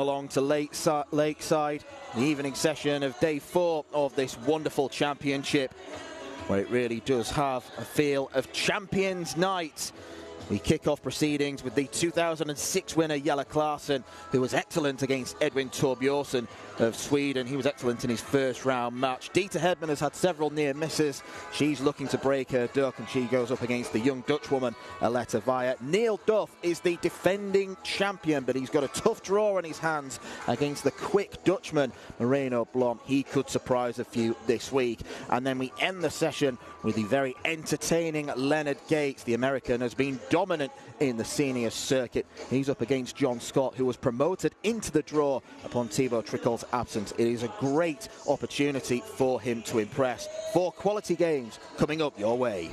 Along to Lakeside, the evening session of day 4 of this wonderful championship, where it really does have a feel of Champions Night. We kick off proceedings with the 2006 winner Jelle Klaasen, who was excellent against Edwin Tor-son of Sweden. He was excellent in his first round match. Deta Hedman has had several near misses. She's looking to break her duck, and she goes up against the young Dutch woman Aletta via. Duff is the defending champion, but he's got a tough draw in his hands against the quick Dutchman Moreno Blom. He could surprise a few this week. And then we end the session with the very entertaining Leonard. The American has been dominant in the senior circuit. He's up against John Scott, who was promoted into the draw upon Thibaut Tricot's absence. It is a great opportunity for him to impress. 4 quality games coming up your way.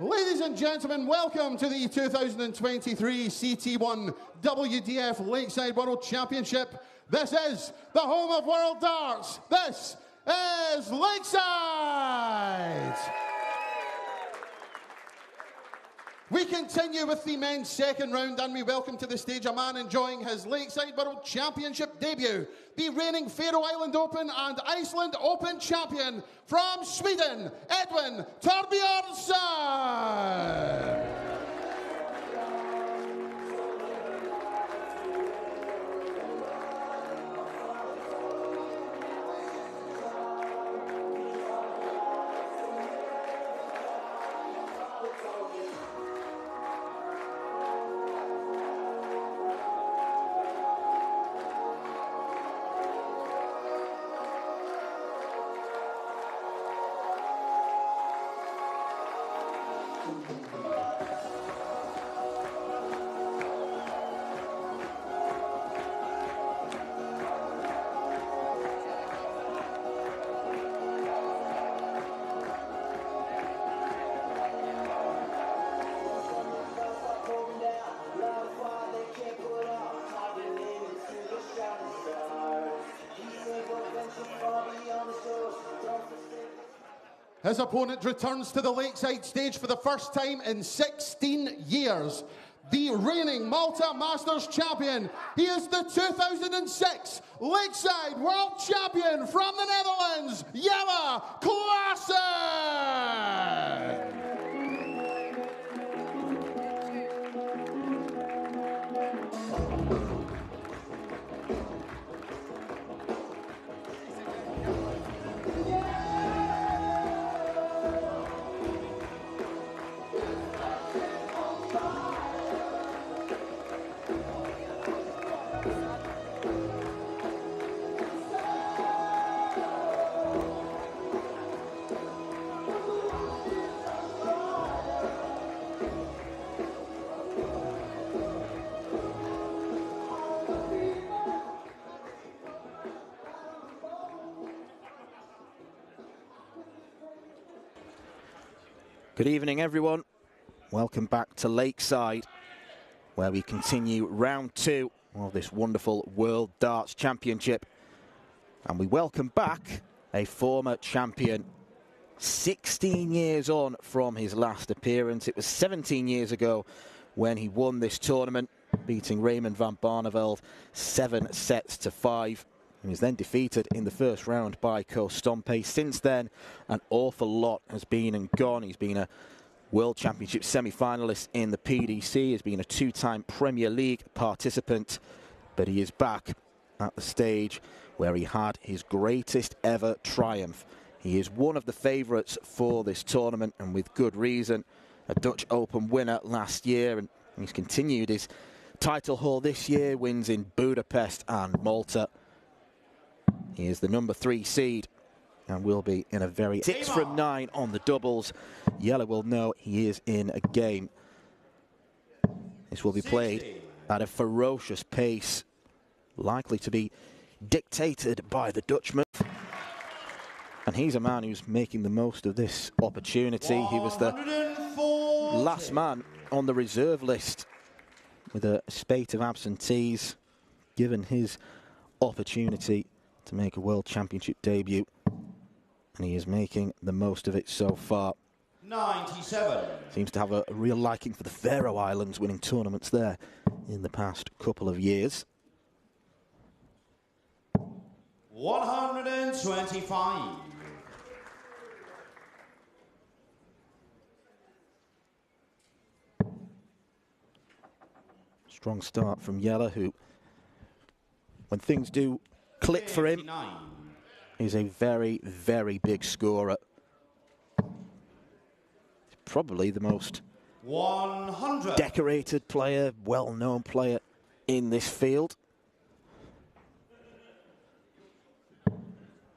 Ladies and gentlemen, welcome to the 2023 CT1 WDF Lakeside World Championship. This is the home of World Darts. This is Lakeside. We continue with the men's second round, and we welcome to the stage a man enjoying his Lakeside World Championship debut, the reigning Faroe Island Open and Iceland Open champion from Sweden, Edwin Tor-son. His opponent returns to the Lakeside stage for the first time in 16 years. The reigning Malta Masters champion. He is the 2006 Lakeside World Champion from the Netherlands, Jelle Klaasen. Good evening, everyone. Welcome back to Lakeside, where we continue round 2 of this wonderful World Darts Championship. And we welcome back a former champion, 16 years on from his last appearance. It was 17 years ago when he won this tournament, beating Raymond van Barneveld 7-5. He was then defeated in the first round by Ko Stompe. Since then, an awful lot has been and gone. He's been a World Championship semi-finalist in the PDC. He's been a 2-time Premier League participant. But he is back at the stage where he had his greatest ever triumph. He is one of the favourites for this tournament, and with good reason. A Dutch Open winner last year, and he's continued his title haul this year. Wins in Budapest and Malta. He is the number 3 seed and will be in a very 6 from 9 on the doubles. Jelle will know he is in a game. This will be played at a ferocious pace, likely to be dictated by the Dutchman. And he's a man who's making the most of this opportunity. He was the last man on the reserve list with a spate of absentees, given his opportunity to make a World Championship debut, and he is making the most of it so far. 97. Seems to have a real liking for the Faroe Islands, winning tournaments there in the past couple of years. 125. Strong start from Jelle, who, when things do click for him, 59. is a very, very big scorer. Probably the most 100. decorated player, well-known player in this field.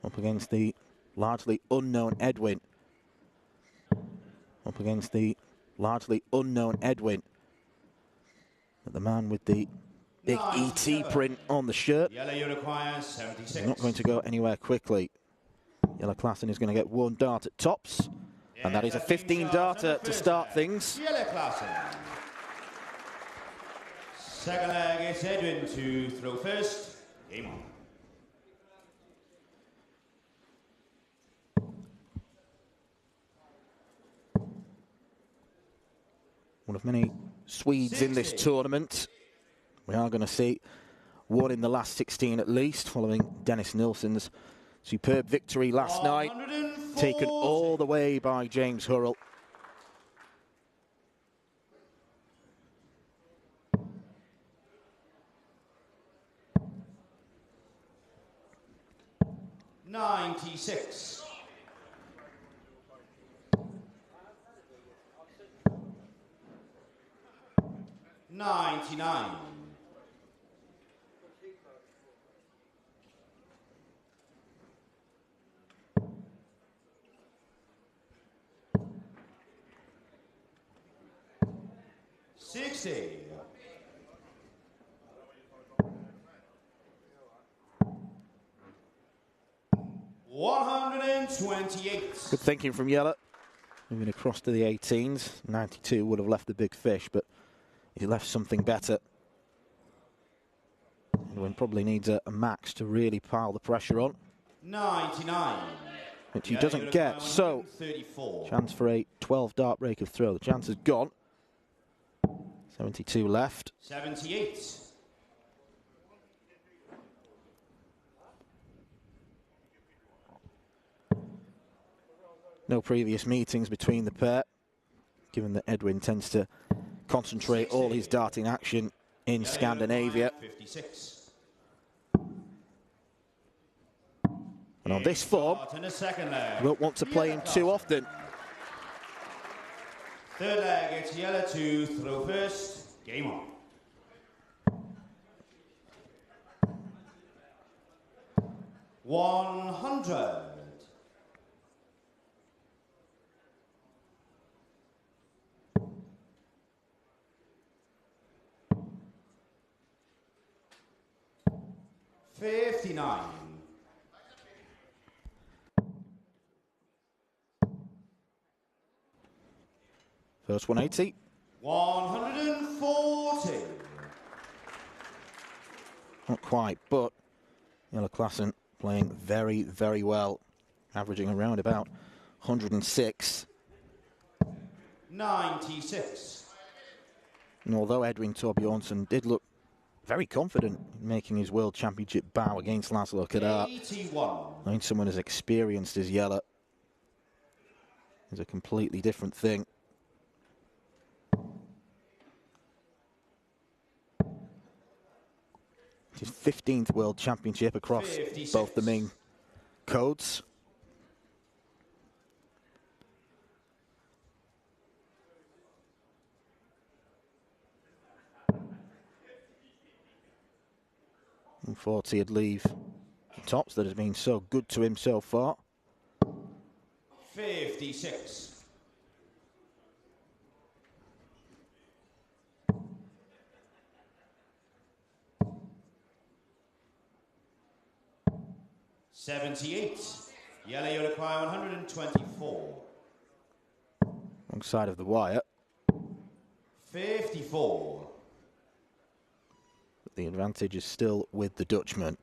Up against the largely unknown Edwin. Up against the largely unknown Edwin. But the man with the big 97. ET print on the shirt. Jelle, you require 76. He's not going to go anywhere quickly. Jelle Klaasen is going to get one dart at tops. And that is a 15 darter to start things. Jelle Klaasen. Second leg, it's Edwin to throw first. Game on. One of many Swedes in this tournament. We are going to see one in the last 16 at least, following Dennis Nilsson's superb victory last night, taken all the way by James Hurrell. '96. '99. 60. 128. Good thinking from Jelle. Moving across to the 18s. 92 would have left the big fish, but he left something better. Edwin probably needs a max to really pile the pressure on. 99. Which he doesn't get, so 34. chance for a 12 dart break of throw. The chance is gone. 72 left. 78. No previous meetings between the pair, given that Edwin tends to concentrate all his darting action in Scandinavia. 56. And on this form, he won't want to play him too often. Third leg, it's Jelle to throw first. Game on. $100. 59. First 180. 140. Not quite, but Jelle Klaasen playing very, very well, averaging around about 106. 96. And although Edwin Torbjornsson did look very confident in making his World Championship bow against Laszlo Kadar, 81. I mean, someone as experienced as Jelle is a completely different thing. His 15th World Championship across 56. both the main codes. And 40 would leave the tops that has been so good to him so far. 56. 78. Jelle, you require 124. Wrong side of the wire. 54. but the advantage is still with the Dutchman.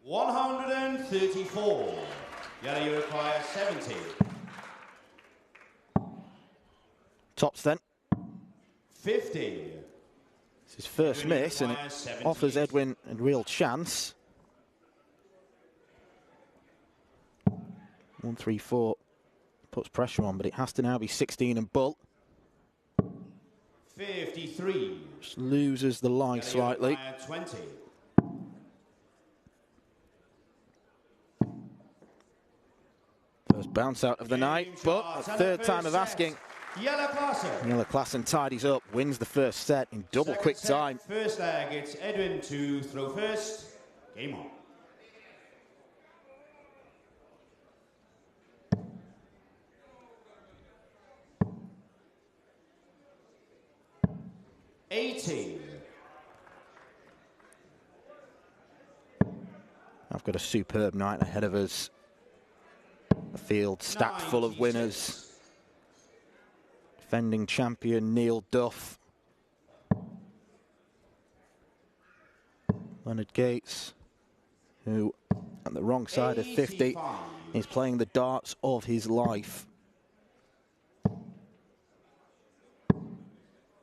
$134. Jelle, you require 70. Tops then. 50. It's his first Edwin miss, and it requires 70. offers Edwin a real chance. 134 puts pressure on, but it has to now be 16 and bull. 53. Just loses the line Jelle, you slightly. require 20. First bounce out of the night, but a third time of asking. Jelle Klaasen tidies up, wins the first set in double quick time. First leg, it's Edwin to throw first. Game on. I've got a superb night ahead of us. A field stacked full of winners. Defending champion Neil Duff. Leonard Gates, who on the wrong side of 50 is playing the darts of his life.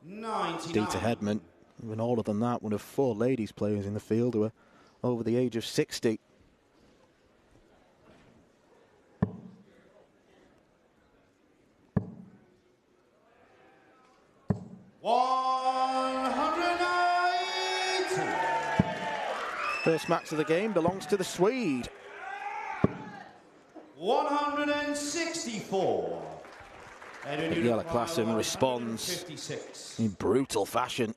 99. Deta Hedman, even older than that, one of 4 ladies players in the field who are over the age of 60. First match of the game belongs to the Swede. 164. Jelle Klaasen responds in brutal fashion.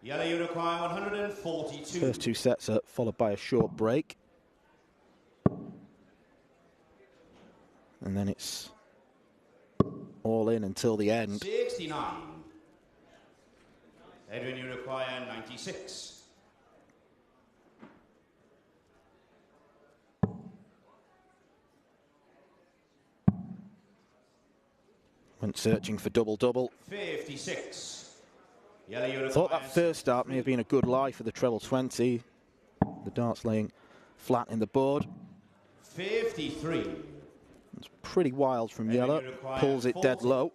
Jelle, you require 142. First 2 sets are followed by a short break. And then it's all in until the end. 69. Edwin, you require 96. Went searching for double-double. 56. Jelle, you require Thought that first start may have been a good lie for the treble 20. The darts laying flat in the board. 53. It's pretty wild from Jelle. Pulls it dead low.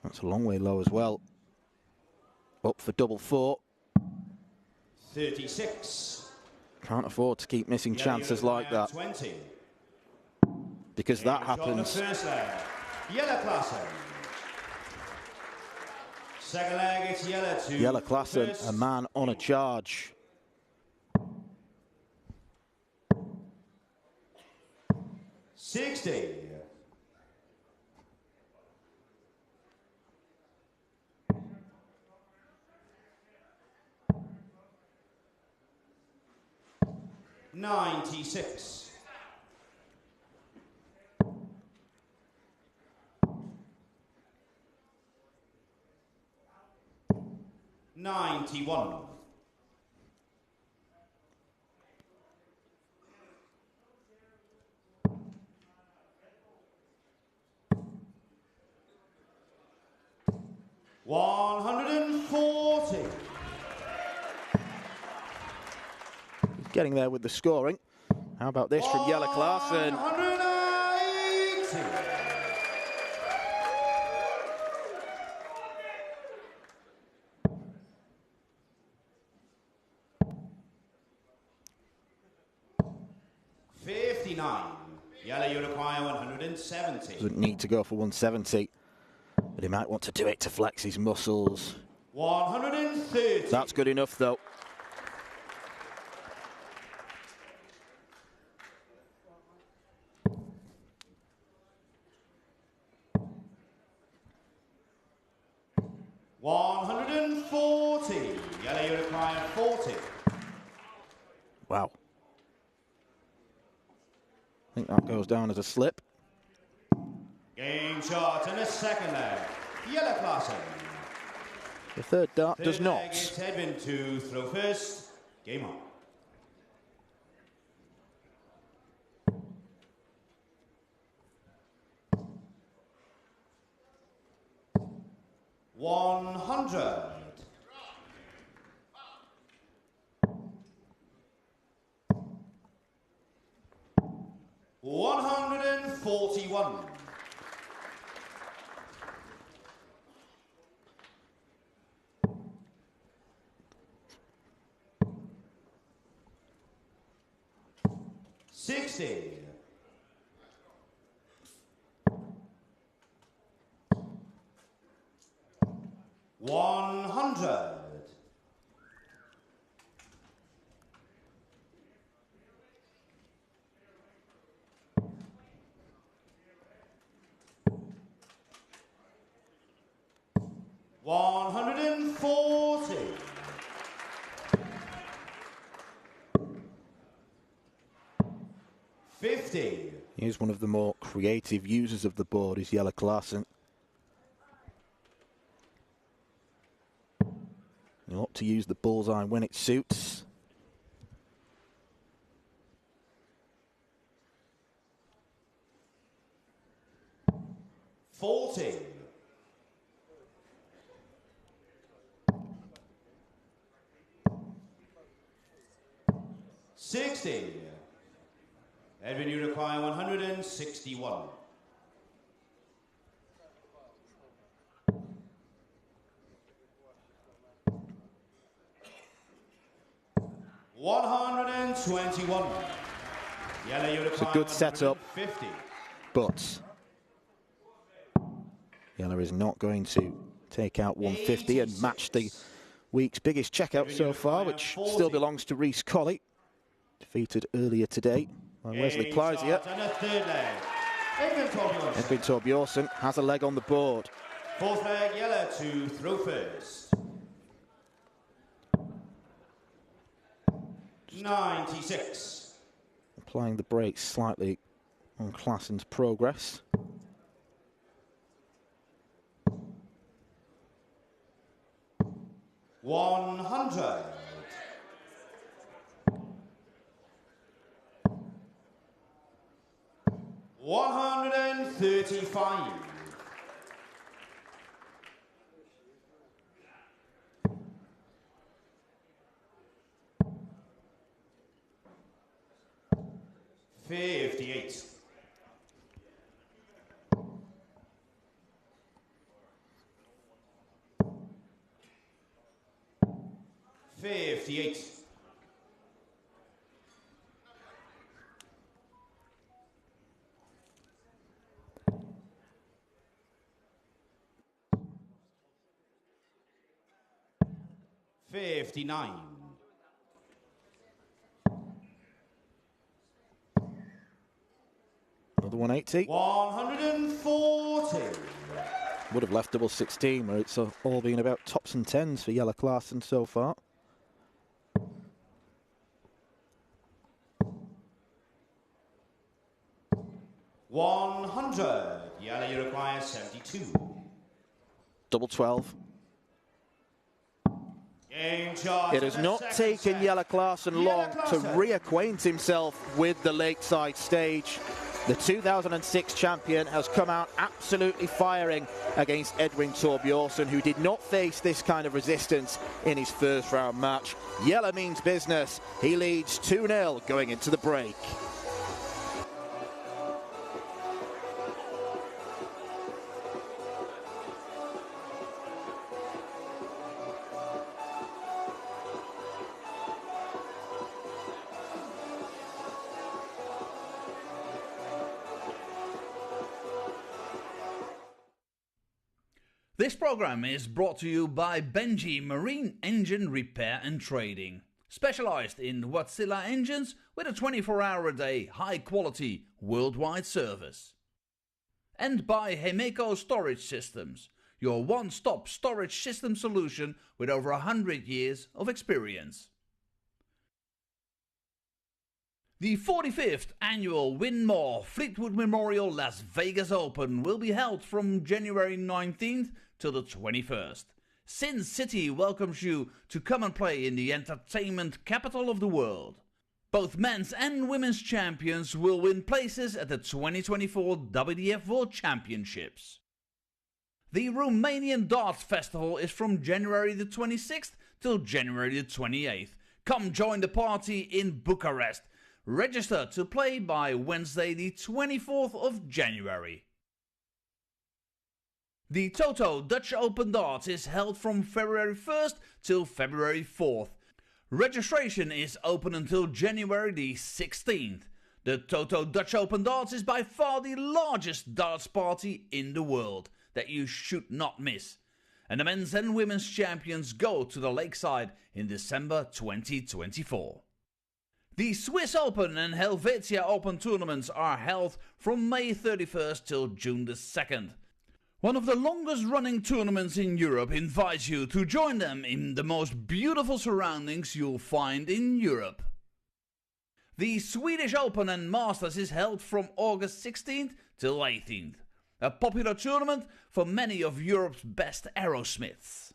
That's a long way low as well. Up for double 4. 36. Can't afford to keep missing chances like that. 20. Because that happens. First leg, Jelle Klaasen. Second leg, it's Jelle to Jelle Klaasen, a man on a charge. $60. $96. $91. $140. Getting there with the scoring. How about this from Jelle Klaasen? 180. Jelle, you require 170. Doesn't need to go for 170, but he might want to do it to flex his muscles. 130. That's good enough, though. $140. Jelle, you require 40. Wow. think that goes down as a slip. Game shot and a second leg. Jelle Klaasen. The third dart does Third not. leg, it's Edwin to throw first. Game on. $100. 141. $60. 100. 140. $50. He's one of the more creative users of the board, is Jelle Klaasen. You ought to use the bullseye when it suits. $40. 60. Edwin, you require 161. $121. Jelle, you require It's a good setup, 150. but Jelle is not going to take out 150 and match the week's biggest checkout so far, which still belongs to Reece Colley, defeated earlier today by Wesley Kleisier. And a third leg. Edwin Tor-son has a leg on the board. Fourth leg, Jelle to throw first. 96. Applying the brakes slightly on Klaasen's progress. $100. 135. $58. 58. $59. Another 180. 140. Would have left double 16, where it's all been about tops and tens for Jelle Klaasen so far. $100. Jelle, you require 72. Double 12. Game shot. It has not taken Jelle Klaasen long to reacquaint himself with the Lakeside stage. The 2006 champion has come out absolutely firing against Edwin Tor-son, who did not face this kind of resistance in his first round match. Jelle means business. He leads 2-0 going into the break. This program is brought to you by Benji Marine Engine Repair and Trading, specialized in Wärtsilä engines with a 24-hour-a-day, high-quality, worldwide service. And by Hemeco Storage Systems, your one-stop storage system solution with over 100 years of experience. The 45th annual Win More Fleetwood Memorial Las Vegas Open will be held from January 19th till the 21st. Sin City welcomes you to come and play in the entertainment capital of the world. Both men's and women's champions will win places at the 2024 WDF World Championships. The Romanian Darts Festival is from January the 26th till January the 28th. Come join the party in Bucharest. Register to play by Wednesday the 24th of January. The Toto Dutch Open Darts is held from February 1st till February 4th. Registration is open until January the 16th. The Toto Dutch Open Darts is by far the largest darts party in the world that you should not miss. And the men's and women's champions go to the Lakeside in December 2024. The Swiss Open and Helvetia Open tournaments are held from May 31st till June the 2nd. One of the longest running tournaments in Europe invites you to join them in the most beautiful surroundings you'll find in Europe. The Swedish Open and Masters is held from August 16th till 18th. A popular tournament for many of Europe's best aerosmiths.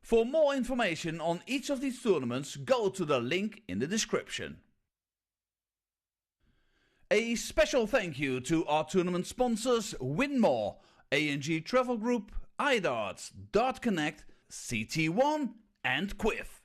For more information on each of these tournaments, go to the link in the description. A special thank you to our tournament sponsors Winmore, A&G Travel Group, iDarts, Dart Connect, CT1 and Quiff.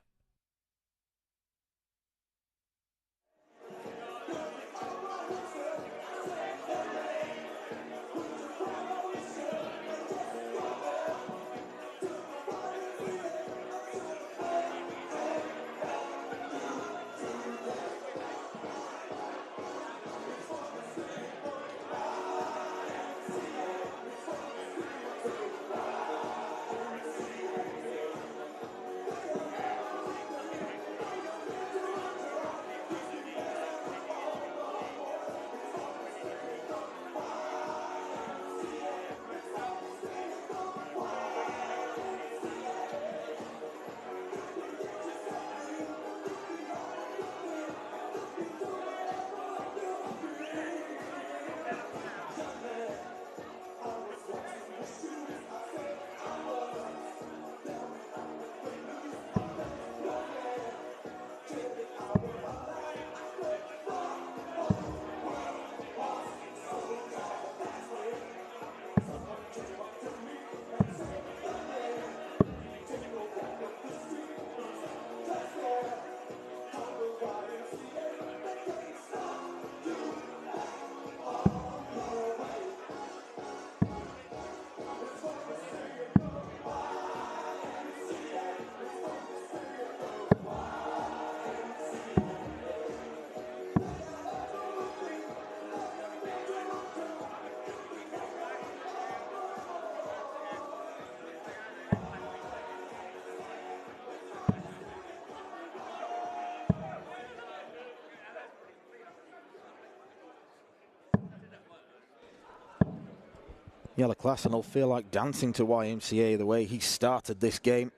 Jelle Klaasen will feel like dancing to YMCA the way he started this game.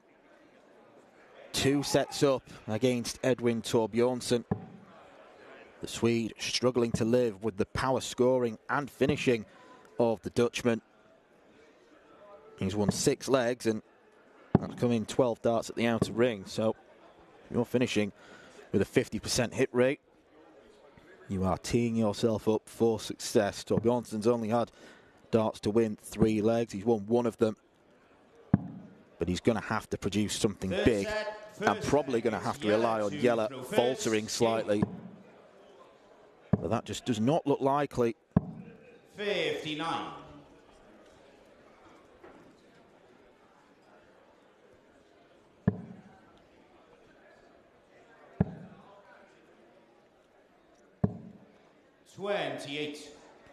2 sets up against Edwin Torbjornsson. The Swede struggling to live with the power scoring and finishing of the Dutchman. He's won 6 legs and that's come in 12 darts at the outer ring. So you're finishing with a 50% hit rate. You are teeing yourself up for success. Torbjornsson's only had darts to win 3 legs. He's won 1 of them. But he's going to have to produce something big. And probably going to have to rely on Jelle faltering slightly. But that just does not look likely. 59.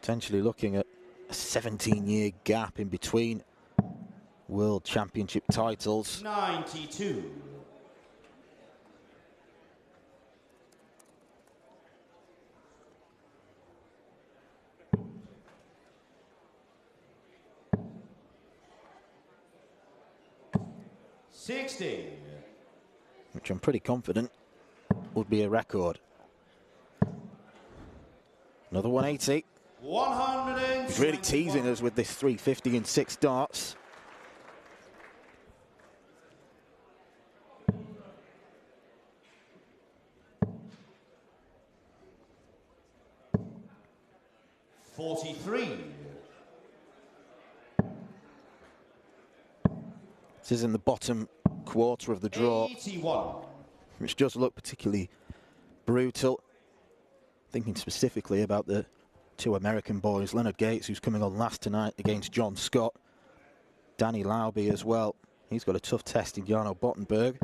Potentially looking at a 17-year gap in between World Championship titles. 92. Which I'm pretty confident would be a record. Another 180. 100. He's really teasing us with this 350 in 6 darts. $43. This is in the bottom quarter of the draw, 81. which does look particularly brutal. Thinking specifically about the 2 American boys, Leonard Gates, who's coming on last tonight against John Scott. Danny Lauby as well. He's got a tough test in Jarno Bottenberg.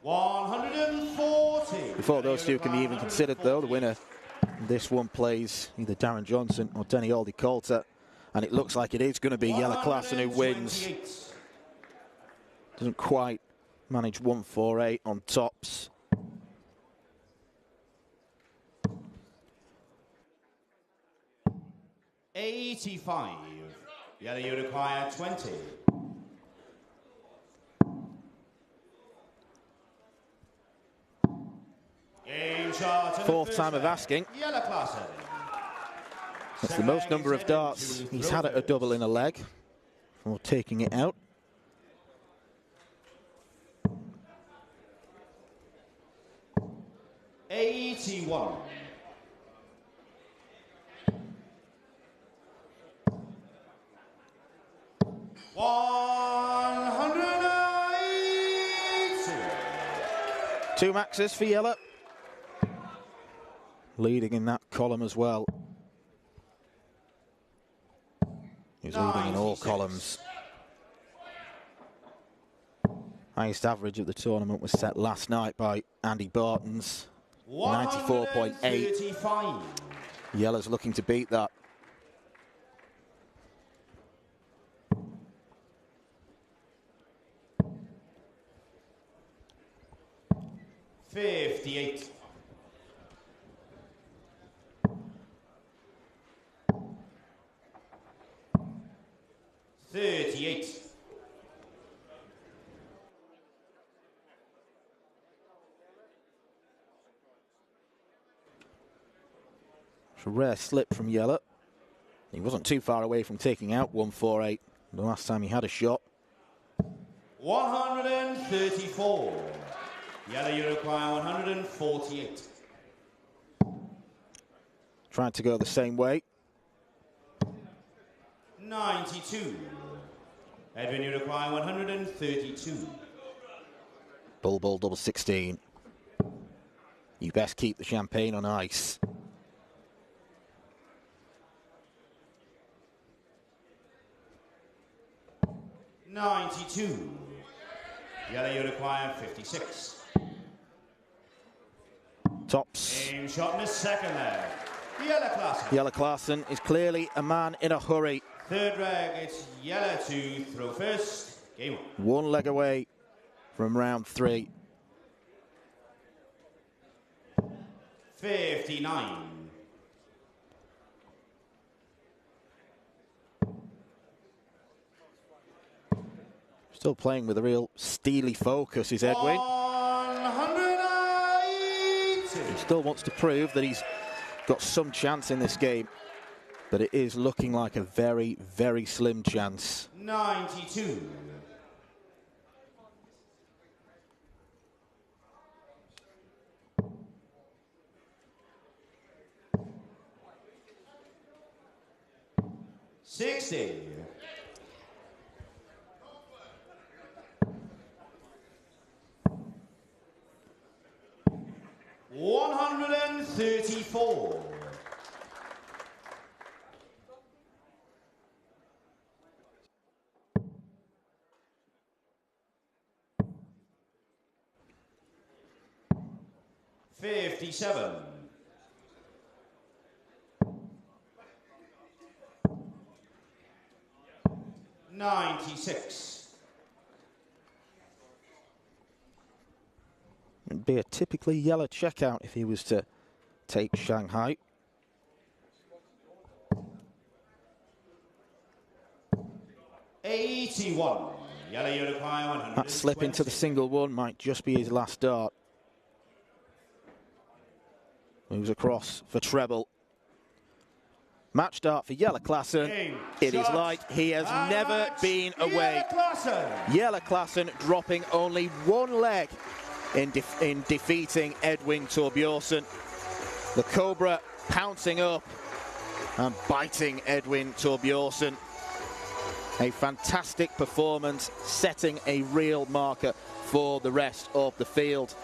140. Before those two can be even considered, though, the winner this one plays either Darren Johnson or Denny Aldi Coulter, and it looks like it is going to be Jelle Klaasen who wins. Doesn't quite manage 148 on tops. $85. Jelle, you require 20. Game shot. Fourth time of asking. Jelle Klaasen. That's the most number of darts he's had at a double in a leg before taking it out. $81. Two maxes for Jelle. Leading in that column as well. He's leading in all columns. Highest average of the tournament was set last night by Andy Barton's 94.8. Jelle's looking to beat that. $58. $38. It's a rare slip from Jelle. He wasn't too far away from taking out 148 the last time he had a shot. 134. Jelle, you require 148. Trying to go the same way. 92. Edwin, you require 132. Bull double 16. You best keep the champagne on ice. $92. Jelle, you require 56. Tops. Game shot in the second leg. Jelle Klaasen. Jelle Klaasen is clearly a man in a hurry. Third leg, it's Jelle to throw first. Game on. One leg away from round 3. 59. Still playing with a real steely focus is Edwin. 180. He still wants to prove that he's got some chance in this game, but it is looking like a very, very slim chance. 92. $60. $134. $57. $96. It'd be a typically Jelle checkout if he was to take Shanghai. $81. Jelle, you require 100. That slip into the single one might just be his last dart. Moves across for treble. Match start for Jelle Klaasen. It is like he has never been away. Jelle Klaasen dropping only one leg in defeating Edwin Tor-son. The Cobra pouncing up and biting Edwin Tor-son. A fantastic performance, setting a real marker for the rest of the field.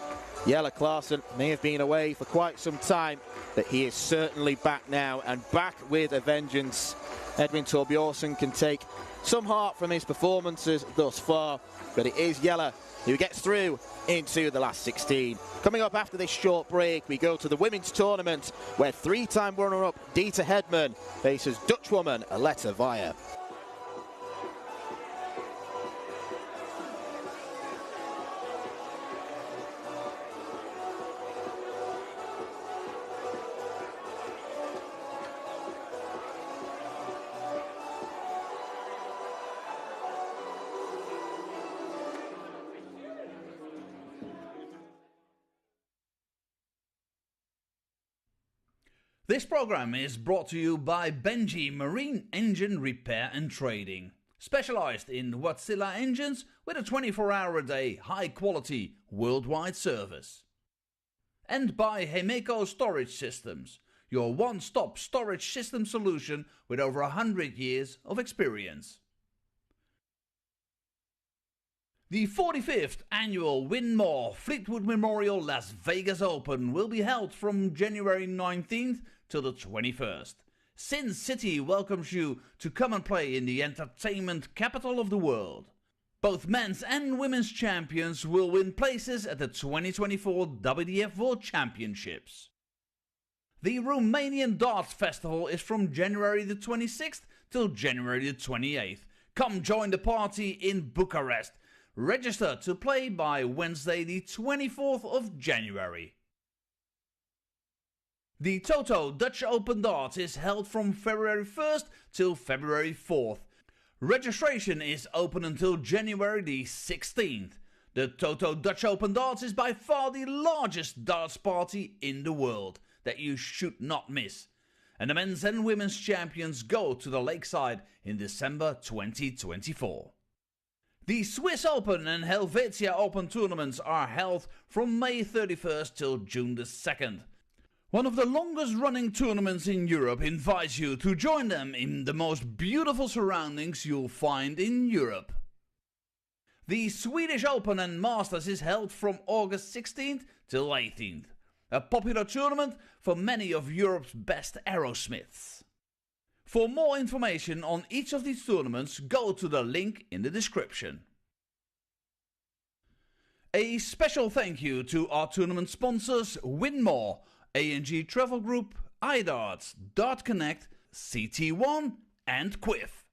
Jelle Klaasen may have been away for quite some time, but he is certainly back now, and back with a vengeance. Edwin Tor-son can take some heart from his performances thus far, but it is Jelle who gets through into the last 16. Coming up after this short break, we go to the women's tournament, where three-time runner-up Deta Hedman faces Dutchwoman Aletta Via. This program is brought to you by Benji Marine Engine Repair and Trading, specialized in Wärtsilä engines with a 24-hour-a-day, high-quality, worldwide service. And by Hemeco Storage Systems, your one-stop storage system solution with over 100 years of experience. The 45th annual Win More Fleetwood Memorial Las Vegas Open will be held from January 19th till the 21st. Sin City welcomes you to come and play in the entertainment capital of the world. Both men's and women's champions will win places at the 2024 WDF World Championships. The Romanian Darts Festival is from January the 26th till January the 28th. Come join the party in Bucharest. Register to play by Wednesday the 24th of January. The Toto Dutch Open Darts is held from February 1st till February 4th. Registration is open until January the 16th. The Toto Dutch Open Darts is by far the largest darts party in the world that you should not miss. And the men's and women's champions go to the Lakeside in December 2024. The Swiss Open and Helvetia Open tournaments are held from May 31st till June the 2nd. One of the longest running tournaments in Europe invites you to join them in the most beautiful surroundings you'll find in Europe. The Swedish Open and Masters is held from August 16th till 18th. A popular tournament for many of Europe's best aerosmiths. For more information on each of these tournaments, go to the link in the description. A special thank you to our tournament sponsors Win More, A&G Travel Group, iDarts, Dart Connect, CT1 and Quiff.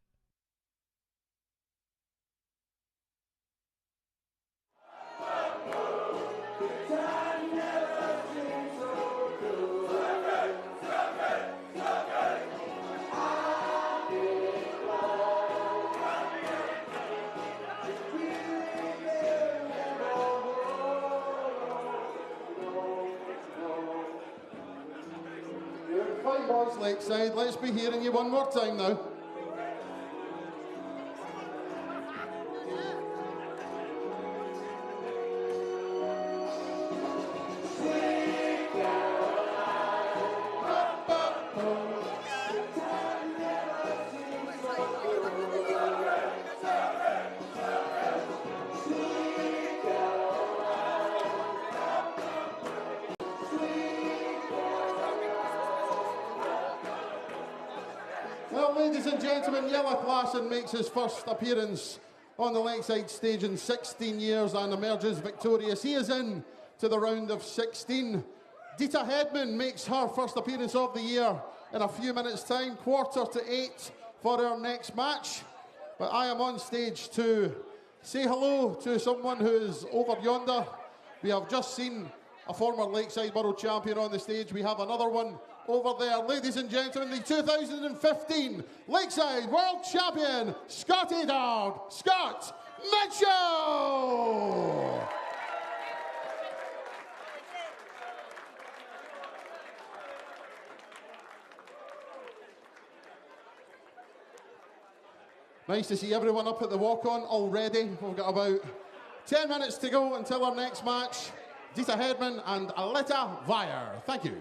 Fine boys, Lakeside, let's be hearing you one more time now. Well, ladies and gentlemen, Jelle Klaasen makes his first appearance on the Lakeside stage in 16 years and emerges victorious. He is in to the round of 16. Deta Hedman makes her first appearance of the year in a few minutes' time, 7:45 for our next match. But I am on stage to say hello to someone who is over yonder. We have just seen a former Lakeside World Champion on the stage. We have another one over there. Ladies and gentlemen, the 2015 Lakeside World Champion, Scotty Dog, Scott Mitchell! Nice to see everyone up at the walk-on already. We've got about 10 minutes to go until our next match. Deta Hedman and Aletta Vire. Thank you.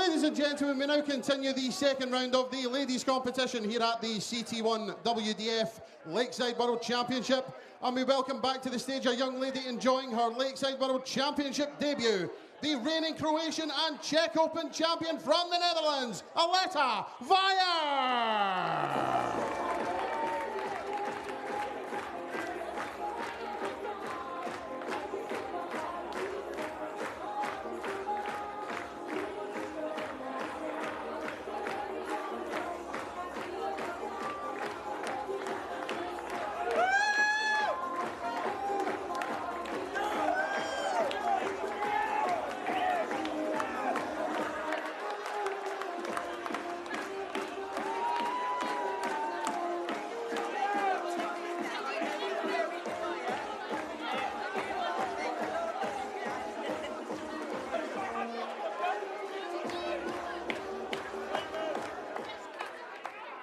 Ladies and gentlemen, we now continue the second round of the ladies' competition here at the CT1 WDF Lakeside World Championship. And we welcome back to the stage a young lady enjoying her Lakeside World Championship debut, the reigning Croatian and Czech Open champion from the Netherlands, Aletta Vire!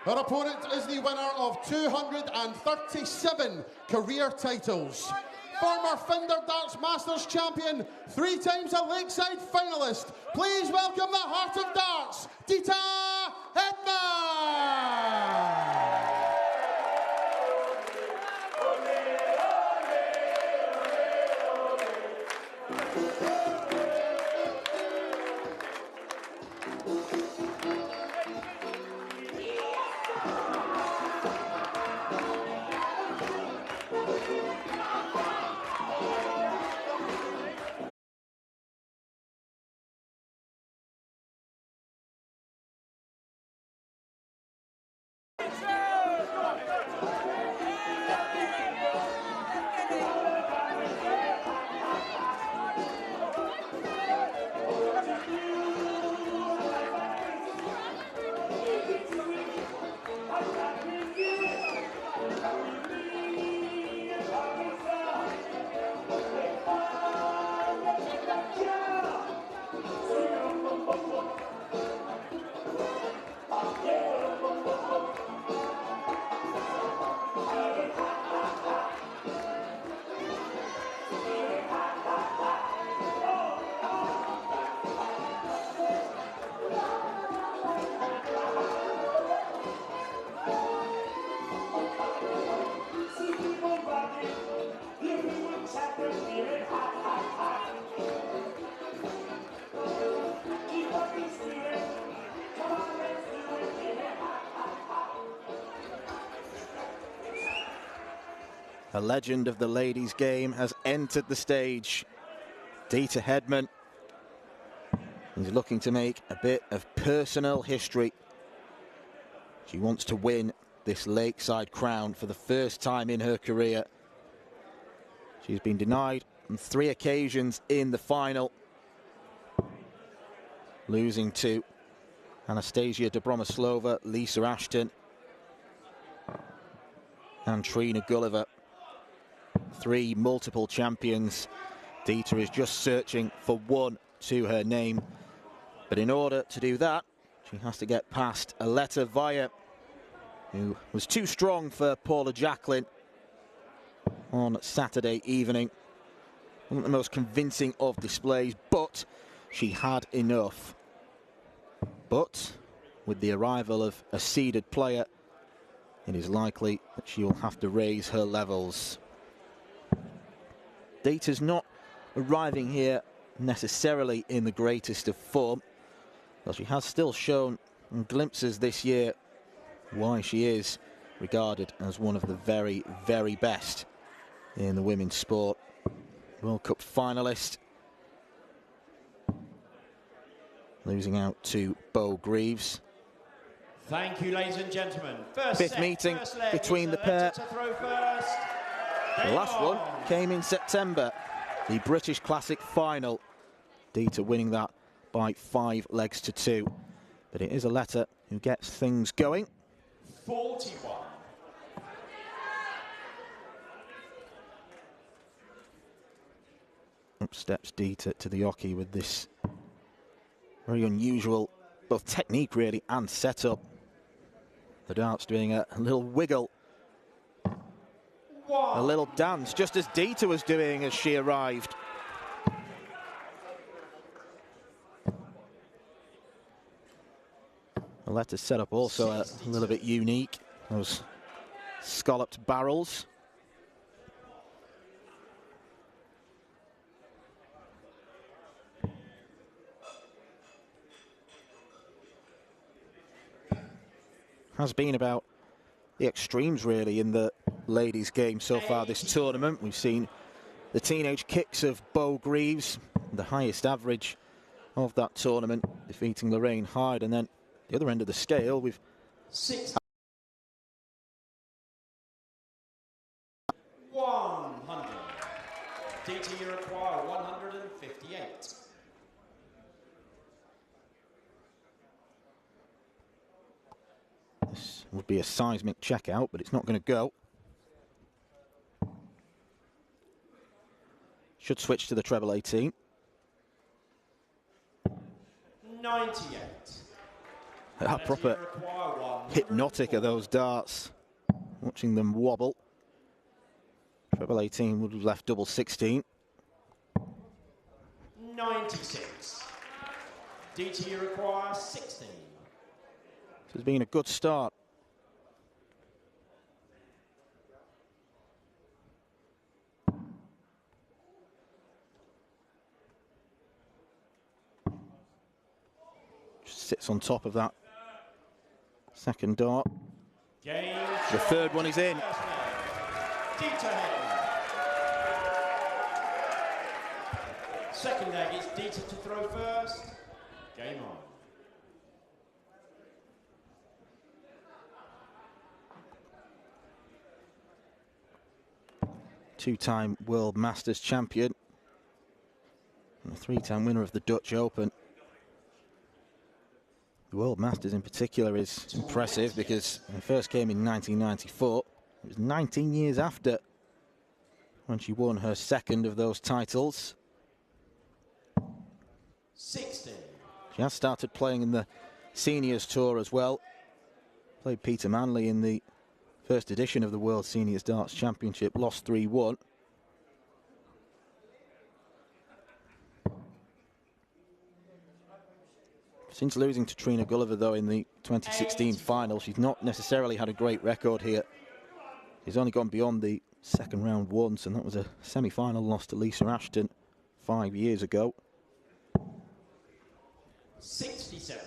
Her opponent is the winner of 237 career titles. Former Fender Darts Masters champion, 3 times a Lakeside finalist. Please welcome the Heart of Darts, Deta Hedman! A legend of the ladies' game has entered the stage. Deta Hedman is looking to make a bit of personal history. She wants to win this Lakeside crown for the first time in her career. She's been denied on 3 occasions in the final, losing to Anastasia Dobromoslova, Lisa Ashton and Trina Gulliver. 3 multiple champions. Deta is just searching for 1 to her name. But in order to do that, she has to get past Aletta Vire, who was too strong for Paula Jacklin on Saturday evening. Wasn't the most convincing of displays, but she had enough. But with the arrival of a seeded player, it is likely that she will have to raise her levels. Deta's not arriving here necessarily in the greatest of form, but she has still shown glimpses this year why she is regarded as one of the very, very best in the women's sport. World Cup finalist, losing out to Bo Greaves. Thank you, ladies and gentlemen. Fifth meeting between the pair. The last one came in September, the British Classic final. Deta winning that by 5 legs to 2. But it is Aletta who gets things going. 41. Up steps Deta to the hockey with this very unusual, both technique really and setup. The darts doing a little wiggle. A little dance, just as Deta was doing as she arrived. Aletta's setup also a little bit unique. Those scalloped barrels. Has been about the extremes really in the ladies' game so far this tournament. We've seen the teenage kicks of Bo Greaves, the highest average of that tournament, defeating Lorraine Hyde, and then the other end of the scale we've 100. Deta, you require 158. This would be a seismic checkout, but it's not going to go. Should switch to the treble 18. 98. How proper hypnotic are those darts. Watching them wobble. Treble 18 would have left double 16. 96. Deta, you require 16. This has been a good start. Just sits on top of that second dart. Game. The third one is in. Deta Hedman. Second leg, it's Deta to throw first. Game on. Two-time World Masters champion. And a three-time winner of the Dutch Open. The World Masters in particular is impressive because it first came in 1994. It was 19 years after when she won her second of those titles. 16. She has started playing in the Seniors Tour as well. Played Peter Manley in the first edition of the World Seniors Darts Championship, lost 3-1. Since losing to Trina Gulliver, though, in the 2016 final, she's not necessarily had a great record here. She's only gone beyond the second round once, and that was a semi-final loss to Lisa Ashton 5 years ago. 67.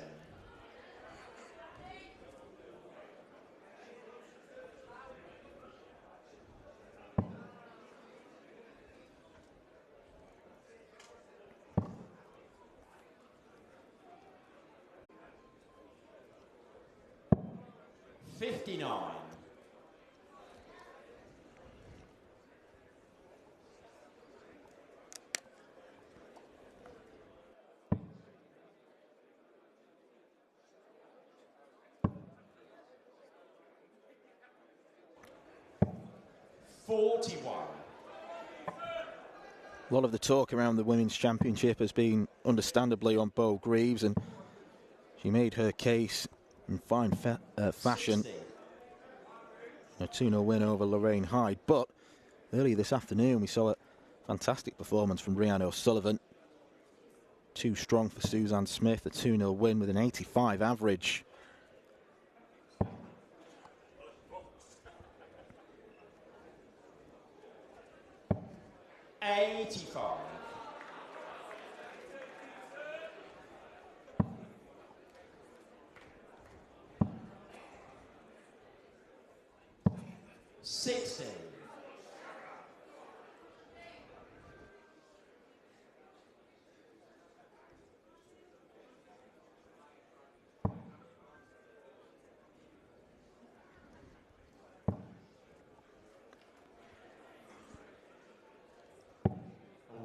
$59. $41. A lot of the talk around the Women's Championship has been understandably on Bo Greaves, and she made her case in fine fashion. 60. A 2-0 win over Lorraine Hyde. But earlier this afternoon we saw a fantastic performance from Rhiannon O'Sullivan. Too strong for Suzanne Smith. A 2-0 win with an 85 average. $85. $60.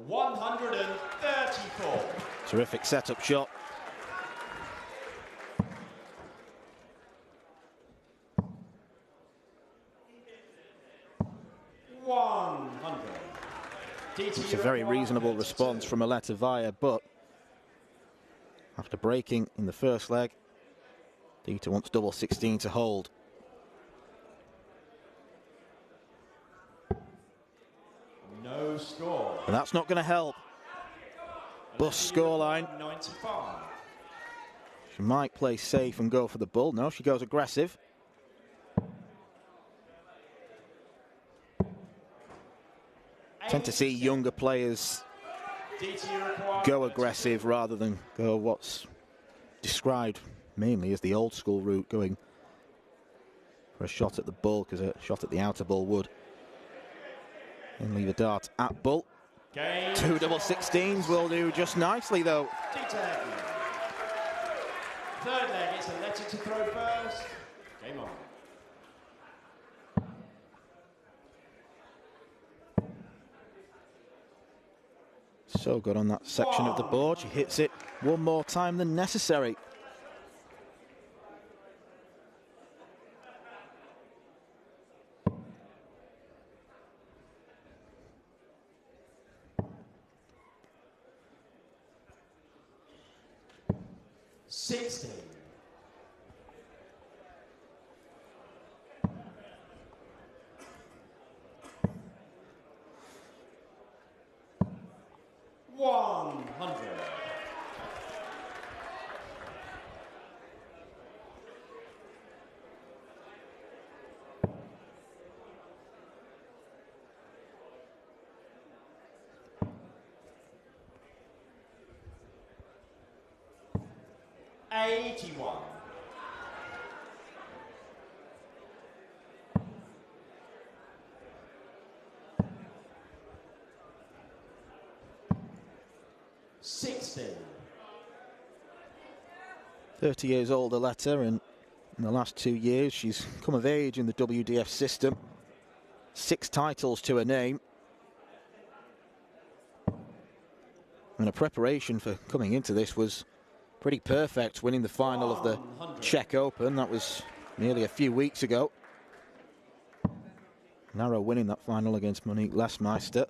$134. Terrific setup shot. It's a very reasonable response from Aletta Via, but after breaking in the first leg, Deta wants double 16 to hold. No score. And that's not going to help. Bust scoreline. 95. She might play safe and go for the bull. No, she goes aggressive. Tend to see younger players go aggressive rather than go what's described mainly as the old school route, going for a shot at the bull, because a shot at the outer bull would. And leave a dart at bull. Two double 16s will do just nicely though. Deta. Third leg, it's Aletta to throw first. Game on. So good on that section of the board. She hits it one more time than necessary. .30 years old, Aletta, and in the last 2 years she's come of age in the WDF system. 6 titles to her name. And her preparation for coming into this was pretty perfect, winning the final of the Czech Open. That was nearly a few weeks ago. Narrow winning that final against Monique Lesmeister.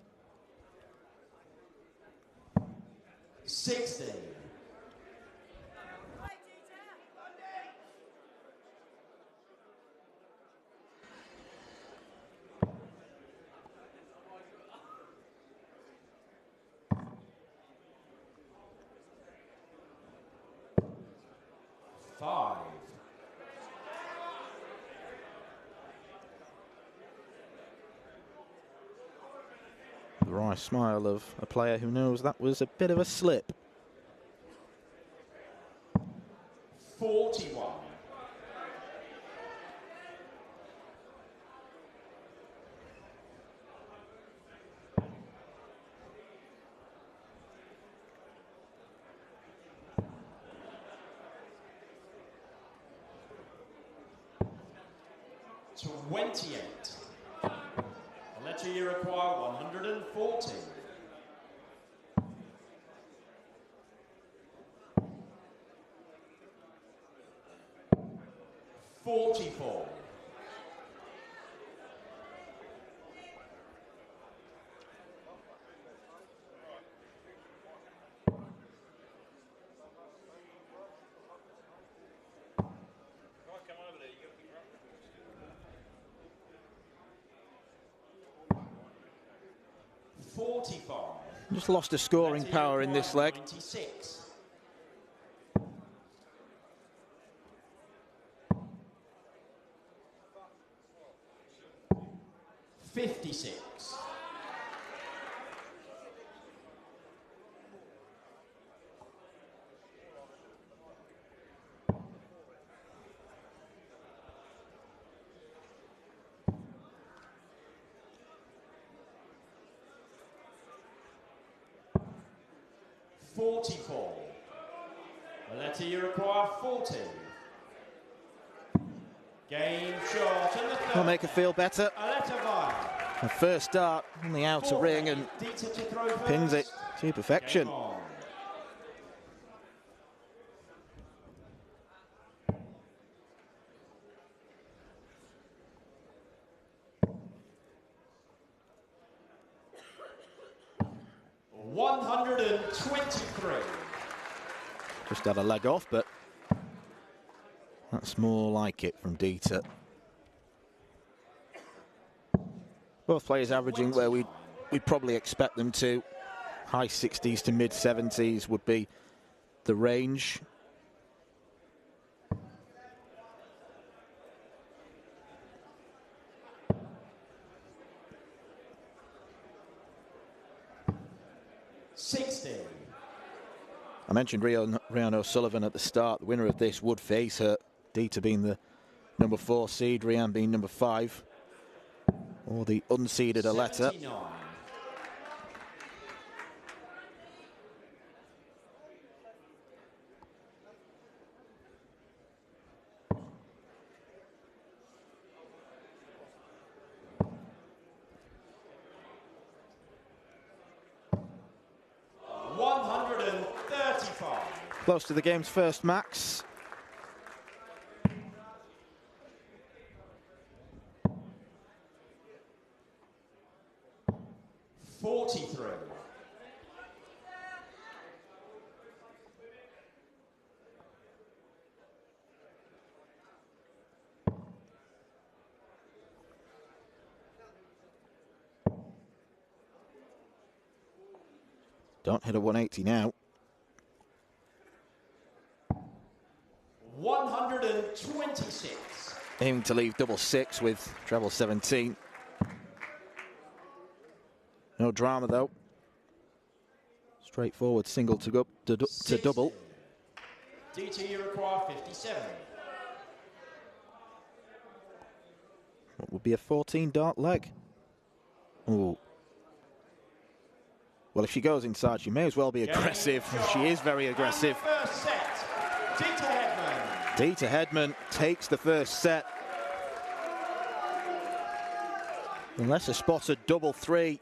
60. The wry smile of a player who knows that was a bit of a slip. 41. Aletta, you require 140. 44. 45. Just lost a scoring power in this leg. 96. 56. 44. Aletta, you require 40. Game short and the third. Will make her feel better. Aletta by. Her first start on the outer ring and pins it to perfection. Game on. Just had a leg off, but that's more like it from Deta. Both players averaging where we'd probably expect them to. High 60s to mid 70s would be the range. 60. I mentioned Rhian O'Sullivan at the start. The winner of this would face her. Deta being the number 4 seed, Rhian being number 5. Or the unseeded Aletta. 79. Close to the game's first max. Don't hit a 180 now. 126. Aiming to leave double 6 with treble 17. No drama though. Straightforward single to go to double. DT, you require 57. What would be a 14 dart leg? Ooh. Well, if she goes inside, she may as well be aggressive. She is very aggressive. First set, Deta Hedman. Deta Hedman takes the first set. Unless a spot a double 3.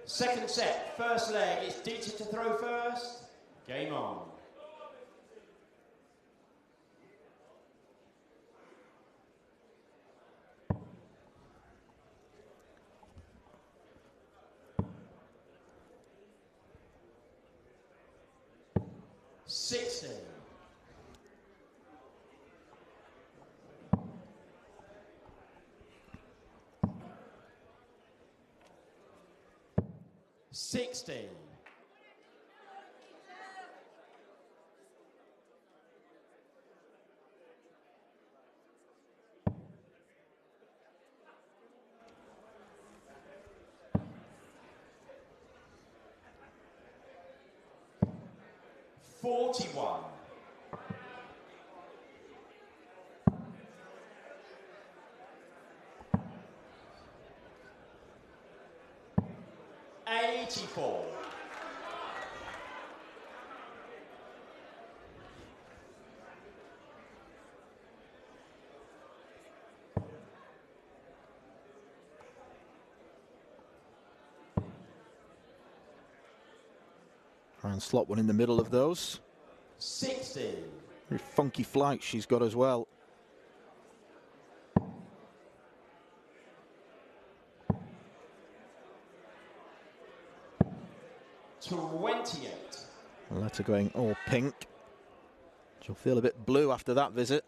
Second set, first leg, it's Deta to throw first. Game on. Sixteen. $41. 84. Try and slot one in the middle of those. 60. Very funky flight she's got as well. Aletta going all pink. She'll feel a bit blue after that visit.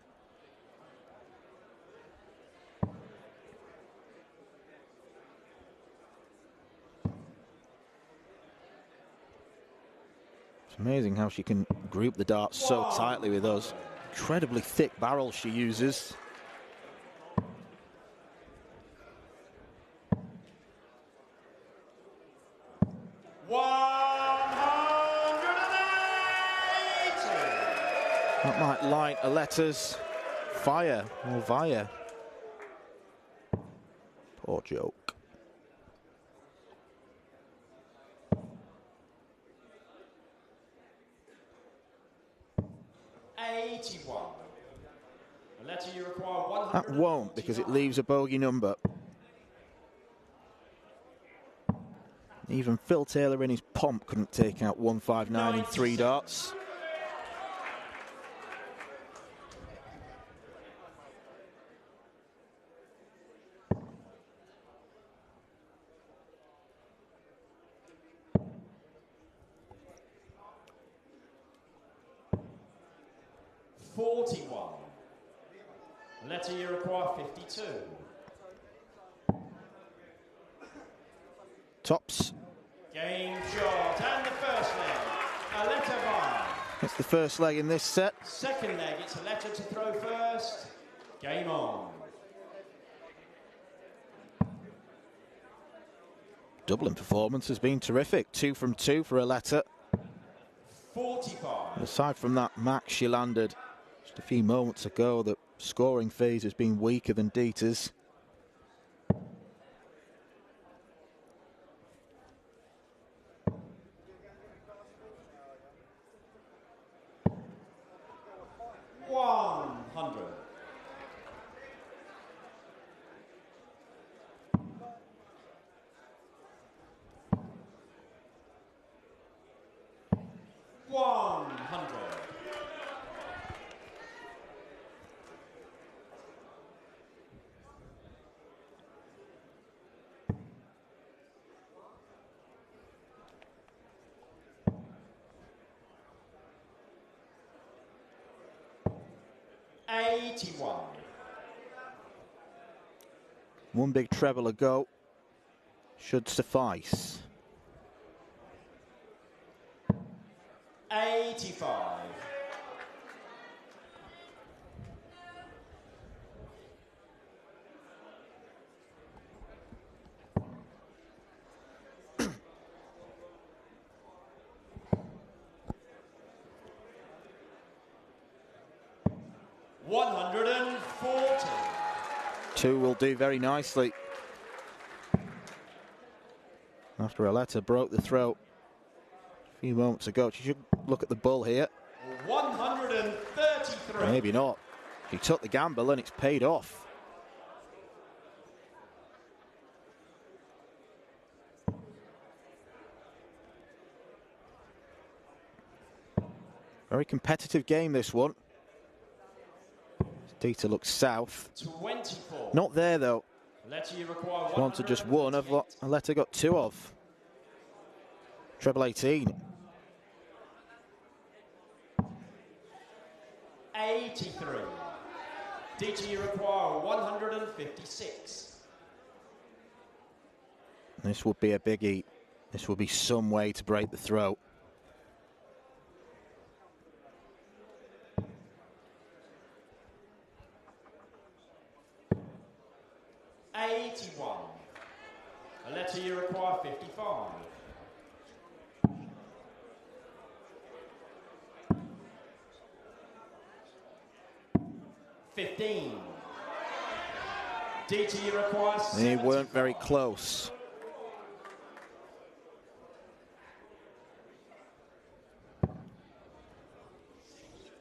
It's amazing how she can group the darts so tightly with those incredibly thick barrels she uses. That might light Aletta's fire or via. Poor joke. $81. Aletta, you require 100. That won't, because it leaves a bogey number. Even Phil Taylor in his pomp couldn't take out 159 in 3 darts. $41. Aletta, you require 52. Tops. Game shot and the first leg. Aletta by. It's the first leg in this set. Second leg, it's Aletta to throw first. Game on. Dublin performance has been terrific. 2 from 2 for Aletta. 45. Aside from that match she landed just a few moments ago, the scoring phase has been weaker than Deta's. One big treble a go should suffice. 85. Two will do very nicely. After Aletta broke the throat a few moments ago, she should look at the bull here. 133. Maybe not. She took the gamble and it's paid off. Very competitive game, this one. Deta looks south. 24. Not there, though. Aletta, you require She wanted just one of what Aletta got two of. Treble 18. 83. Deta, you require 156. This would be a biggie. This would be some way to break the throat. Aletta, you require 55. $15. Deta, you require 75. They weren't very close.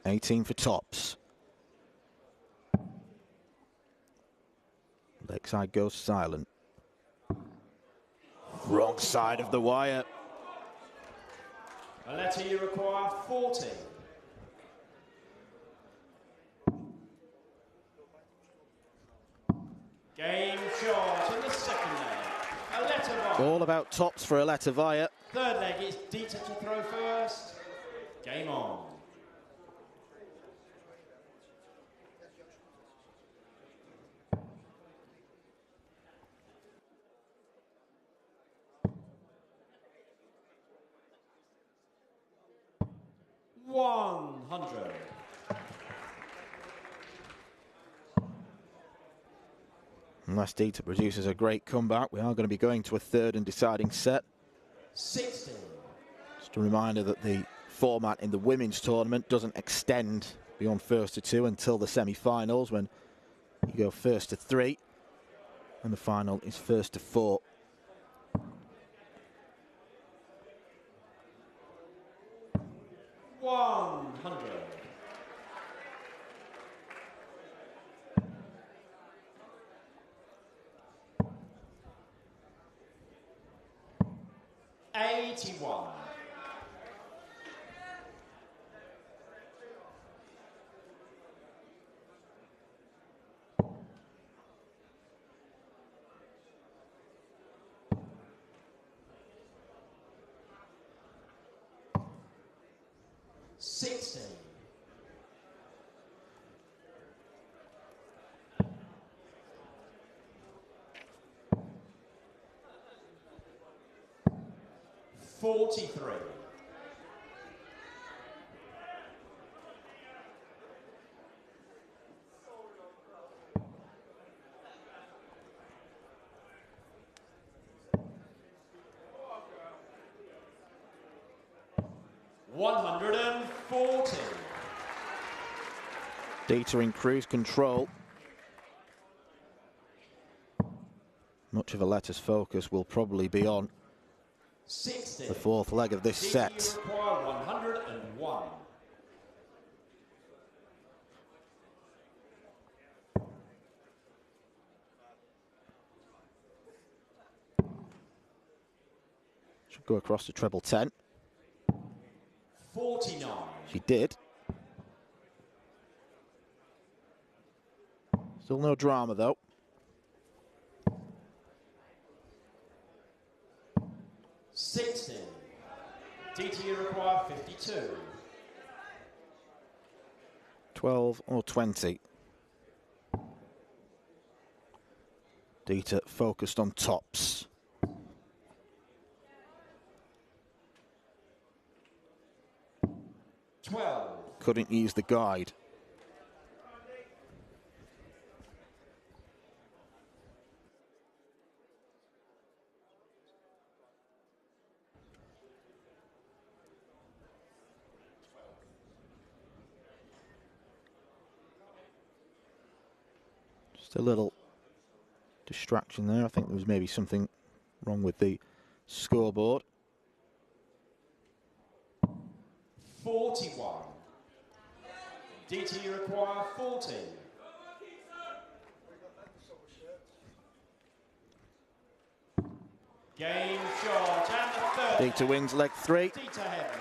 $18 for tops. Lakeside goes silent. Wrong side of the wire. Aletta, you require 40. Game short in the second leg. Aletta Via. All about tops for Aletta Via. Third leg is Deta to throw first. Game on. $100. Unless Deta produces a great comeback, we are going to be going to a third and deciding set. 60. Just a reminder that the format in the women's tournament doesn't extend beyond first to two until the semi-finals, when you go first to three, and the final is first to four. $100. $81. $60. $43. 140. Deta in cruise control. Much of Aletta's focus will probably be on 60. the fourth leg of this set. You require 101. Should go across to treble 10. 49. She did. Still no drama though. 60. Deta, you require 52. 12 or 20. Deta focused on tops. Couldn't use the guide. Just a little distraction there. I think there was maybe something wrong with the scoreboard. 41. Deta, you require 40. Game shot and the third. Deta wins leg 3. Deta Hedman.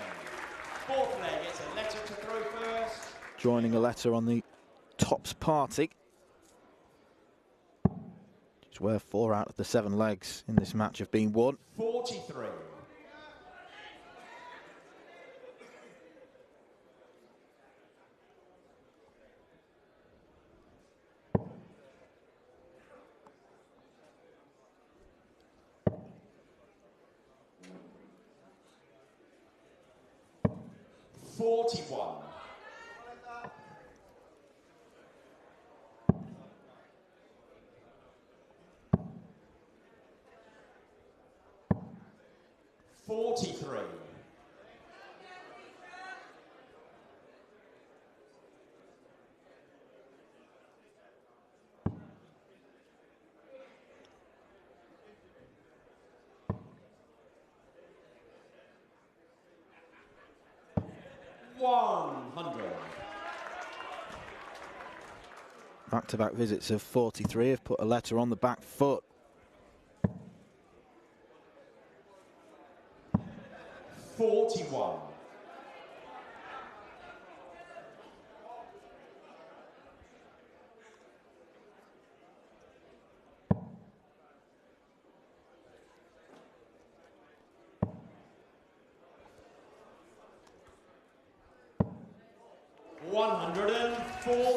Fourth leg, it's Aletta to throw first. Joining Aletta on the tops party. It's where 4 out of the 7 legs in this match have been won. 43. Back-to-back visits of 43 have put Aletta on the back foot. 41.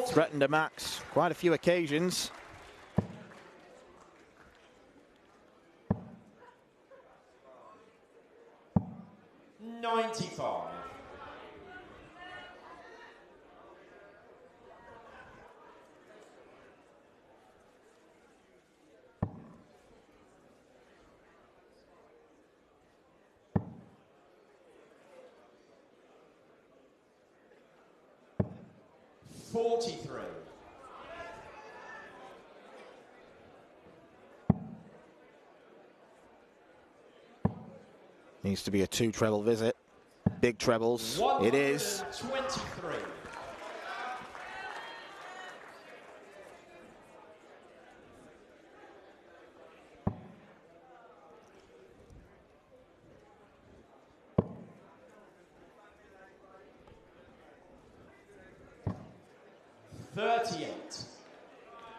Threatened a max, quite a few occasions. Needs to be a 2 treble visit. Big trebles. It is. 23.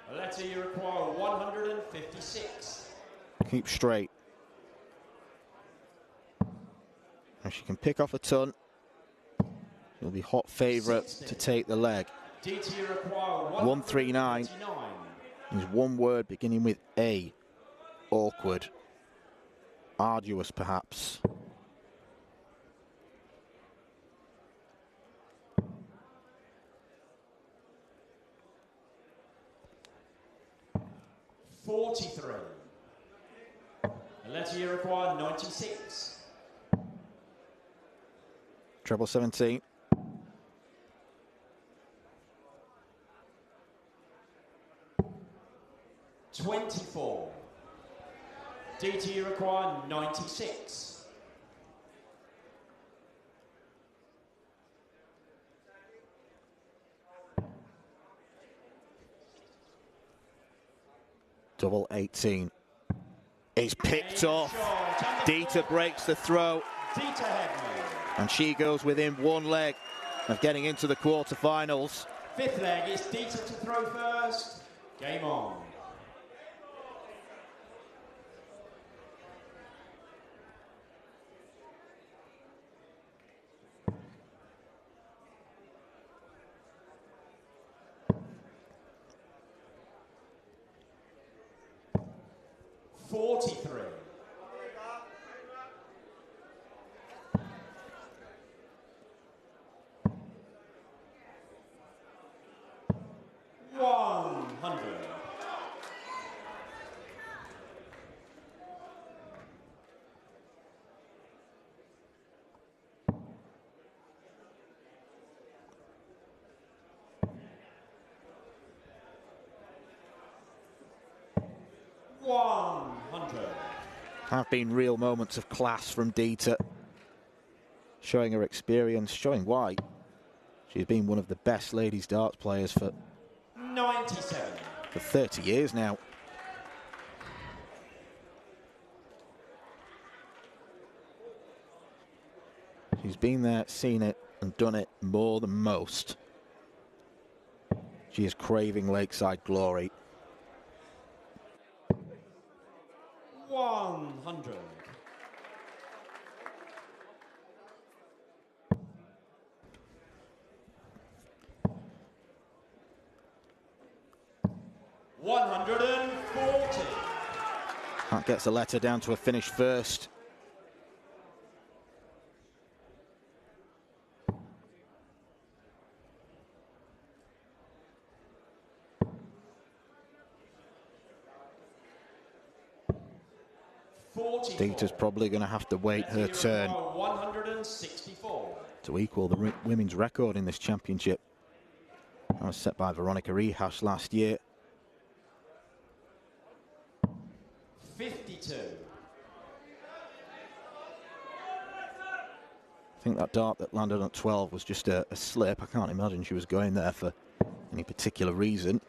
Aletta, you require 156. Keep straight. And she can pick off a ton. She'll be hot favourite to take the leg. Deta, you require 139 is one word beginning with A. Awkward. Arduous, perhaps. Aletta, you require 96. Treble 17. $24. Deta, you require 96. Double 18. Is picked off. Deta breaks the throw. Deta Hedman. And she goes within one leg of getting into the quarterfinals. Fifth leg, it's Deta to throw first. Game on. $43. $100. $100. Have been real moments of class from Deta, showing her experience, showing why she's been one of the best ladies darts players for 97. 30 years now. She's been there, seen it, and done it more than most. She is craving lakeside glory. 100. $140. That gets Aletta down to a finish first. Deta's probably going to have to wait her turn 164 to equal the women's record in this championship. That was set by Veronica Rehash last year. 52. I think that dart that landed on 12 was just a slip. I can't imagine she was going there for any particular reason.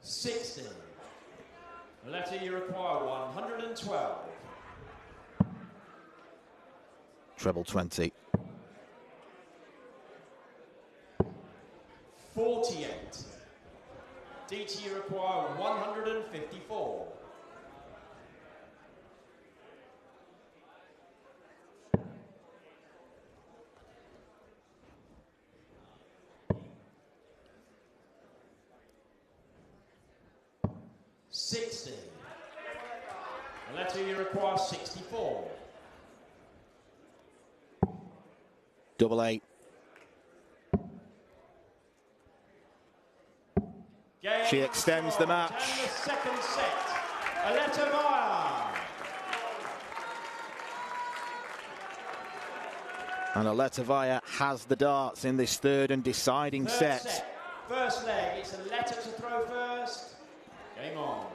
$60. Aletta, you require 112. Treble 20. 48. Deta, you require 154. $60. Aletta, you require 64. Double 8. Game She extends the match. And the second set. Aletta Vaya. And Aletta Vaya has the darts in this third and deciding set. First leg, it's Aletta to throw first. Game on.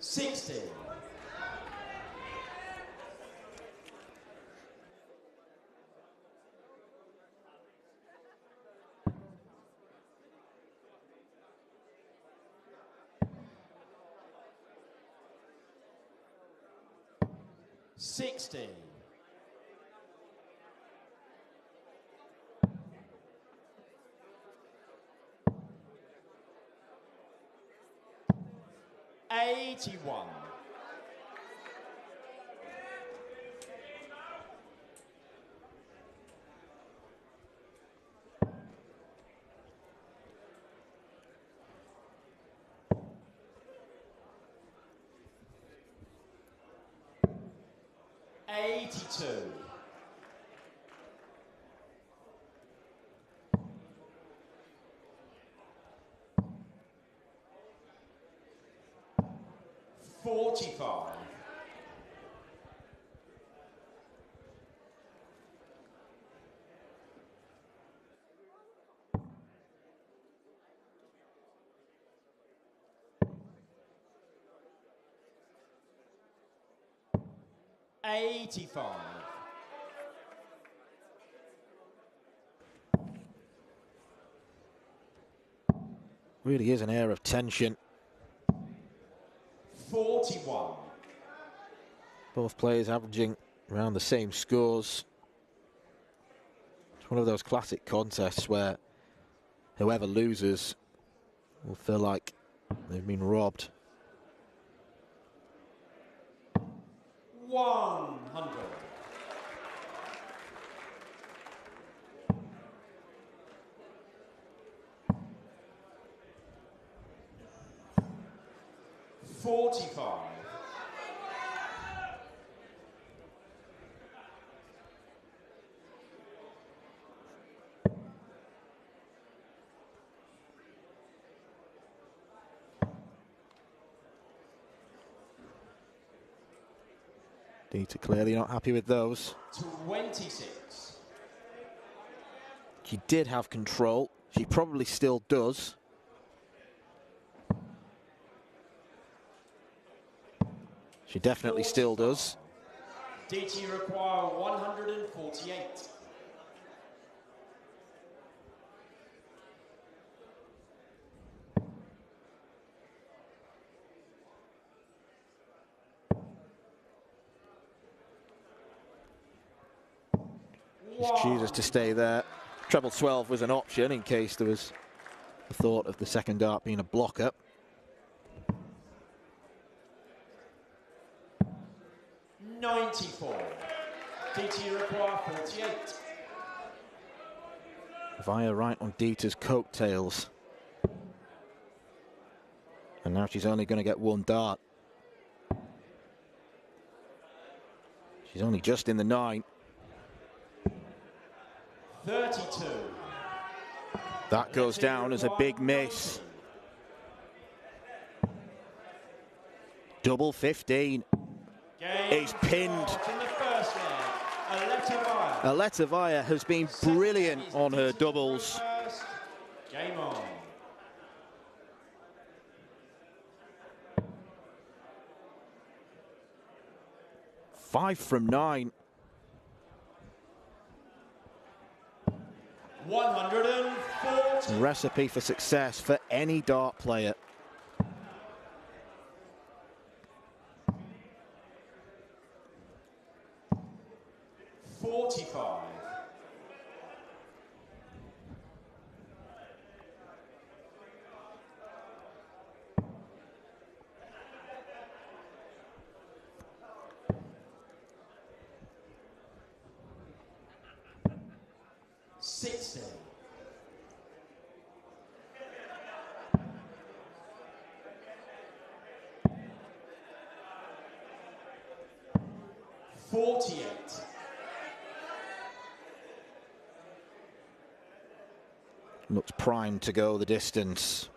$60. $60. $81. $82. 45. $85. Really is an air of tension. 41. Both players averaging around the same scores. It's one of those classic contests where whoever loses will feel like they've been robbed. 100. $45. Deta clearly not happy with those. 26. She did have control. She probably still does. She definitely still does. DT require 148. Just chooses to stay there. Treble 12 was an option in case there was the thought of the second dart being a blocker. $94. DT require 48. Via right on Deta's coattails. And now she's only going to get one dart. She's only just in the 9. 32. That goes down as a big miss. Double 15. Is pinned. In the first leg, Aletta Via has been brilliant on her doubles. Game on. Five from 9. 140. Recipe for success for any dart player. $45. $60. $48. Looks primed to go the distance.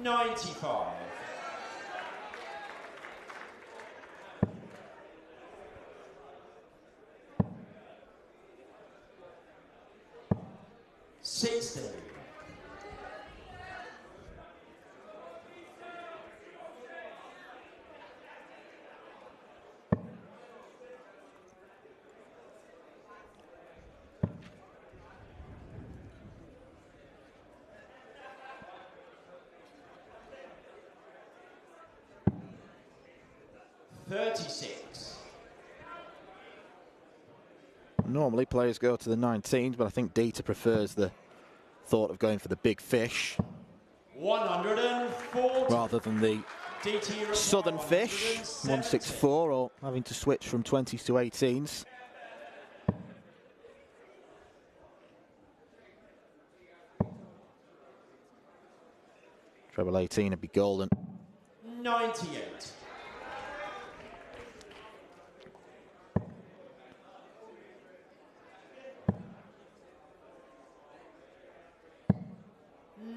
$95. $60. $36. Normally players go to the 19s, but I think Deta prefers the thought of going for the big fish 140. rather than the DT southern fish 164, or having to switch from 20s to 18s. Treble 18 would be golden. 98.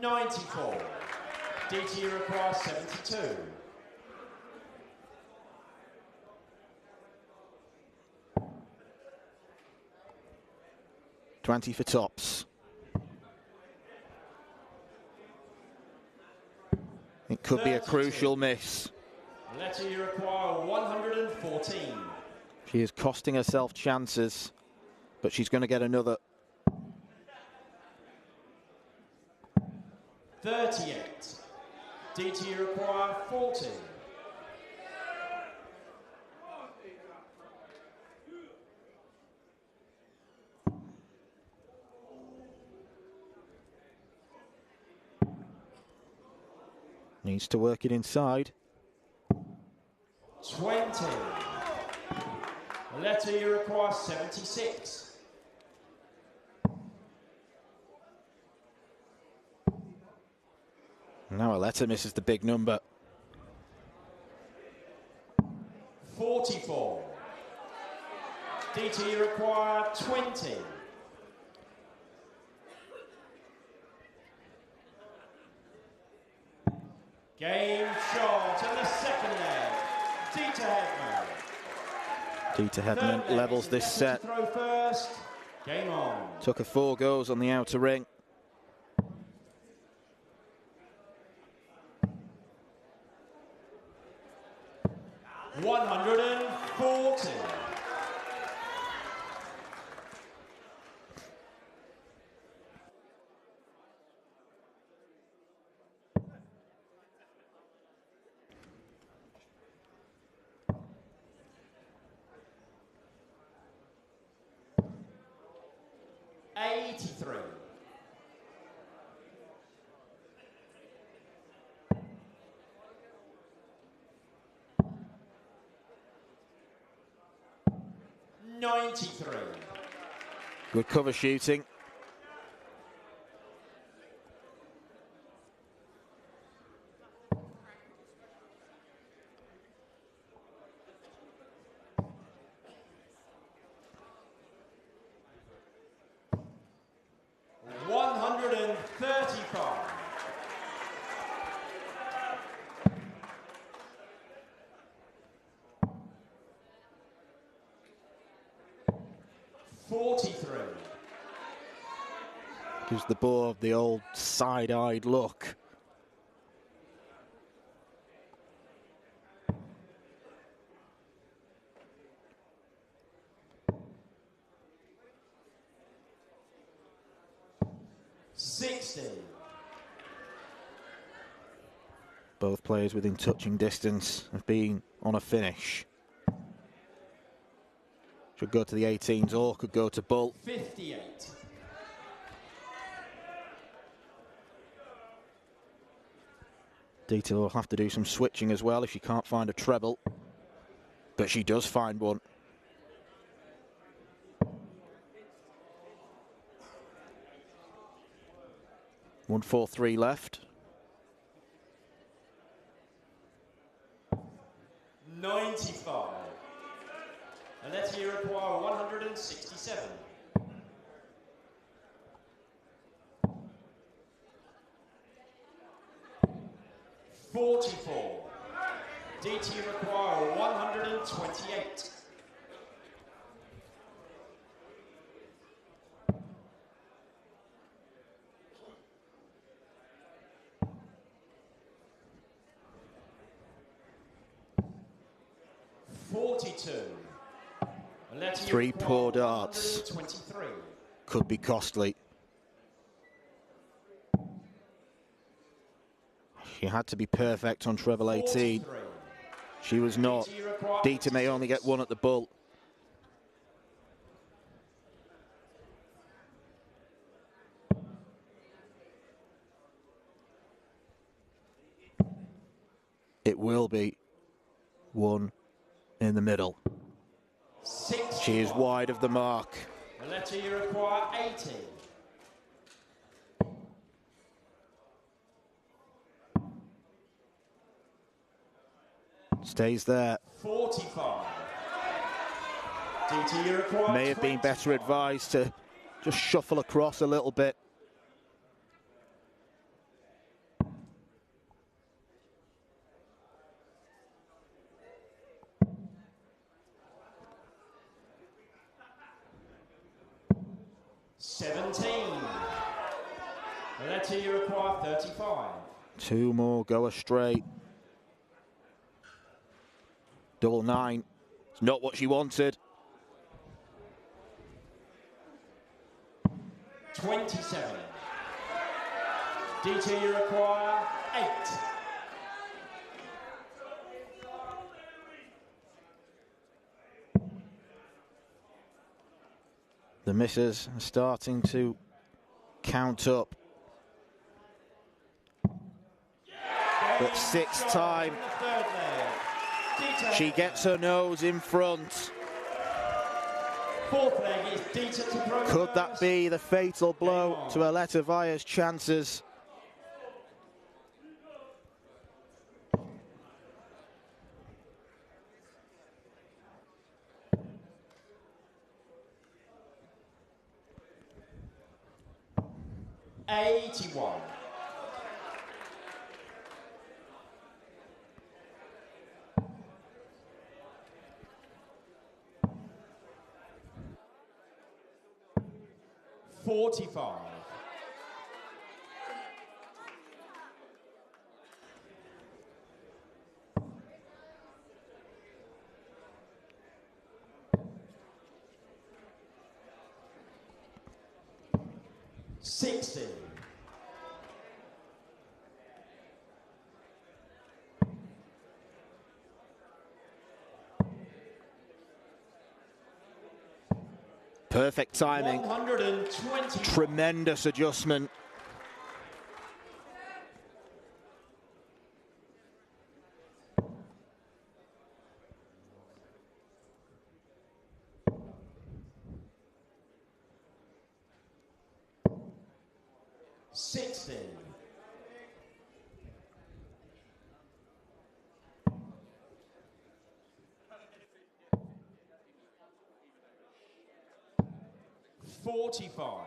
94. Deta, you require 72. 20 for tops. It could be a crucial miss. Aletta, you require 114. She is costing herself chances, but she's going to get another. 38. Deta, you require 40. Needs to work it inside. 20. Aletta, you require 76. Now Aletta misses the big number. 44. Deta, you require 20. Game shot in the second leg. Deta Hedman. Deta Hedman levels this set. Throw first. Game on. Took her 4 goals on the outer ring. $140. $83. $93. Good cover shooting. $135. $43. Gives the board the old side-eyed look. $60. Both players within touching distance of being on a finish. Should go to the 18s or could go to Bull. 58. Deta will have to do some switching as well if she can't find a treble. But she does find one. $143 left. 95. Aletta, you require 167. $44. Deta, you require 128. $42. Aletta, you 3 require poor darts. 123. Could be costly. She had to be perfect on treble 18. 43. She was not. Deta, you require Deta may only get 1 at the Bull. It will be 1 in the middle. 60. She is wide of the mark. Aletta, you require 80. Stays there. 45. Deta, you require May have been better advised to just shuffle across a little bit. 17. Aletta, you require 35. 2 more go astray. Double 9. It's not what she wanted. 27. Deta, you require 8. The misses are starting to count up. But 6th time, she gets her nose in front. 4th leg is Deta to throw. Could that be the fatal blow to Aletta Via's chances? $81. $45. $60. Perfect timing. 120. Tremendous adjustment. $60. $45.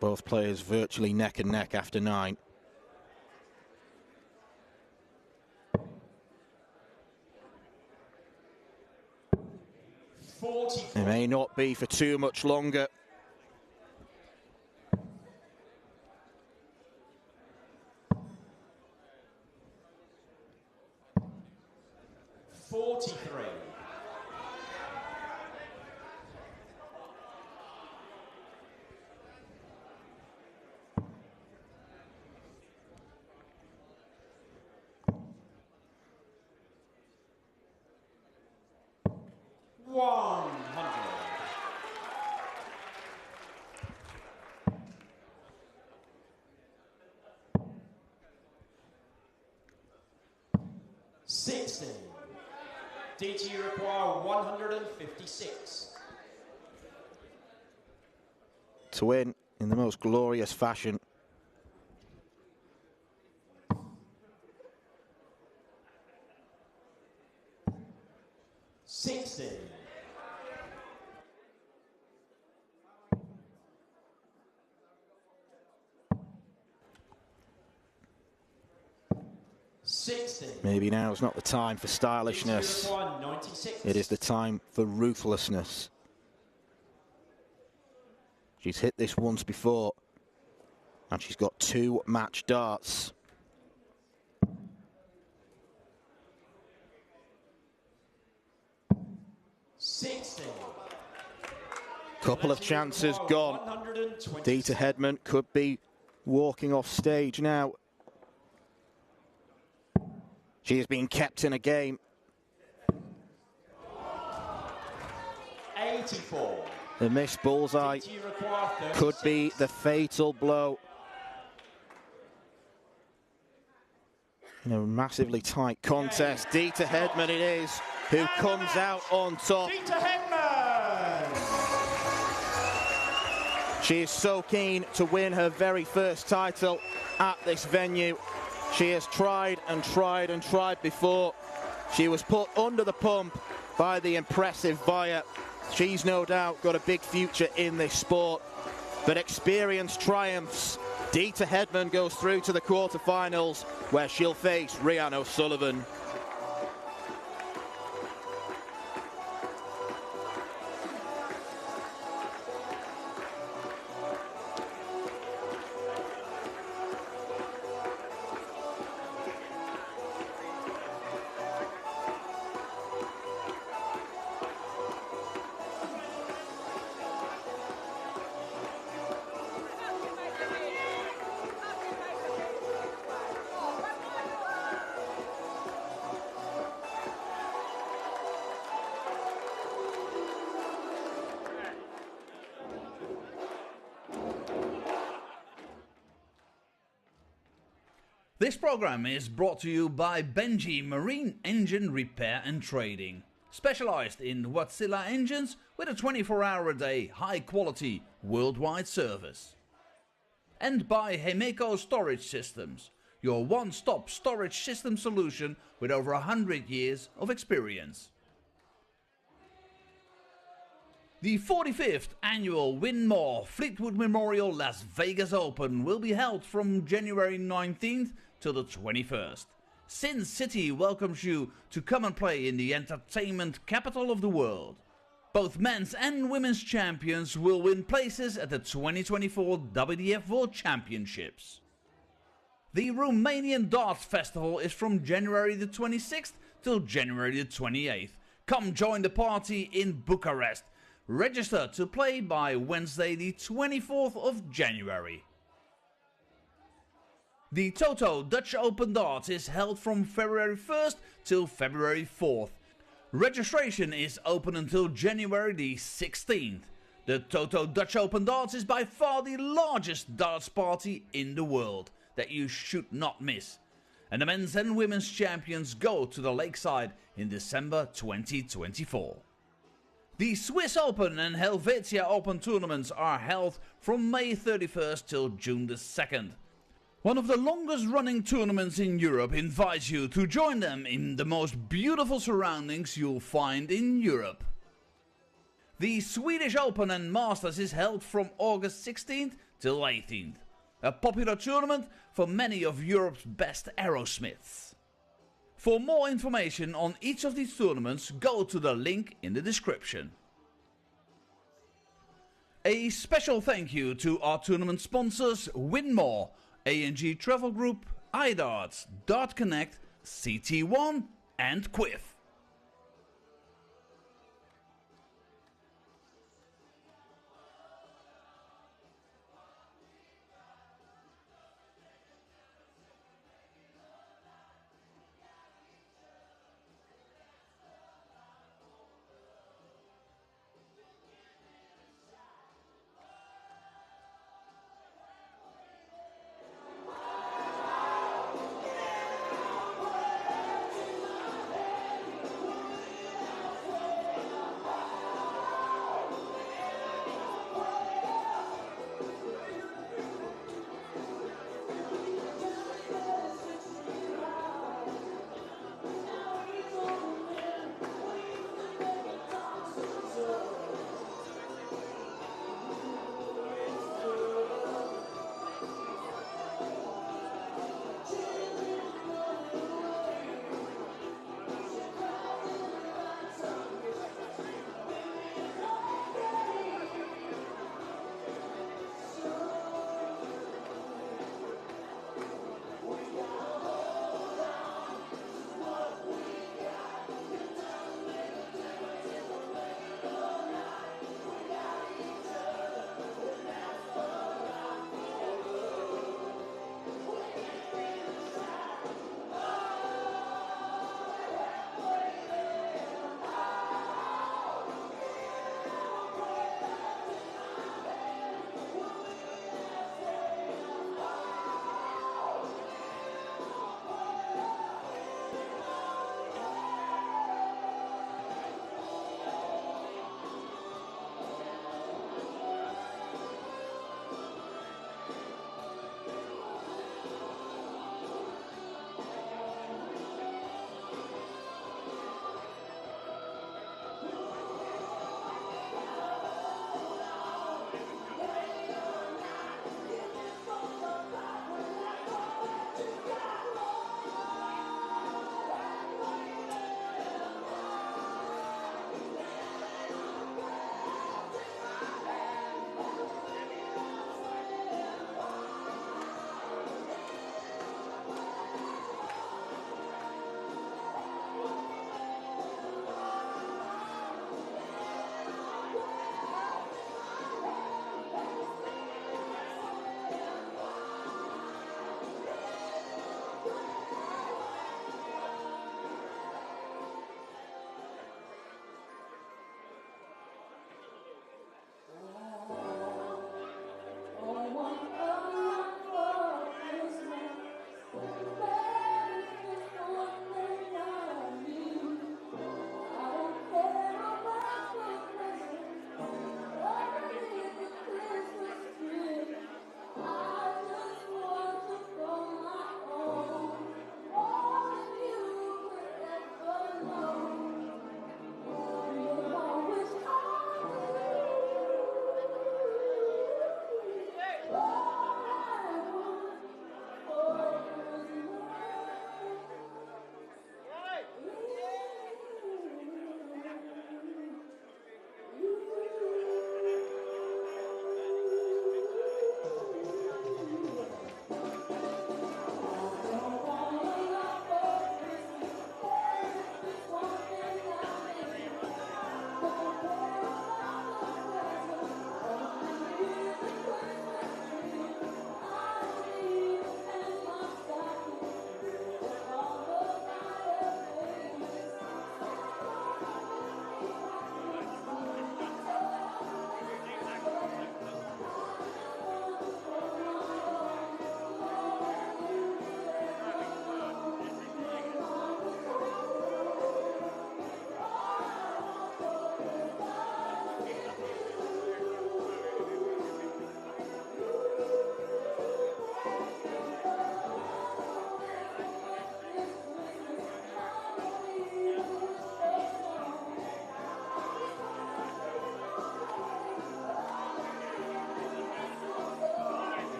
Both players virtually neck and neck after 9. It may not be for too much longer. $43. $100. $60. Deta, you require 156. To win in the most glorious fashion. $60. $60. Maybe now is not the time for stylishness. Deta, you require 96. It is the time for ruthlessness. She's hit this once before, and she's got 2 match darts. $60. Couple of chances gone. Deta Hedman could be walking off stage now. She has been kept in a game. 84. The missed bullseye Deta, you require 36. could be the fatal blow. In a massively tight contest, Deta Hedman it is, who comes out on top. Deta Hedman! She is so keen to win her very first title at this venue. She has tried and tried and tried before. She was put under the pump by the impressive Via. She's no doubt got a big future in this sport, but experience triumphs. Deta Hedman goes through to the quarterfinals, where she'll face Rhian O'Sullivan. This program is brought to you by Benji Marine Engine Repair and Trading. Specialized in Wärtsilä engines with a 24-hour-a-day, high-quality, worldwide service. And by Hemeco Storage Systems, your one-stop storage system solution with over 100 years of experience. The 45th annual Win More Fleetwood Memorial Las Vegas Open will be held from January 19th till the 21st. Sin City welcomes you to come and play in the entertainment capital of the world. Both men's and women's champions will win places at the 2024 WDF World Championships. The Romanian Darts Festival is from January the 26th till January the 28th. Come join the party in Bucharest. Register to play by Wednesday the 24th of January. The Toto Dutch Open Darts is held from February 1st till February 4th. Registration is open until January the 16th. The Toto Dutch Open Darts is by far the largest darts party in the world that you should not miss. And the men's and women's champions go to the Lakeside in December 2024. The Swiss Open and Helvetia Open tournaments are held from May 31st till June the 2nd. One of the longest running tournaments in Europe invites you to join them in the most beautiful surroundings you'll find in Europe. The Swedish Open and Masters is held from August 16th till 18th. A popular tournament for many of Europe's best aerosmiths. For more information on each of these tournaments, go to the link in the description. A special thank you to our tournament sponsors Winmore, A&G Travel Group, iDarts, Dart Connect, CT1 and Quiff.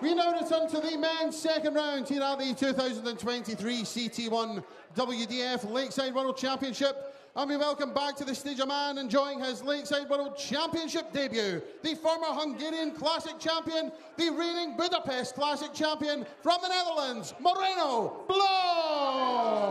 We now return to the men's second round here at the 2023 CT1 WDF Lakeside World Championship. And we welcome back to the stage a man enjoying his Lakeside World Championship debut, the former Hungarian Classic champion, the reigning Budapest Classic champion from the Netherlands, Moreno, Blom!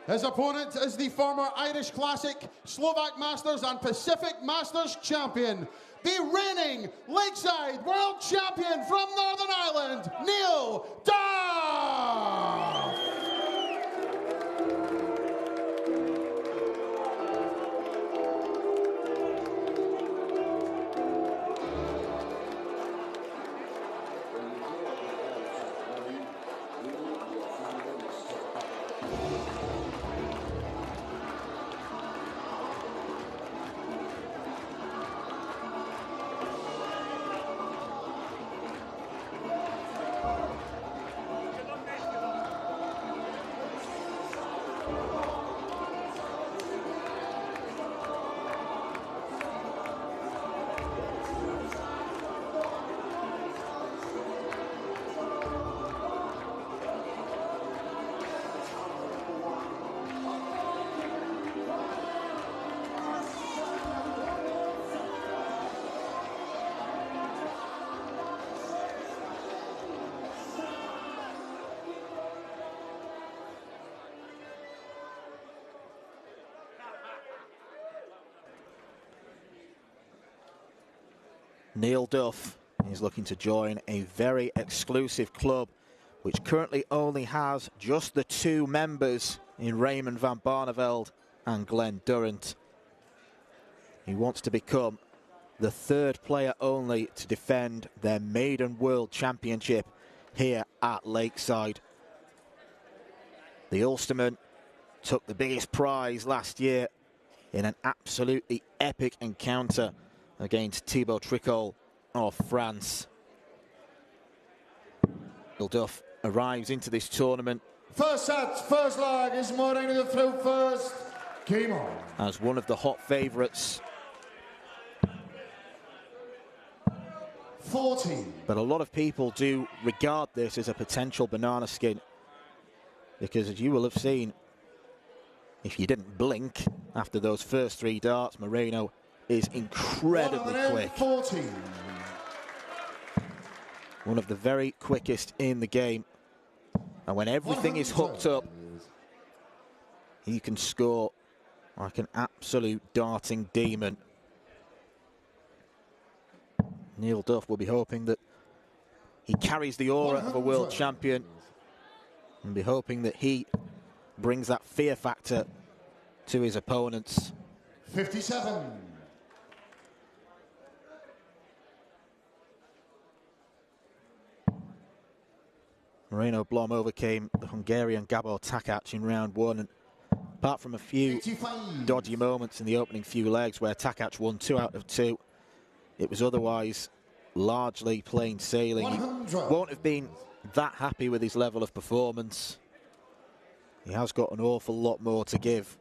His opponent is the former Irish Classic, Slovak Masters and Pacific Masters champion, the reigning Lakeside World Champion from Northern Ireland, Duff! Neil Duff is looking to join a very exclusive club which currently only has just the two members in Raymond van Barneveld and Glenn Durrant. He wants to become the third player only to defend their maiden World Championship here at Lakeside. The Ulsterman took the biggest prize last year in an absolutely epic encounter against Thibaut Tricol of France. Neil Duff arrives into this tournament first set, first leg is Moreno through first. Game on. As one of the hot favourites. 14. But a lot of people do regard this as a potential banana skin, because as you will have seen, if you didn't blink after those first three darts, Moreno is incredibly quick. 14. One of the very quickest in the game. And when everything is hooked up, he can score like an absolute darting demon. Neil Duff will be hoping that he carries the aura of a world champion and be hoping that he brings that fear factor to his opponents. 57. Moreno Blom overcame the Hungarian Gabor Takac in round one, and apart from a few 85. dodgy moments in the opening few legs where Takac won 2 out of 2, it was otherwise largely plain sailing. 100. He won't have been that happy with his level of performance. He has got an awful lot more to give.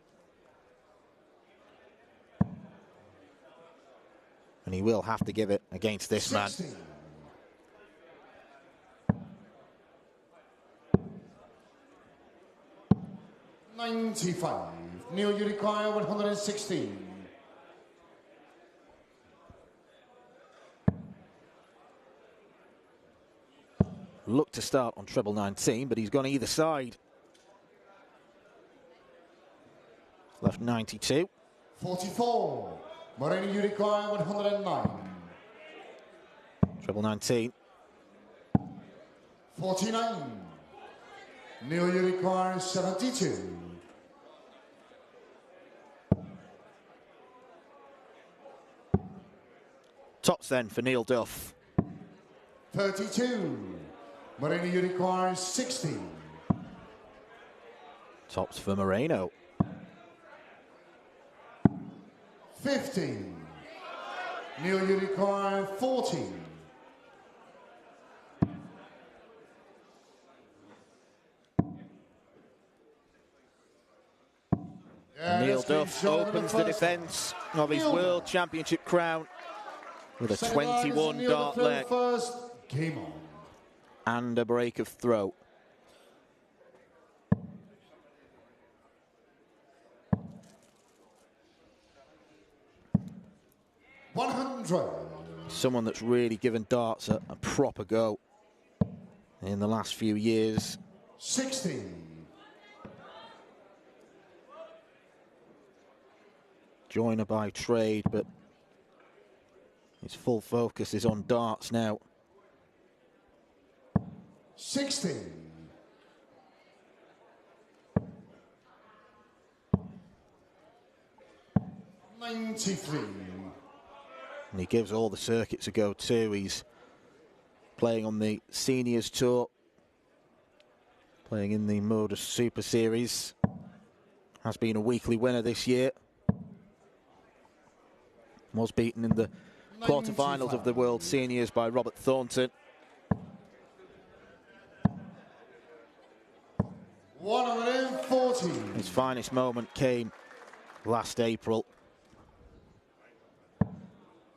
And he will have to give it against this 60. man. $95. Neil, you require 116. Looked to start on treble 19, but he's gone either side. Left 92. 44. Moreno, you require 109. Treble 19. 49. Neil, you require 72. Tops then for Neil Duff. 32. Moreno, you require 60. Tops for Moreno. 50. Neil, you require 40. And Neil Duff opens the defence of his World Championship crown with a 21 dart leg Game on. and a break of throw. Someone that's really given darts a proper go in the last few years. 60. Joiner by trade, but his full focus is on darts now. 60. 93. And he gives all the circuits a go too. He's playing on the Seniors Tour, playing in the Modus Super Series. Has been a weekly winner this year. Was beaten in the quarterfinals of the World Seniors by Robert Thornton. 140. His finest moment came last April.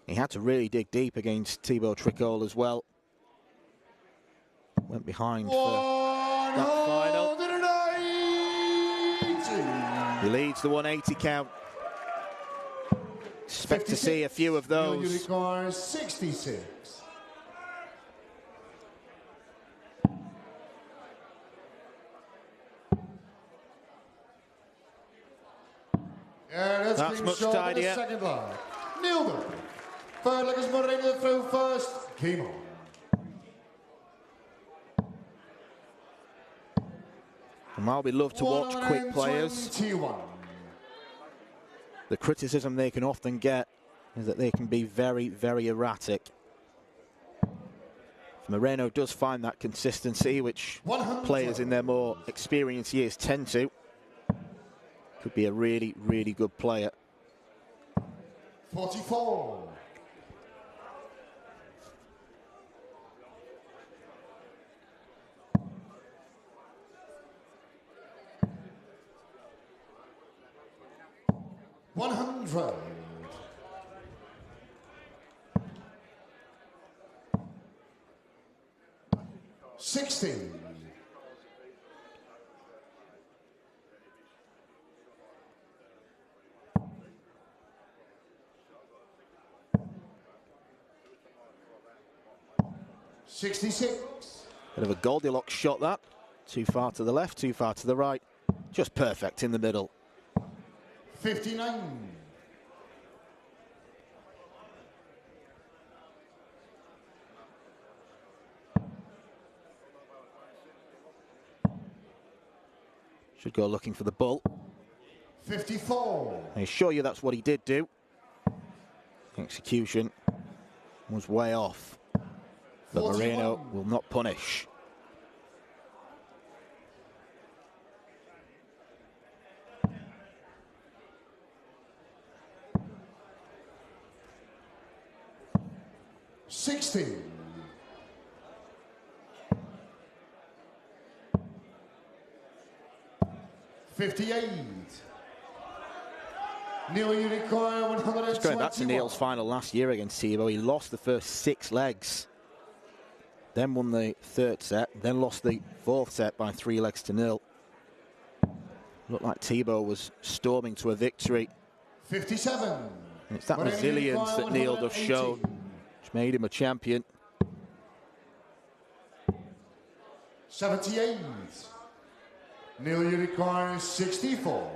He had to really dig deep against Thibaut Tricol as well. Went behind for that final. He leads the 180 count. Expect to see a few of those. You require 66. Yeah, that's much tidier. Second leg. Nailed it. Third leg is Moreno through first. Game on. And while we love to watch quick players, 21. the criticism they can often get is that they can be very, very erratic. Moreno does find that consistency, which players in their more experienced years tend to. Could be a really, really good player. 44. $100. 60. 66. Bit of a Goldilocks shot that. Too far to the left, too far to the right. Just perfect in the middle. 59. Should go looking for the bull. 54. I assure you that's what he did do. Execution was way off. But 41. Moreno will not punish. $60. 58. Neil, you require 121. Just going back to Neil's final last year against Thibaut, he lost the first 6 legs. Then won the 3rd set, then lost the 4th set by 3 legs to 0. Looked like Thibaut was storming to a victory. 57. And it's that resilience that Neil Duff showed, which made him a champion. 78. Neil, you require 64.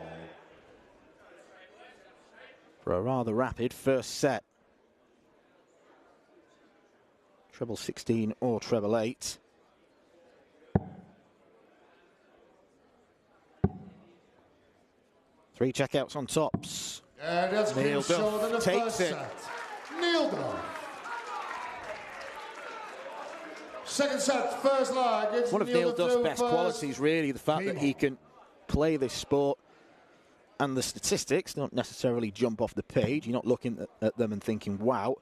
For a rather rapid first set. treble 16 or treble 8. Three checkouts on tops. And that's Neil been short in the Duff takes first it. set. Neil Duff. Second set, first leg. It's One of Neil Duff Duff's through best first. qualities, really, the fact that he can play this sport, and the statistics don't necessarily jump off the page. You're not looking at them and thinking, wow.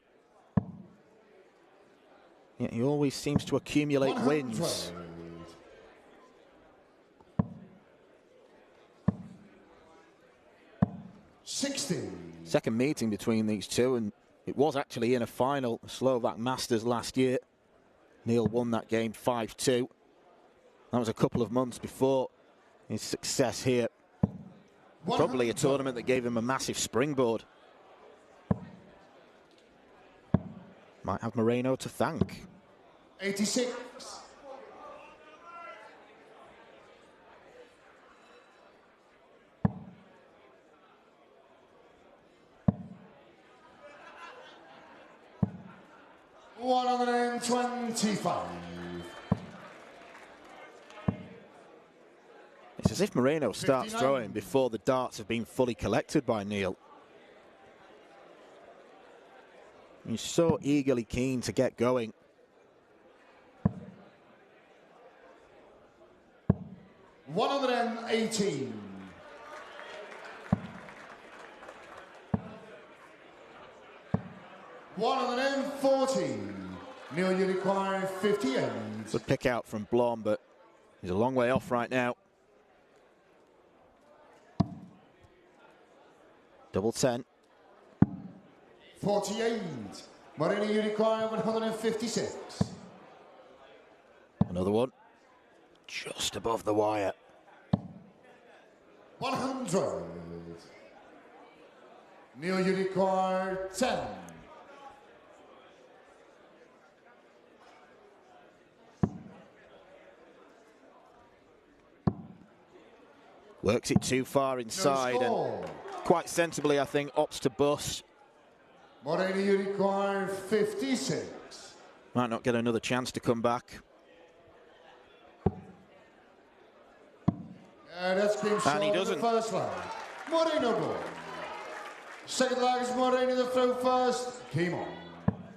Yeah, he always seems to accumulate 100. wins. Second meeting between these two, and it was actually in a final, Slovak Masters last year. Neil won that game 5-2. That was a couple of months before his success here. Probably a tournament that gave him a massive springboard. Might have Moreno to thank. 86. $125. It's as if Moreno starts 59. throwing before the darts have been fully collected by Neil. He's so eagerly keen to get going. $118. $114. Neil, you require 58. Good pick out from Blom, but he's a long way off right now. Double 10. 48. Moreno, you require 156. Another one. Just above the wire. 100. Neil, you require 10. Works it too far inside, and quite sensibly, I think, opts to bust. Moreno, you require 56. Might not get another chance to come back. That's been short And he in doesn't. the first leg. Moreno goal. Second leg is Moreno the throw first. Came on.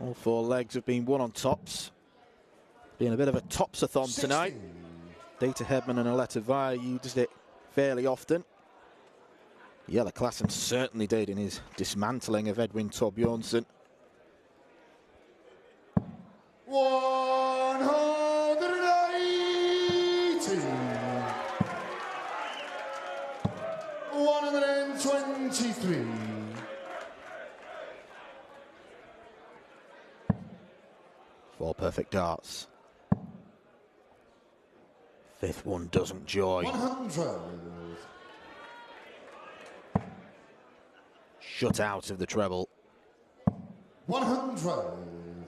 All four legs have been won on tops. Being a bit of a tops-a-thon 60. tonight. Deta, Hedman and Aletta used it fairly often. Jelle Klaasen certainly did in his dismantling of Edwin Tor-son. 180. 123. Four perfect darts. Fifth one doesn't join. 100. Shut out of the treble. 100.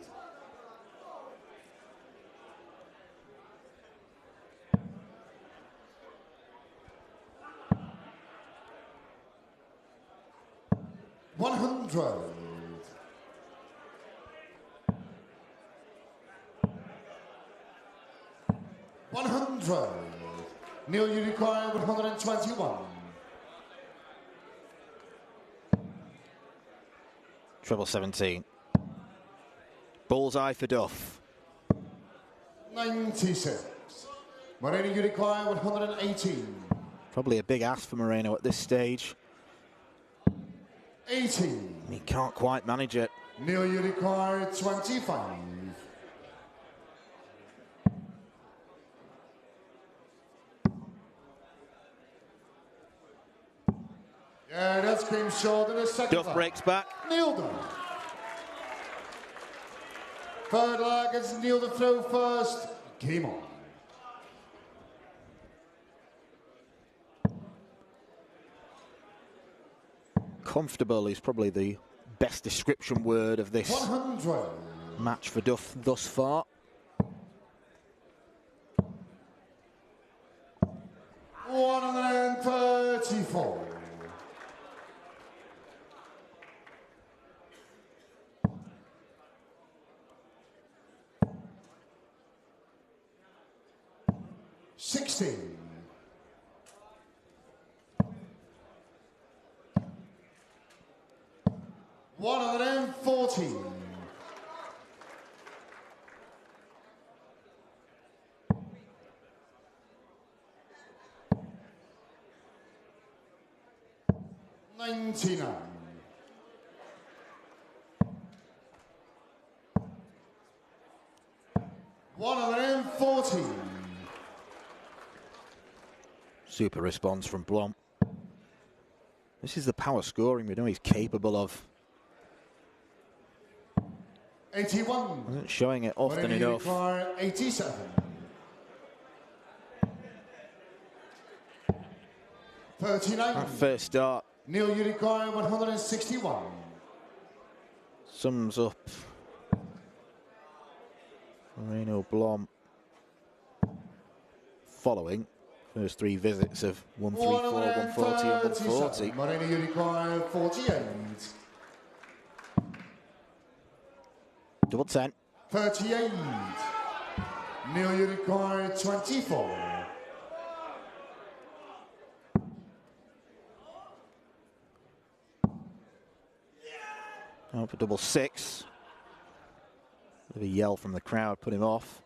100. 100. Neil, you require 121. Treble 17. Bullseye for Duff. 96. Moreno, you require 118. Probably a big ask for Moreno at this stage. 18. He can't quite manage it. Neil, you require 25. Yeah, that's came short in the second Duff leg. breaks back. Neil Duff. Third leg, it's Neil to throw first. Game on. Comfortable is probably the best description word of this 100. match for Duff thus far. 134. 135. 16. 114. 99. 114. Super response from Blom. This is the power scoring we know he's capable of. 81. Isn't showing it often enough. 87. 39. That first start Neil, you require 161. sums up Moreno, Blom following first three visits of 134, 140 and 140. Moreno, you require 48. Double 10. 38. Neil, you require 24. Now for double 6. Bit of a yell from the crowd, put him off.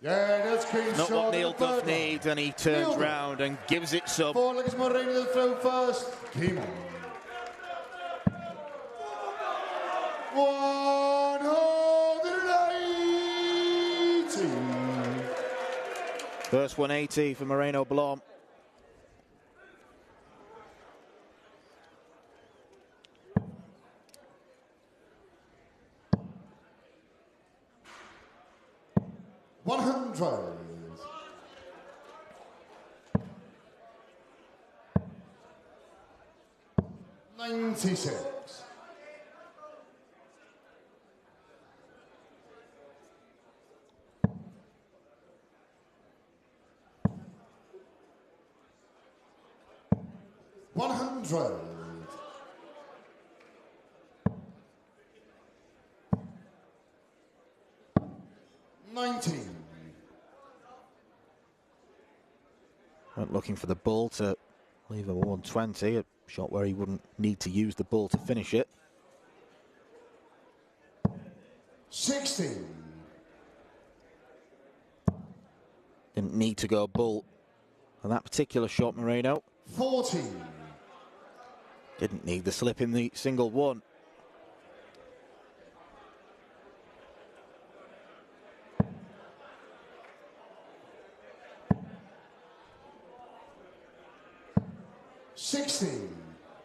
Yeah, that's clean. Not what Neil Duff needs, and he turns round and gives it some. Four legs Moreno to throw first. Came on. 180. First 180 for Moreno Blom. $96. 100. 19. Went looking for the bull to leave a 120, a shot where he wouldn't need to use the bull to finish it. 16. Didn't need to go bull on that particular shot, Moreno. 14. Didn't need the slip in the single one.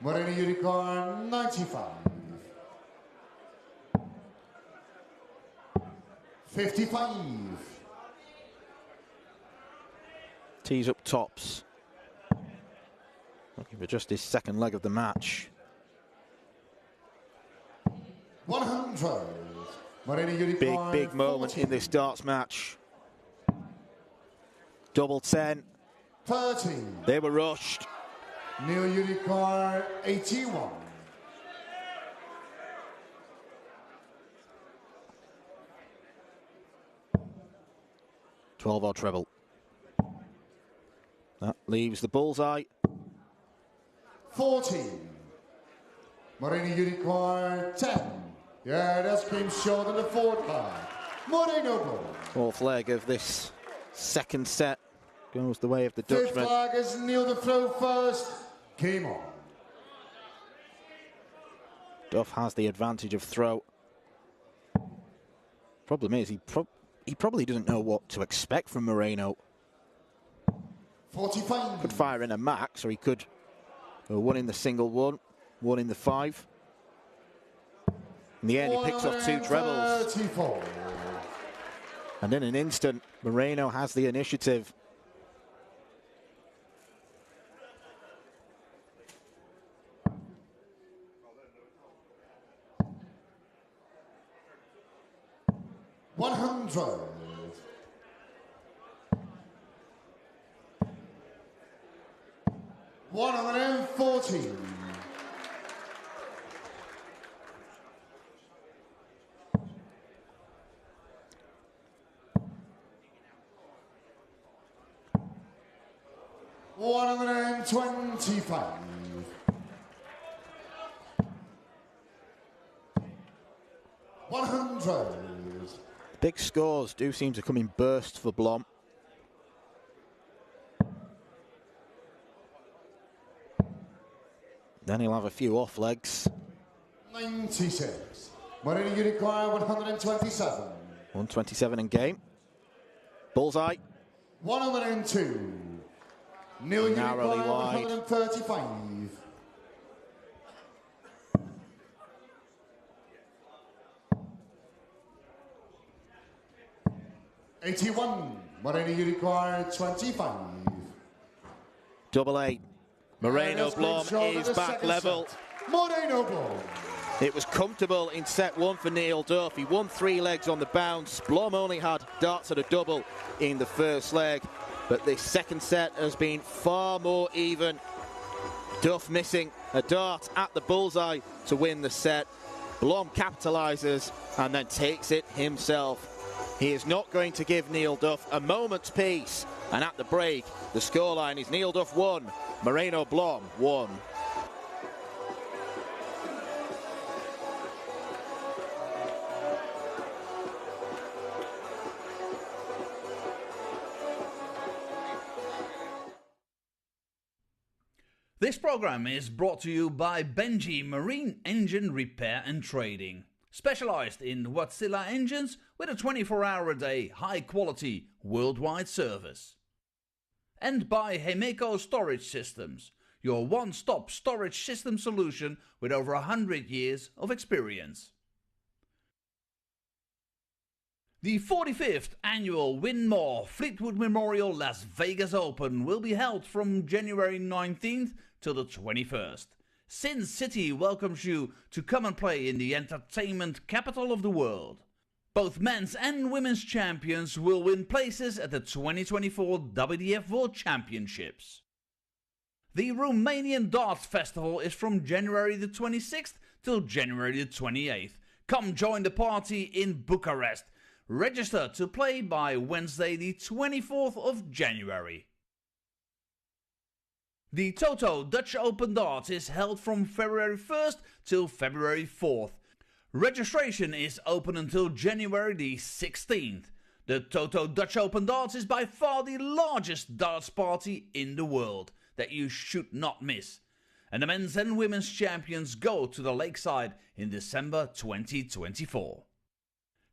Moreno Unicorn 95. 55. Tees up tops. Looking for just his second leg of the match. 100. Moreno Unicorn. Big moment 40. in this darts match. Double 10. 13. They were rushed. Neil Unicorn 81. $12 treble. That leaves the bullseye. 14. Moreno Unicorn 10. Yeah, that came short on the fourth leg. Moreno goal. Fourth leg of this second set goes the way of the Fifth Dutchman. leg is Neil to throw first. Came on. Duff has the advantage of throw. Problem is, he probably doesn't know what to expect from Moreno. 45. Could fire in a max, or he could go one in the single one, one in the five. In the end, he picks off two trebles. 34. And in an instant, Moreno has the initiative. $100. 114. 125. Big scores do seem to come in bursts for Blom. Then he'll have a few off legs. 96. Moreno Unicorn 127. 127 in game. Bullseye. 102. Neil Narrowly Unicorn wide. 135. 81. Moreno Unicorn 25. Double 8. Moreno Blom is back level. Moreno Blom. It was comfortable in set 1 for Neil Duff. He won 3 legs on the bounce. Blom only had darts at a double in the first leg, but this second set has been far more even. Duff missing a dart at the bullseye to win the set. Blom capitalises and then takes it himself. He is not going to give Neil Duff a moment's peace. And at the break, the scoreline is Neil Duff 1, Moreno Blom 1. This program is brought to you by Benji Marine Engine Repair and Trading. Specialized in Wärtsilä engines with a 24-hour-a-day, high-quality, worldwide service. And by Hemeco Storage Systems, your one-stop storage system solution with over 100 years of experience. The 45th annual Win More Fleetwood Memorial Las Vegas Open will be held from January 19th till the 21st. Sin City welcomes you to come and play in the entertainment capital of the world. Both men's and women's champions will win places at the 2024 WDF World Championships. The Romanian Darts Festival is from January the 26th till January the 28th. Come join the party in Bucharest. Register to play by Wednesday the 24th of January. The Toto Dutch Open Darts is held from February 1st till February 4th. Registration is open until January the 16th. The Toto Dutch Open Darts is by far the largest darts party in the world that you should not miss. And the men's and women's champions go to the Lakeside in December 2024.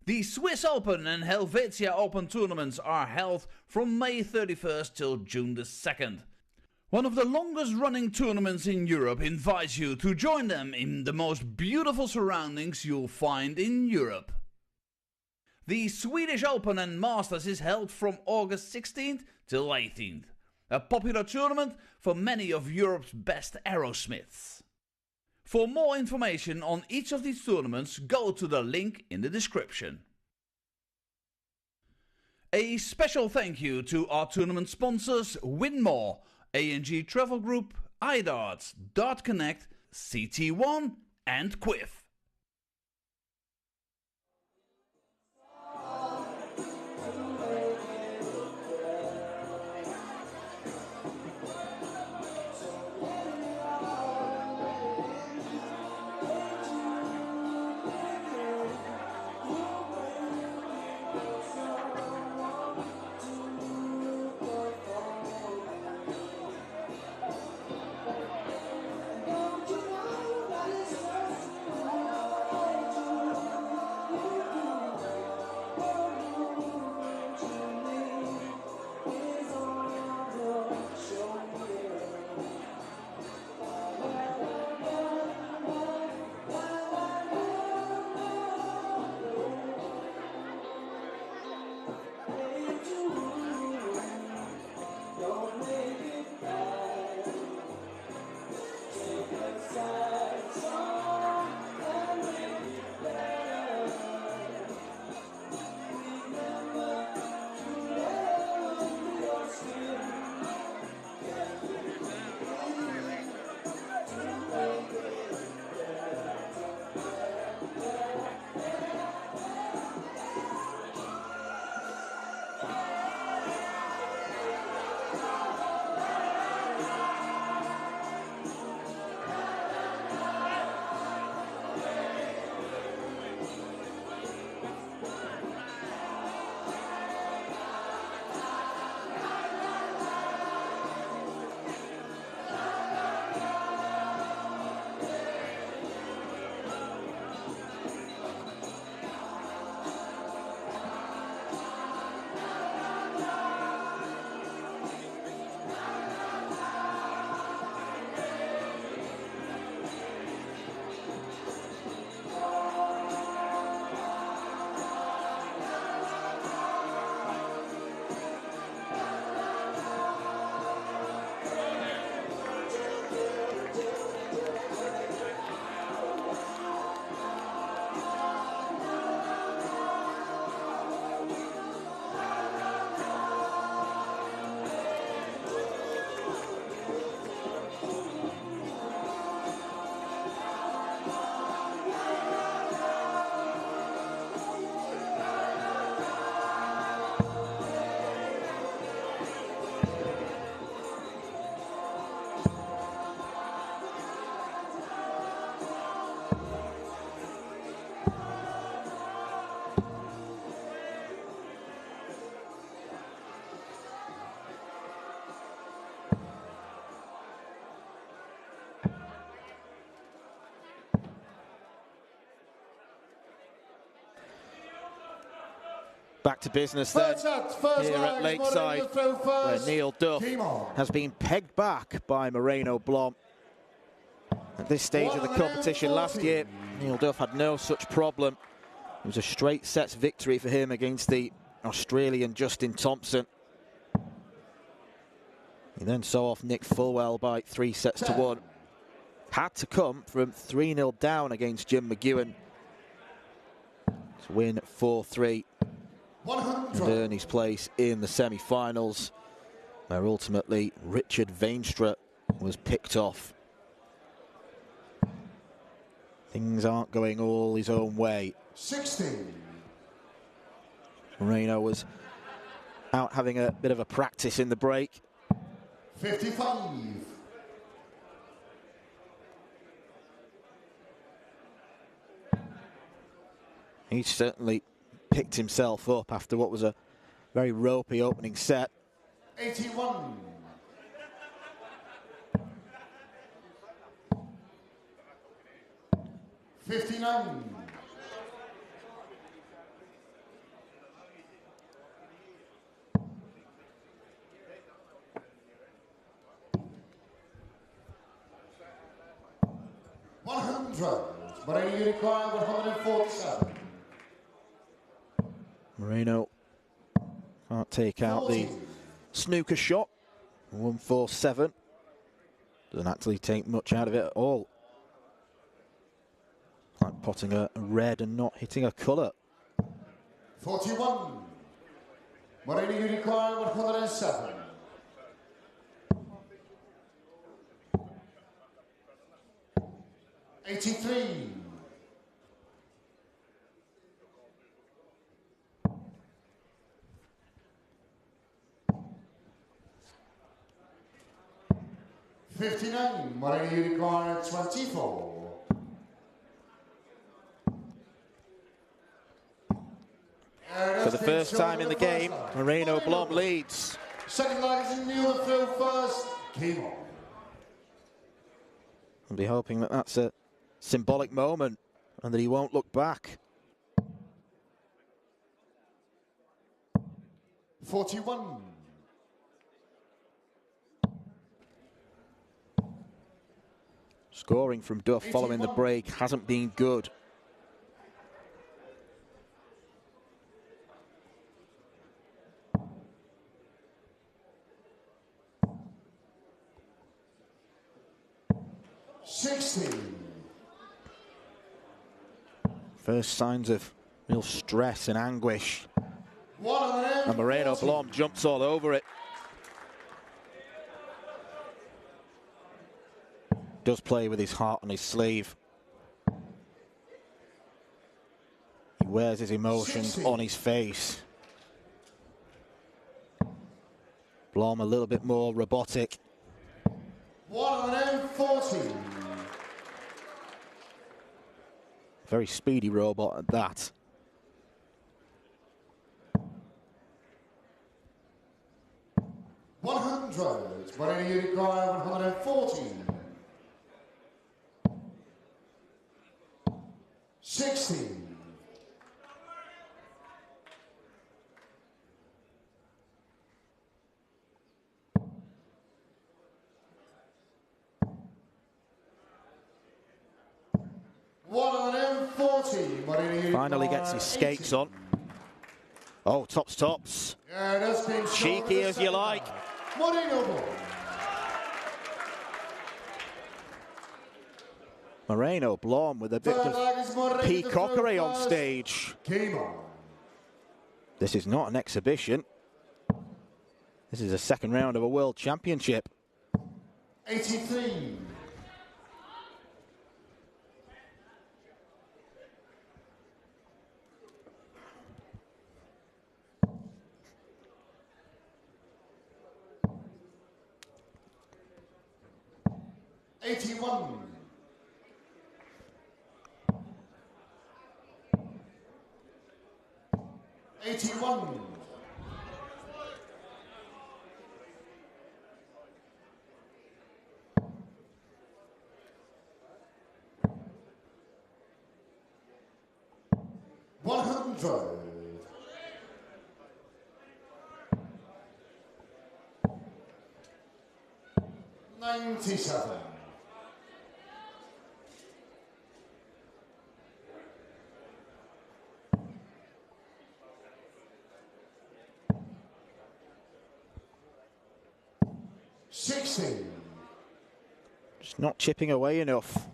The Swiss Open and Helvetia Open tournaments are held from May 31st till June the 2nd. One of the longest running tournaments in Europe invites you to join them in the most beautiful surroundings you'll find in Europe. The Swedish Open and Masters is held from August 16th till 18th. A popular tournament for many of Europe's best aerosmiths. For more information on each of these tournaments, go to the link in the description. A special thank you to our tournament sponsors Win More, A&G Travel Group, iDarts, Dart Connect, CT1 and Quiff. Back to business then, here at Lakeside, where Neil Duff has been pegged back by Moreno Blom. At this stage of the competition last year, Neil Duff had no such problem. It was a straight sets victory for him against the Australian Justin Thompson. He then saw off Nick Fulwell by 3-1. Had to come from 3-0 down against Jim McEwen to win 4-3. And earn his place in the semi-finals, where ultimately Richard Veenstra was picked off. Things aren't going all his own way. 16. Moreno was out having a bit of a practice in the break. 55. He certainly picked himself up after what was a very ropey opening set. 81. 59. 100. Moreno Unicorn 147. Moreno can't take out the snooker shot. 147. Doesn't actually take much out of it at all. Like potting a red and not hitting a colour. 41. Moreno Unicorn 107. 83. 59. Moreno Unicorn 24. For the first time in the game, Moreno Blom leads. Second leg is Neil through first. Came on. I'll be hoping that that's a symbolic moment and that he won't look back. 41. Scoring from Duff following the break hasn't been good. First signs of real stress and anguish. And Moreno Blom jumps all over it. Does play with his heart on his sleeve. He wears his emotions on his face. Blom a little bit more robotic. 140. Very speedy robot at that. Moreno Unicorn 114. 16. 140. Finally gets his skates on. Oh, tops. Yeah, cheeky as you like. Moreno Blom with a bit of peacockery on stage. This is not an exhibition. This is a second round of a World Championship. 83. 81. 81. 100. 97. Just not chipping away enough.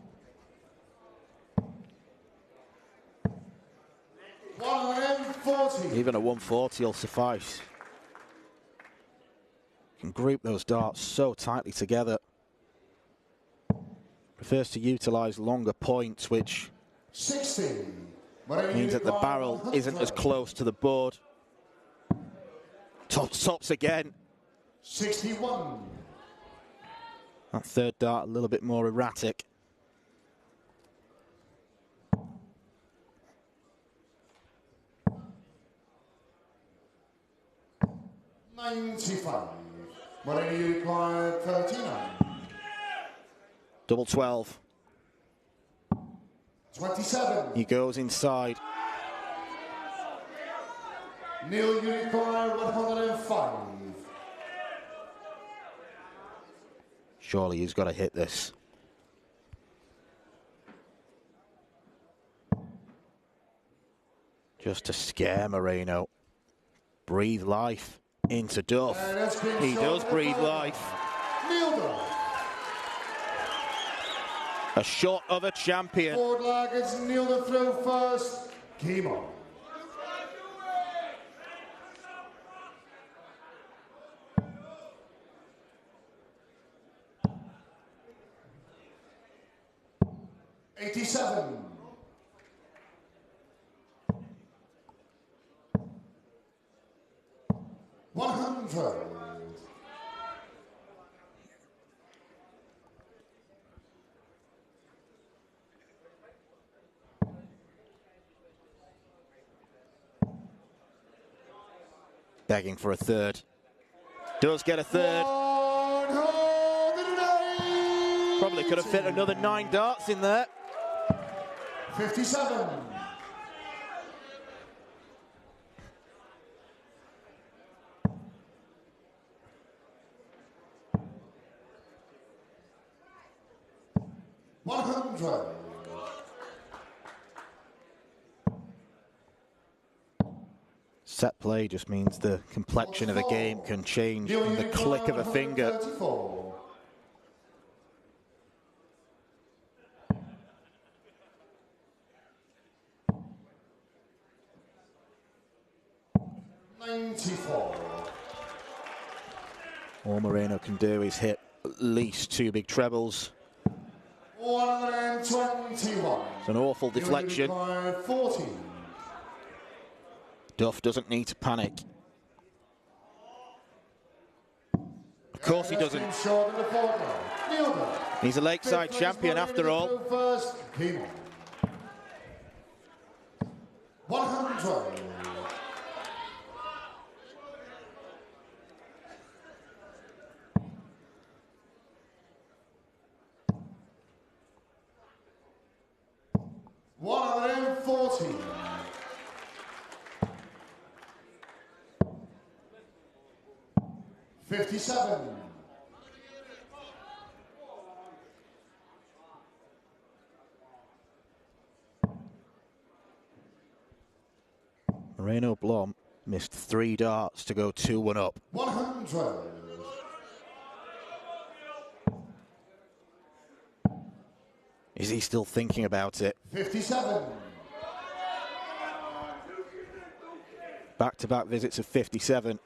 140. Even a 140 will suffice. Can group those darts so tightly together. Prefers to utilise longer points, which 60. means that the barrel isn't as close to the board. Tops again. 61. That third dart a little bit more erratic. $95. Moreno, you require 39. Double 12. 27. He goes inside. Neil, you require 105. Surely he's got to hit this. Just to scare Moreno. Breathe life into Duff. He does breathe life. A shot of a champion. Forward lag, it's Neil to throw first. Game on. $87. 100. Begging for a third. Does get a third. Probably could have fit another 9 darts in there. 57. $100. Set play just means the complexion of a game can change in the click of a finger. 94. All Moreno can do is hit at least 2 big trebles. 121. It's an awful deflection. 40. Duff doesn't need to panic. Of course he doesn't. He's a Lakeside champion after all. 100. $140. 57. Moreno Blom missed 3 darts to go 2-1 up. 100. Is he still thinking about it? 57. Back-to-back visits of 57.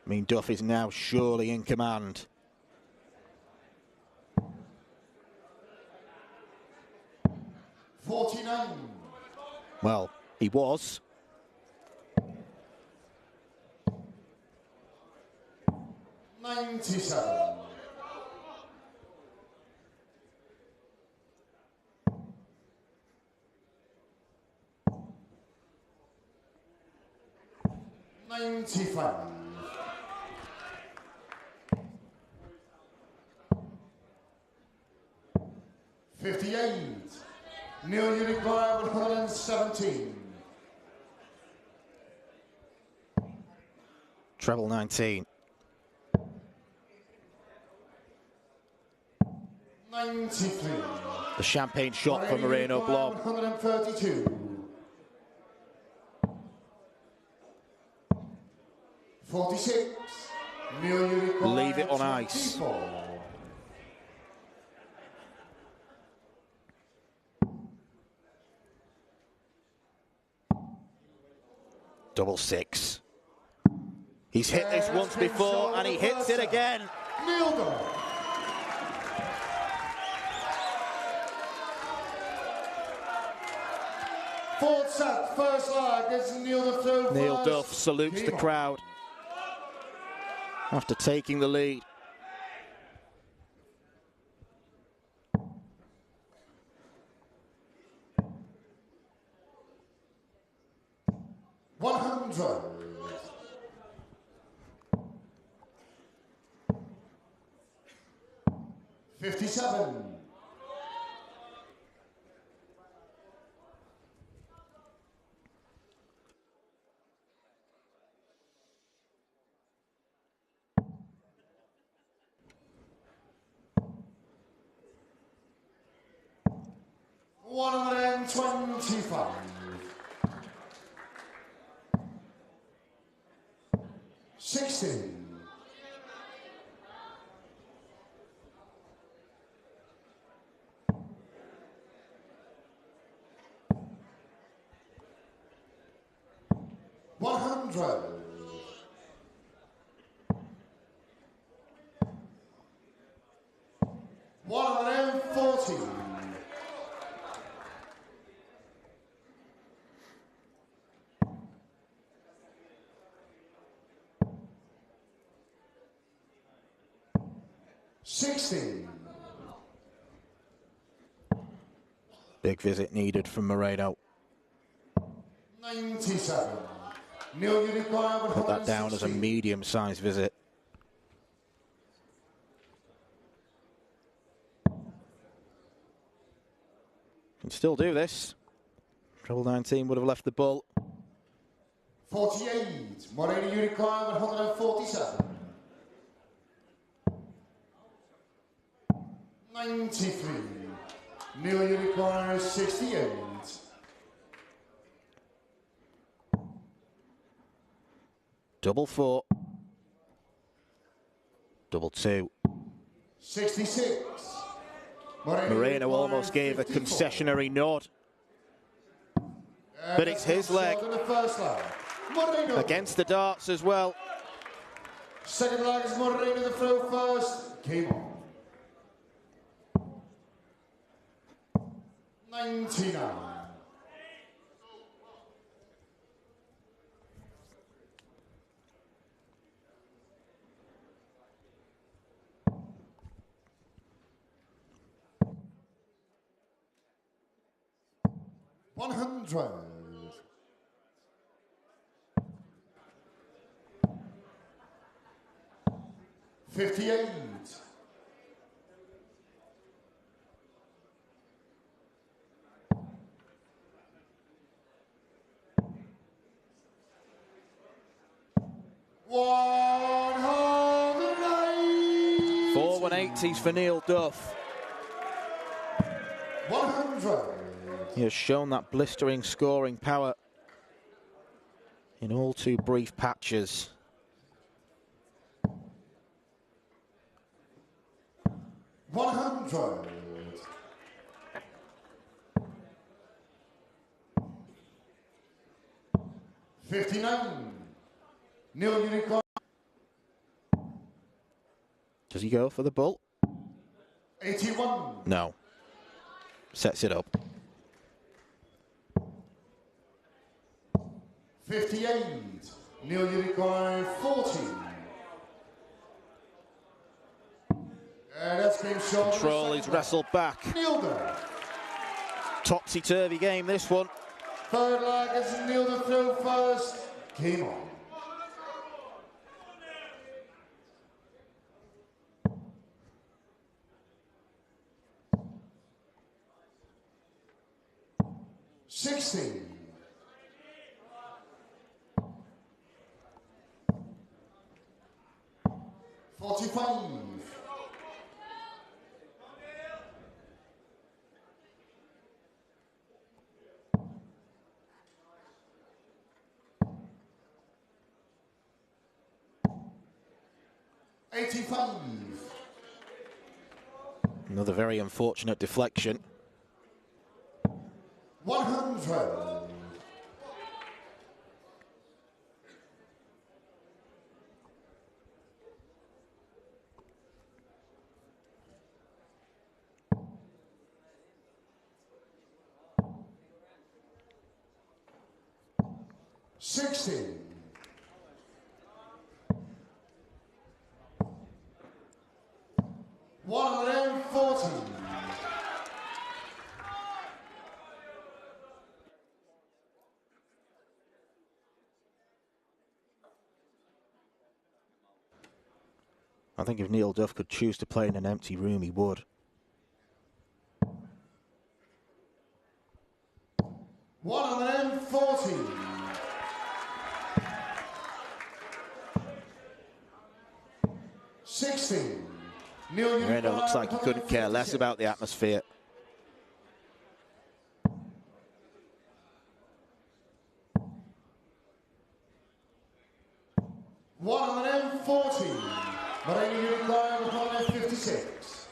I mean, Duff is now surely in command. $49. Well, he was. $97. $95. 58. Neil, you require 117. Treble 19. 93. The champagne shot for Moreno Blom. 132. 46. Leave it on ice. 24. Double six. He's hit this once before and he hits it again. Nailed him. Fourth set, first leg, it's Neil Duff through Neil first. Duff salutes the crowd after taking the lead. $100. 57. $125. 16. 100. 140. 16. Big visit needed from Moreno. 97. Neil, you require Put that down as a medium-sized visit. Can still do this. Treble 19 would have left the ball. 48. Moreno, you require 147. 93. Neil, you require 68. Double four. Double two. 66. Moreno almost gave a 54. concessionary nod. But it's his leg. In the first leg. Moreno. Against the darts as well. Second leg is Moreno the throw first. Game on. 99. $100. 58. 180. 4 180s for Neil Duff. 100. He has shown that blistering scoring power in all too brief patches. $100. 59. Neil Unicorn. Does he go for the bull? 81. No. Sets it up. 58. Neil Unicorn 40. That's game short. Control is wrestled back. Neilder. Topsy-turvy game, this one. Third leg is Neilder through first. Game on. $16. 45. 85. Another very unfortunate deflection. 100. $60. 140. I think if Neil Duff could choose to play in an empty room, he would. 140. $60. Moreno looks like he couldn't care less about the atmosphere. $140. Moreno Unicorn with 156.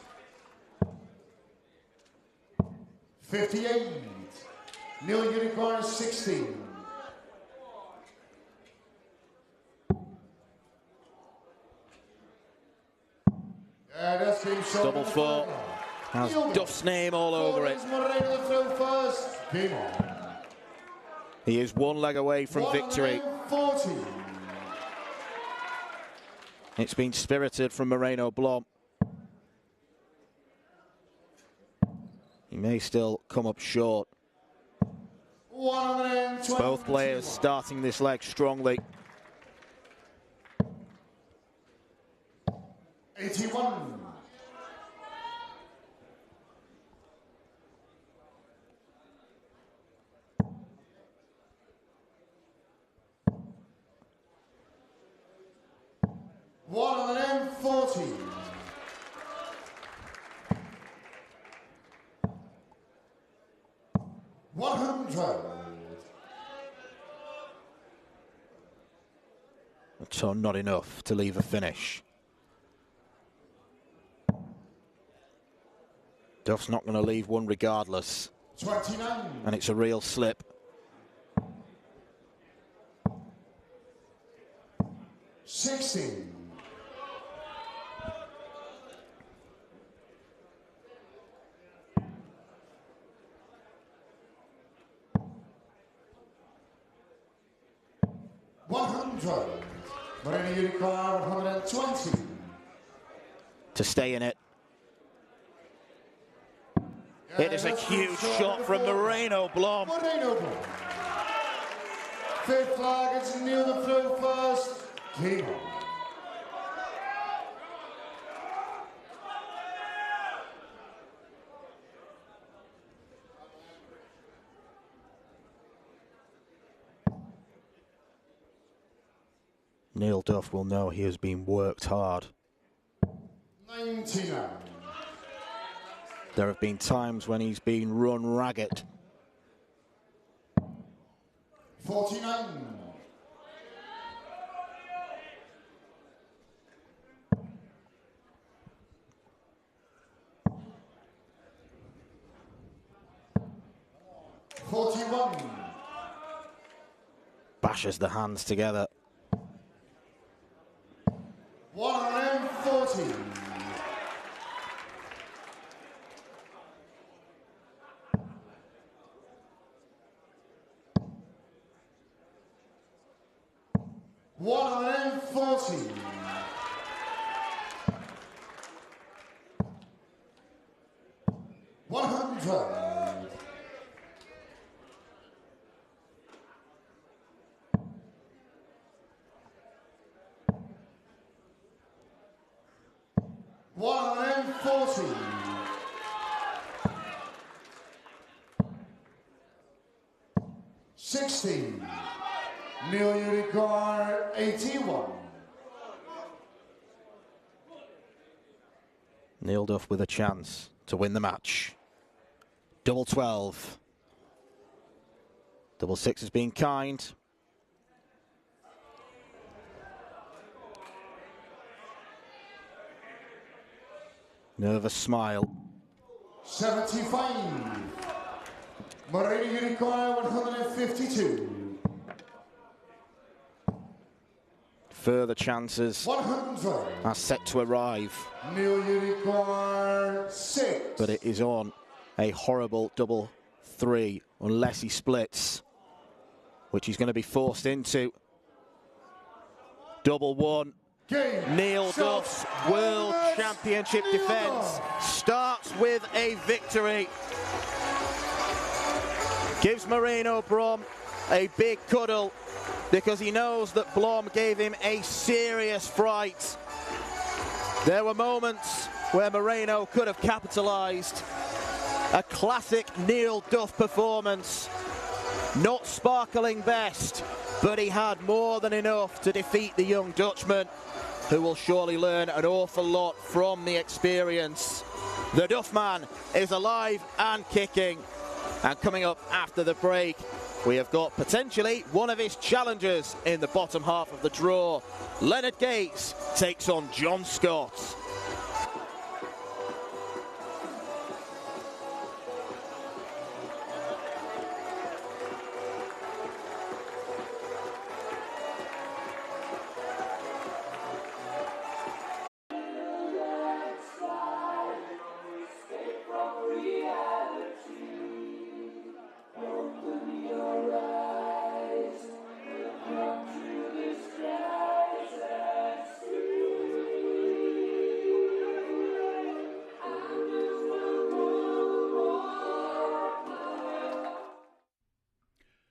58. Neil Unicorn 16. Double four. Has Duff's name all over it. He is one leg away from victory. 40. It's been spirited from Moreno Blom. He may still come up short. Both players starting this leg strongly. 81. $140. 100. So not enough to leave a finish. Duff's not going to leave one regardless. 29. And it's a real slip. 60. $100. Moreno Unicorn 120. To stay in it. It is a huge shot from Moreno Blom. Moreno Blom. Fifth flag, it's Neil the throw first. Game on. Neil Duff will know he has been worked hard. 99. There have been times when he's been run ragged. 49. $41. Bashes the hands together. 140. $140. 100. $140. 16. Neil Unicorn 81. Neil Duff with a chance to win the match. Double 12. Double 6 has been kind. Nervous smile. 75. Moreno Unicorn 152. Further chances 112. are set to arrive. New Unicorn 6. But it is on a horrible double 3 unless he splits, which he's going to be forced into. Double 1. Game. Neil Duff's World Championship defence starts with a victory. Gives Moreno Blom a big cuddle because he knows that Blom gave him a serious fright. There were moments where Moreno could have capitalised. A classic Neil Duff performance. Not sparkling best, but he had more than enough to defeat the young Dutchman, who will surely learn an awful lot from the experience. The Duffman is alive and kicking. And coming up after the break, we have got potentially one of his challengers in the bottom half of the draw. Leonard Gates takes on John Scott.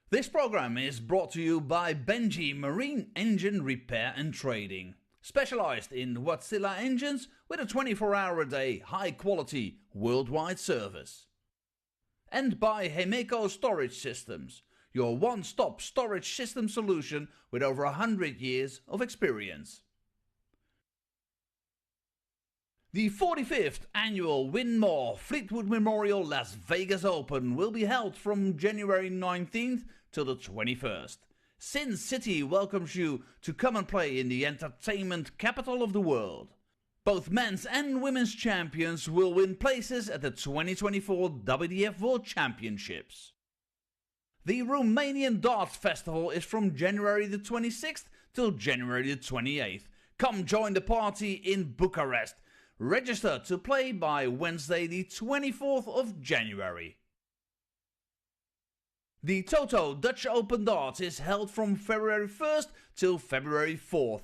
This program is brought to you by Benji Marine Engine Repair and Trading, specialized in Wärtsilä engines with a 24-hour-a-day, high-quality, worldwide service. And by Hemeco Storage Systems, your one-stop storage system solution with over 100 years of experience. The 45th annual Win More Fleetwood Memorial Las Vegas Open will be held from January 19th till the 21st. Sin City welcomes you to come and play in the entertainment capital of the world. Both men's and women's champions will win places at the 2024 WDF World Championships. The Romanian Darts Festival is from January the 26th till January the 28th. Come join the party in Bucharest. Register to play by Wednesday the 24th of January. The Toto Dutch Open Darts is held from February 1st till February 4th.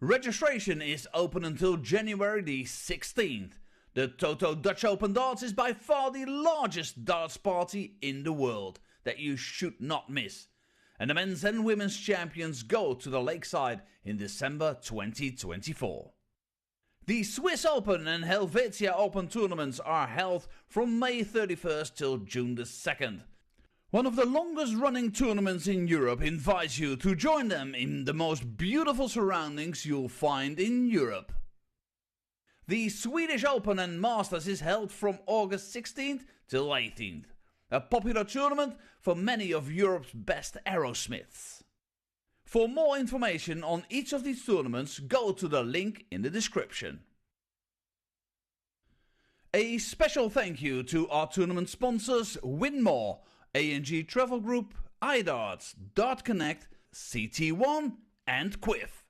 Registration is open until January the 16th. The Toto Dutch Open Darts is by far the largest darts party in the world that you should not miss. And the men's and women's champions go to the Lakeside in December 2024. The Swiss Open and Helvetia Open tournaments are held from May 31st till June the 2nd. One of the longest running tournaments in Europe invites you to join them in the most beautiful surroundings you'll find in Europe. The Swedish Open and Masters is held from August 16th till 18th. A popular tournament for many of Europe's best aerosmiths. For more information on each of these tournaments, go to the link in the description. A special thank you to our tournament sponsors Win More, A&G Travel Group, iDarts, Dart Connect, CT1 and Quiff.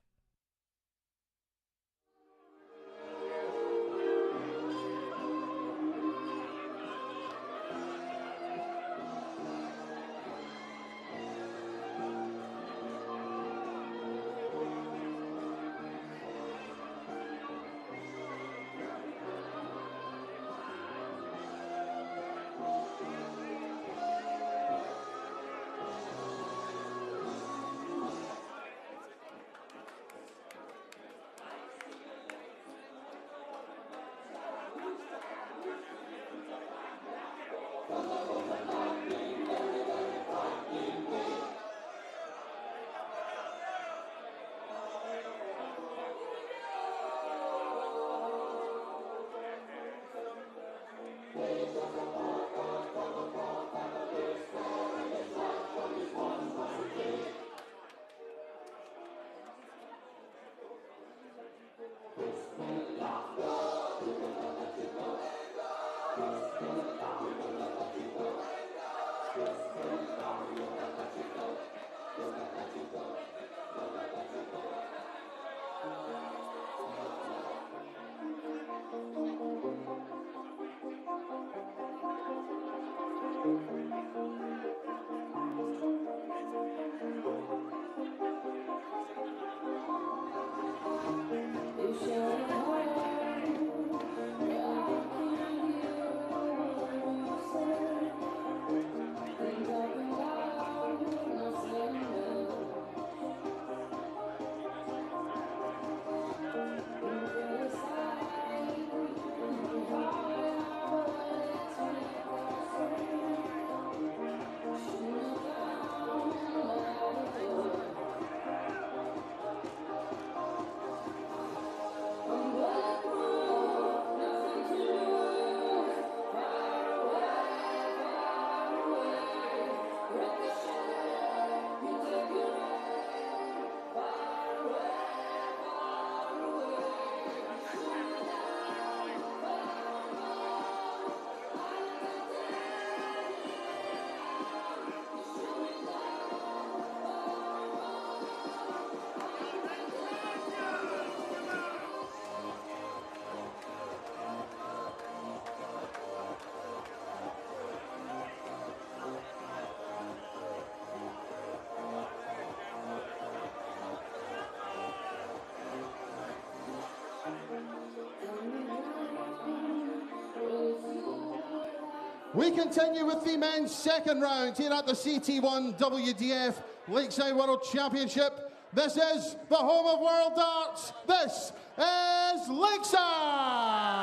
We continue with the men's second round here at the CT1 WDF Lakeside World Championship. This is the home of World Darts. This is Lakeside.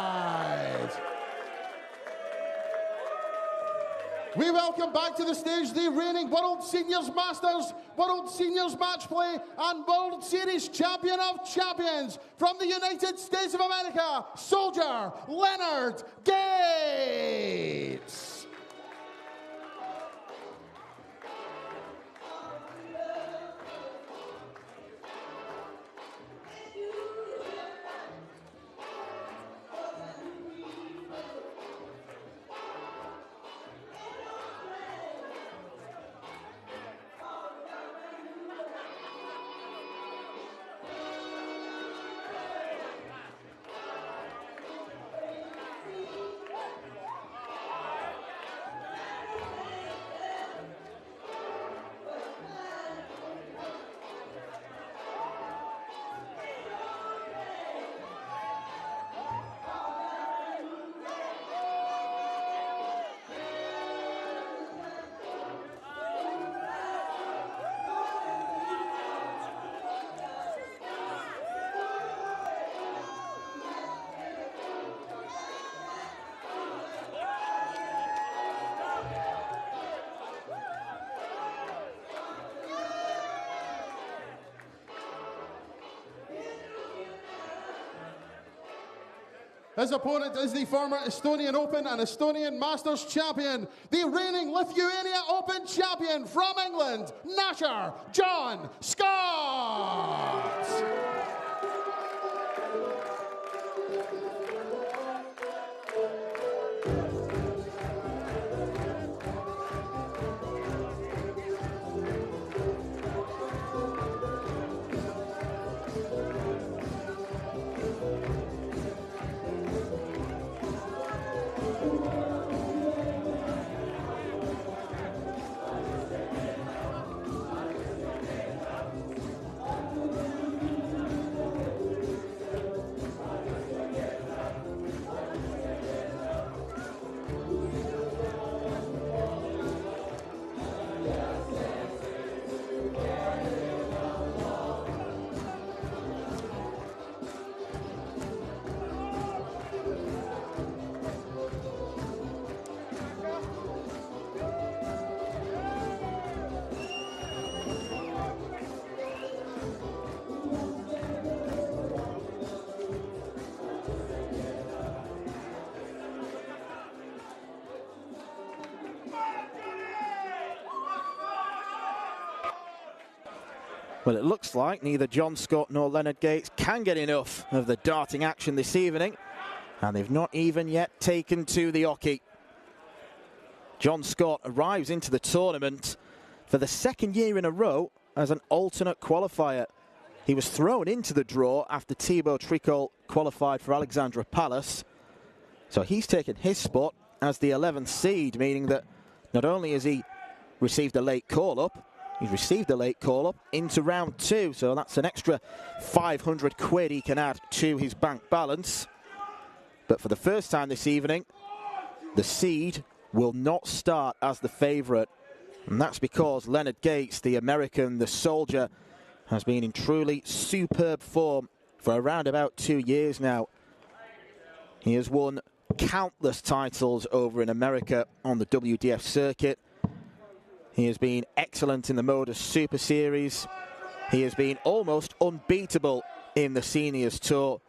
We welcome back to the stage the reigning World Seniors Masters, World Seniors Match Play, and World Series Champion of Champions from the United States of America, Soldier Leonard Gates. His opponent is the former Estonian Open and Estonian Masters champion, the reigning Lithuania Open champion from England, Nasher John Scott. Well, it looks like neither John Scott nor Leonard Gates can get enough of the darting action this evening, and they've not even yet taken to the hockey. John Scott arrives into the tournament for the second year in a row as an alternate qualifier. He was thrown into the draw after Thibaut Tricol qualified for Alexandra Palace, so he's taken his spot as the 11th seed, meaning that Not only has he received a late call-up, he's received a late call-up into round 2, so that's an extra 500 quid he can add to his bank balance. But for the first time this evening, the seed will not start as the favourite. And that's because Leonard Gates, the American, the soldier, has been in truly superb form for around about 2 years now. He has won countless titles over in America on the WDF circuit. He has been excellent in the Modus Super Series. He has been almost unbeatable in the Seniors Tour.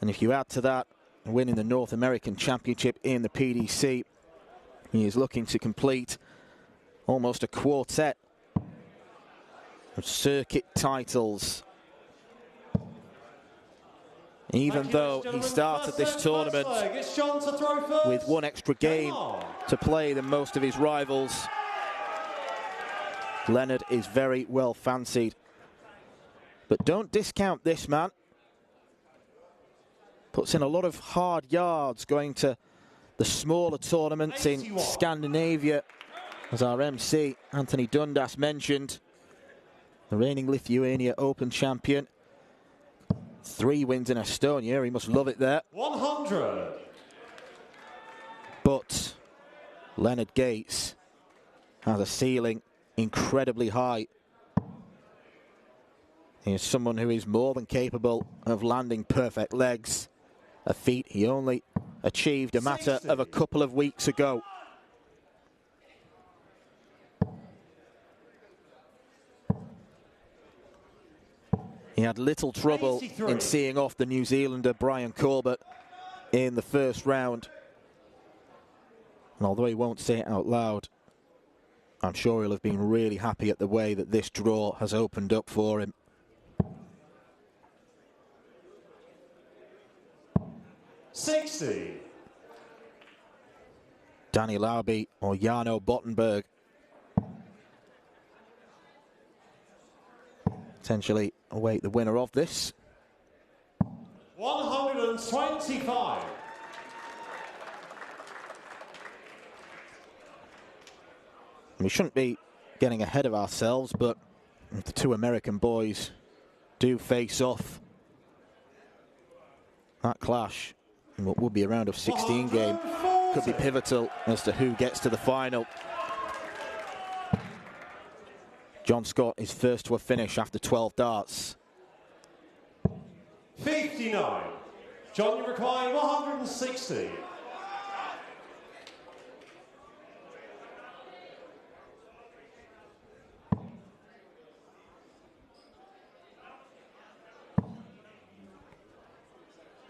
And if you add to that winning the North American Championship in the PDC, he is looking to complete almost a quartet of circuit titles. Even though he started this tournament with one extra game to play than most of his rivals, Leonard is very well fancied. But don't discount this man. Puts in a lot of hard yards going to the smaller tournaments in Scandinavia, as our MC Anthony Dundas mentioned. The reigning Lithuania Open champion. 3 wins in Estonia, he must love it there. 100. But Leonard Gates has a ceiling incredibly high. He is someone who is more than capable of landing perfect legs, a feat he only achieved a matter of a couple of weeks ago. He had little trouble in seeing off the New Zealander Brian Corbett in the first round. And although he won't say it out loud, I'm sure he'll have been really happy at the way that this draw has opened up for him. $60. Danny Lauby or Jarno Bottenberg. Potentially await the winner of this. 125. We shouldn't be getting ahead of ourselves, but if the 2 American boys do face off, that clash in what would be a round of 16 game could be pivotal as to who gets to the final. John Scott is first to a finish after 12 darts. 59. John, you require 160.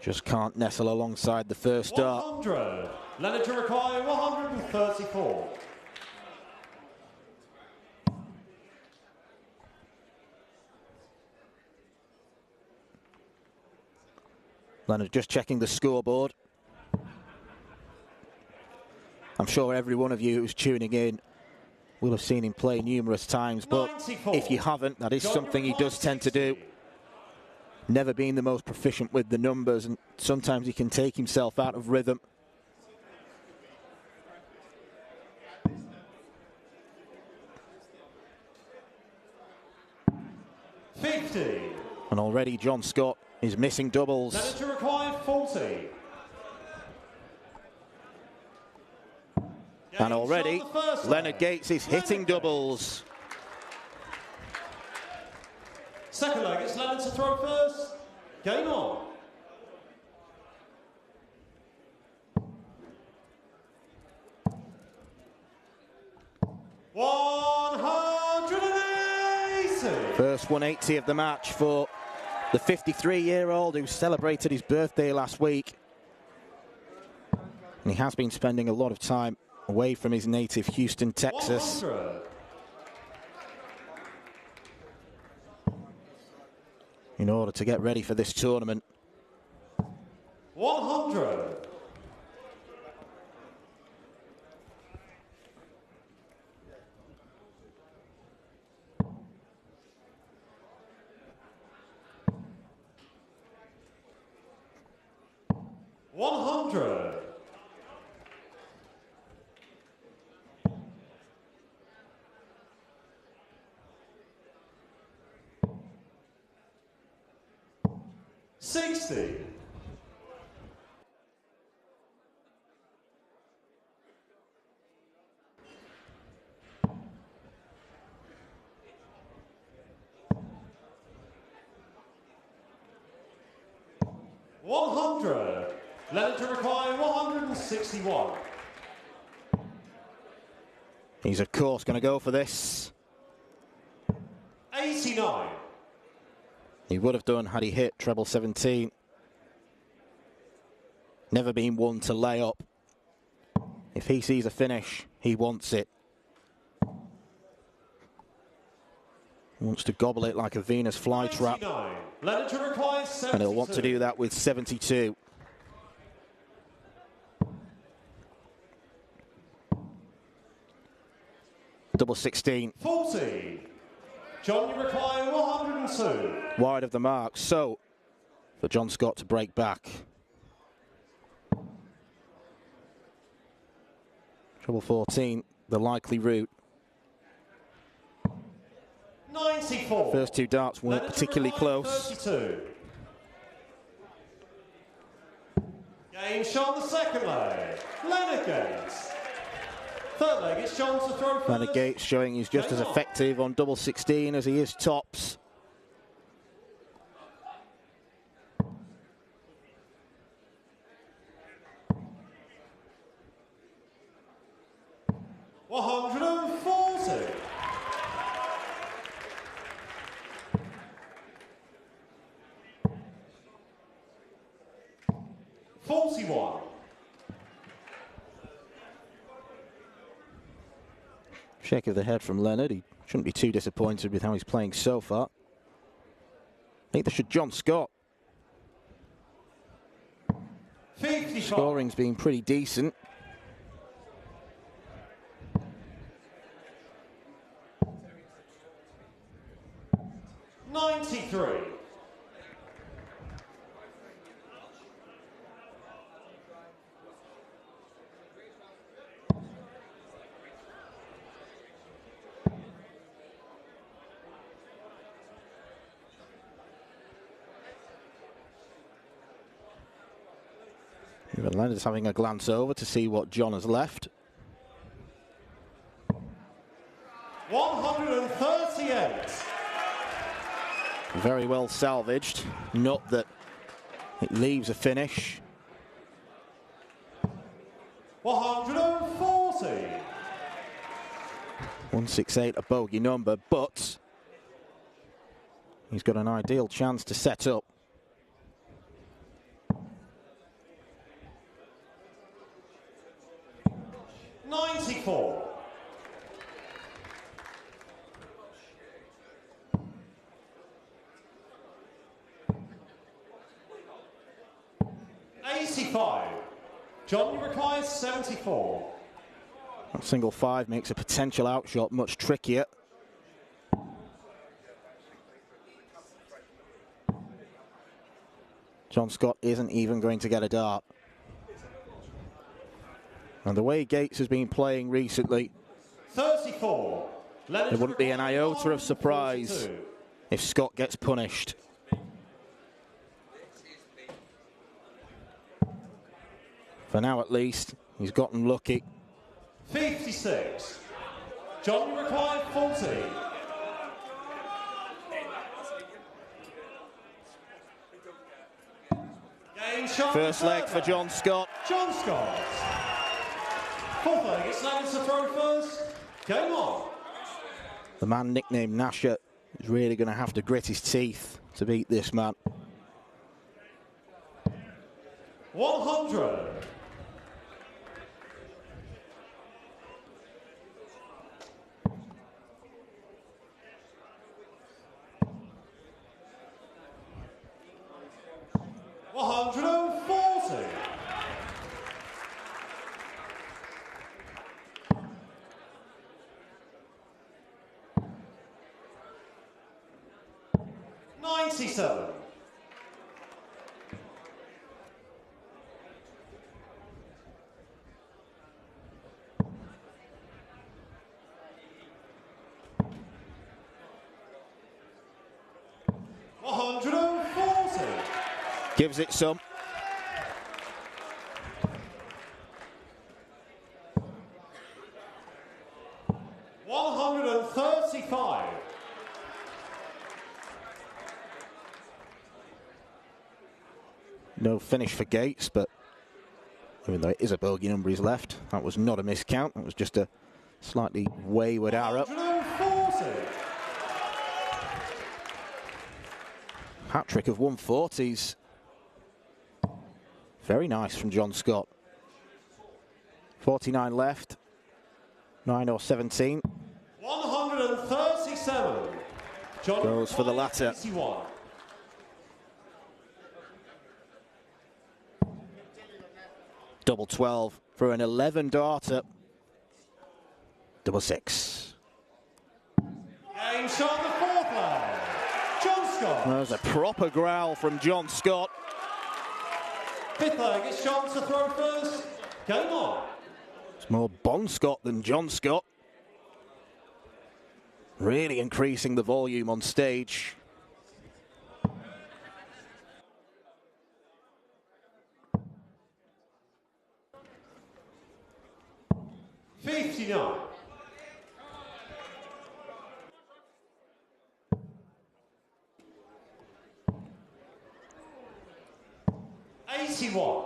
Just can't nestle alongside the first dart. 100. Leonard, you require 134. Leonard just checking the scoreboard. I'm sure every one of you who's tuning in will have seen him play numerous times, but 94. if you haven't, that is something he does tend to do. Never been the most proficient with the numbers, and sometimes he can take himself out of rhythm. $50. And already John Scott is missing doubles. Leonard, you require 40. And already Leonard Gates is hitting doubles. Second leg, it's Leonard to throw first. Game on. First 180 of the match for the 53-year-old who celebrated his birthday last week. And he has been spending a lot of time away from his native Houston, Texas. 100. In order to get ready for this tournament. 100. 60. Leonard to require 161. He's of course going to go for this. 89. He would have done had he hit treble 17. Never been one to lay up. If he sees a finish, he wants it. He wants to gobble it like a Venus flytrap. Leonard to require 72. And he'll want to do that with 72. Double 16. 40. John, you require 102. Wide of the mark, so for John Scott to break back. Treble 14, the likely route. 94. First two darts weren't Leonard particularly close. 32. Game shot the second leg. Leonard Gates. Third leg, it's John to throw first. Leonard Gates showing he's just as effective on double 16 as he is tops. $140. 41. Shake of the head from Leonard. He shouldn't be too disappointed with how he's playing so far. Neither should John Scott. 55. Scoring's been pretty decent. $93. Leonard's having a glance over to see what John has left. 138. Very well salvaged. Not that it leaves a finish. 140. 168, a bogey number, but he's got an ideal chance to set up. $94. 85. John requires 74. That single five makes a potential outshot much trickier. John Scott isn't even going to get a dart. And the way Gates has been playing recently, 34. there wouldn't be an iota of surprise if Scott gets punished. For now, at least, he's gotten lucky. 56. John required 40. First leg for John Scott. John Scott. Fourth leg, it's Leonard to throw first. Game on. The man nicknamed Nasher is really going to have to grit his teeth to beat this man. 100. $140. 97. $140. gives it some. $135. No finish for Gates, but even though it is a bogey number he's left, that was not a miscount. That was just a slightly wayward arrow. 140. Hat-trick of 140s. Very nice from John Scott. 49 left. 9 or 17. 137. John Goes for the latter. 81. Double 12 for an 11 darter. Double 6. Game shot the fourth leg. John Scott. There's a proper growl from John Scott. Fifth leg, it's John to throw first. Game on. It's more Bon Scott than John Scott. Really increasing the volume on stage. $59. 81.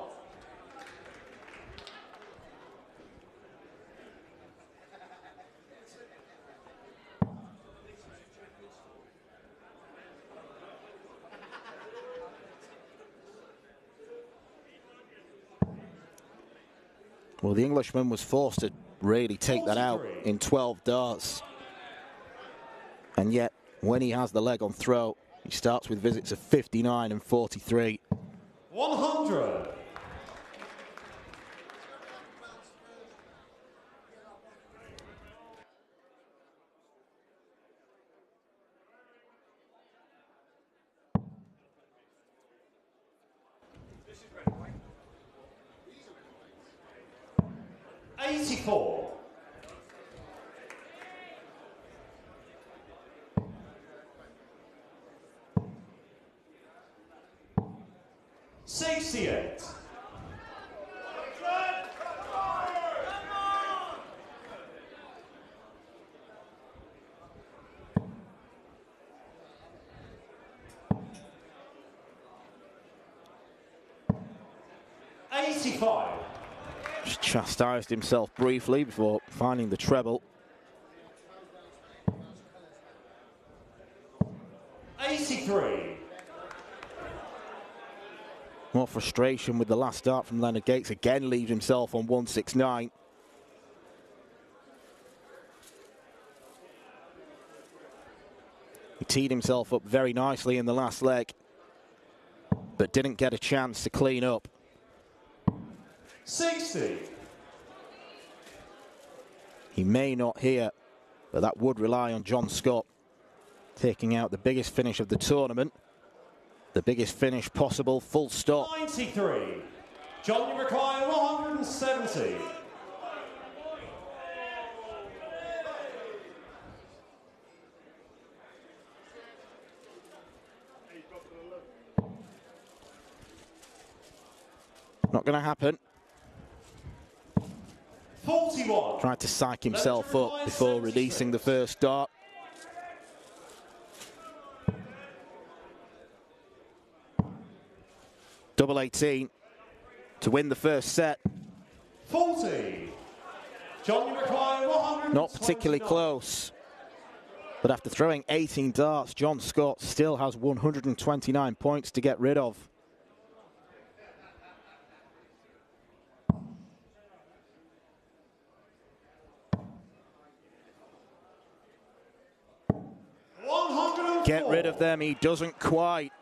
Well, the Englishman was forced to really take that out in 12 darts. And yet, when he has the leg on throw, he starts with visits of 59 and 43. 100. $84. 68. $85. Just chastised himself briefly before finding the treble. 83. More frustration with the last dart from Leonard Gates. Again leaves himself on 169. He teed himself up very nicely in the last leg, but didn't get a chance to clean up. 60. He may not here, but that would rely on John Scott taking out the biggest finish of the tournament. The biggest finish possible, full stop. 93. John, you require 170. Not going to happen. 41. Tried to psych himself up before releasing the first dart. Double 18 to win the first set. 40. John, you require 100. Not particularly close. But after throwing 18 darts, John Scott still has 129 points to get rid of. Get rid of them, he doesn't quite.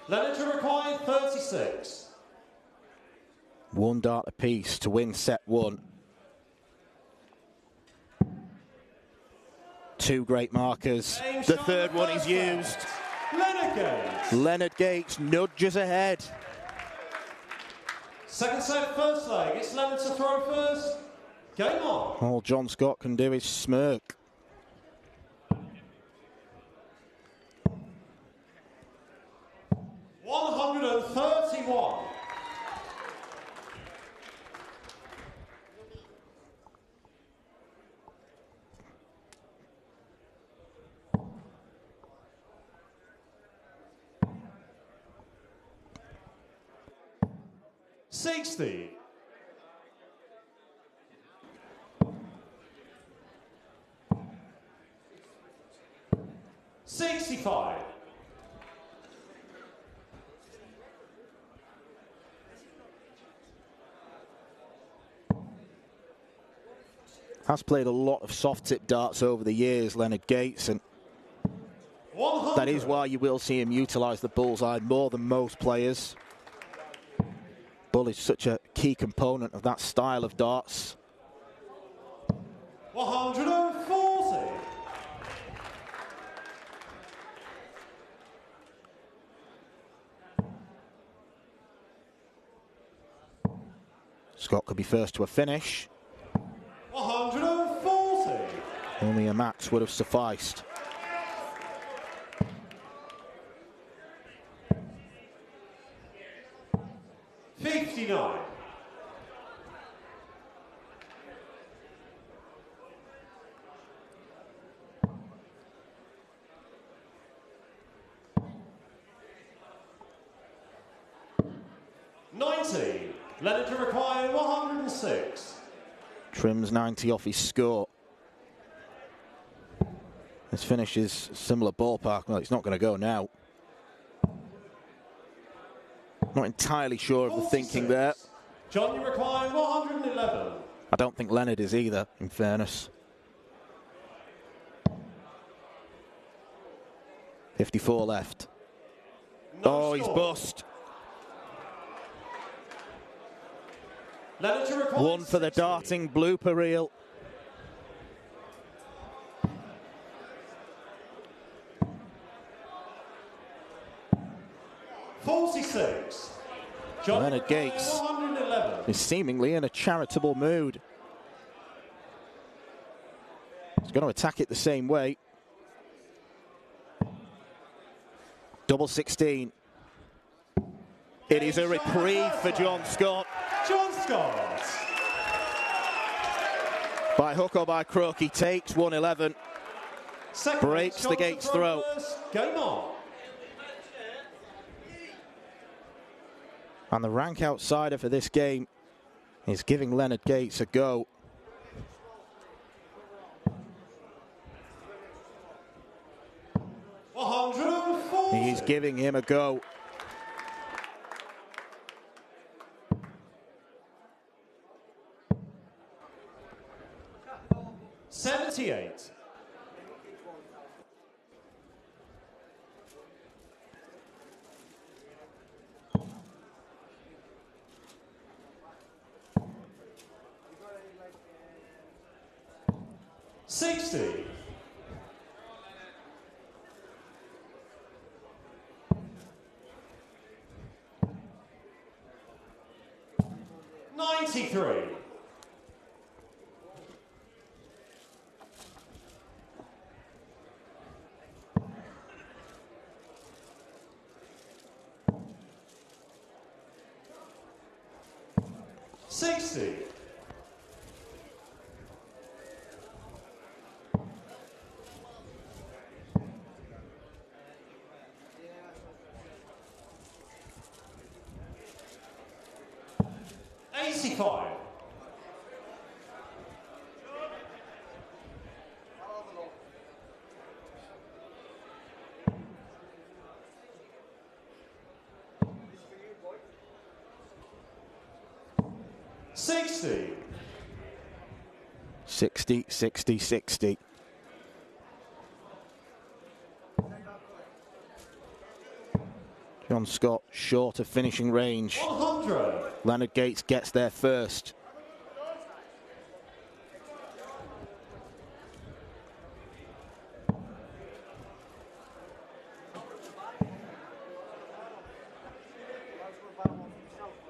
Leonard to require 36. One dart apiece to win set one. Two great markers. The third one is used. Leonard Gates. Leonard Gates nudges ahead. Second set, first leg. It's Leonard to throw first. Game on. All John Scott can do is smirk. 60. 65. Has played a lot of soft tip darts over the years, Leonard Gates, and 100. that is why you will see him utilise the bullseye more than most players. Bull is such a key component of that style of darts. 140. Scott could be first to a finish. 140. Only a max would have sufficed. $59. $90. Leonard to require 106. Trims 90 off his score. This finish is similar ballpark. Well, it's not going to go now. Not entirely sure of the thinking there. John, you require 111. I don't think Leonard is either, in fairness. 54 left. No he's score. bust. Leonard to require One for the 60. darting blooper reel. $46. John Leonard Gates 111. is seemingly in a charitable mood. He's going to attack it the same way. Double 16. It is a reprieve for John Scott. John Scott. By hook or by crook, he takes 111. Second Breaks the John Gates to throw. first. Game on. And the rank outsider for this game is giving Leonard Gates a go. He's giving him a go. $78. $60. $93. $60. $85. $60. 60, 60, 60. John Scott short of finishing range. 100. Leonard Gates gets there first.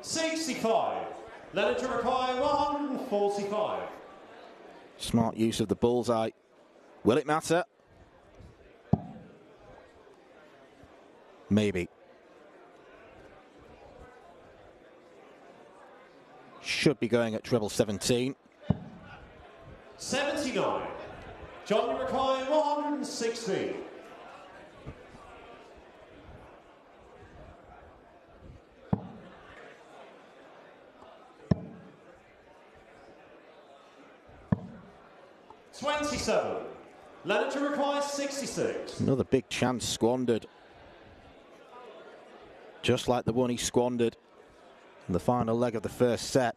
$65. Leonard to require 145. Smart use of the bullseye. Will it matter? Maybe. Should be going at treble 17. 79. John, you require 116. 27. Leonard to require 66. Another big chance squandered. Just like the one he squandered in the final leg of the first set.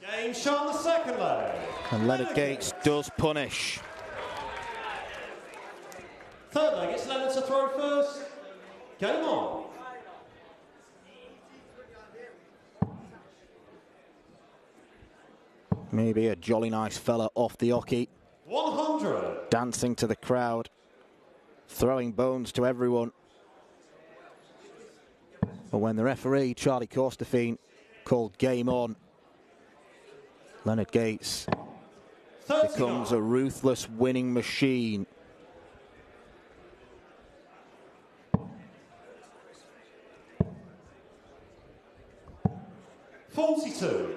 Game shot the second leg. And Leonard Gates does punish. Third leg, it's Leonard to throw first. Game on. Maybe a jolly nice fella off the hockey. 100. Dancing to the crowd. Throwing bones to everyone. But when the referee, Charlie Corstefine, called game on, Leonard Gates 39. becomes a ruthless winning machine. $42.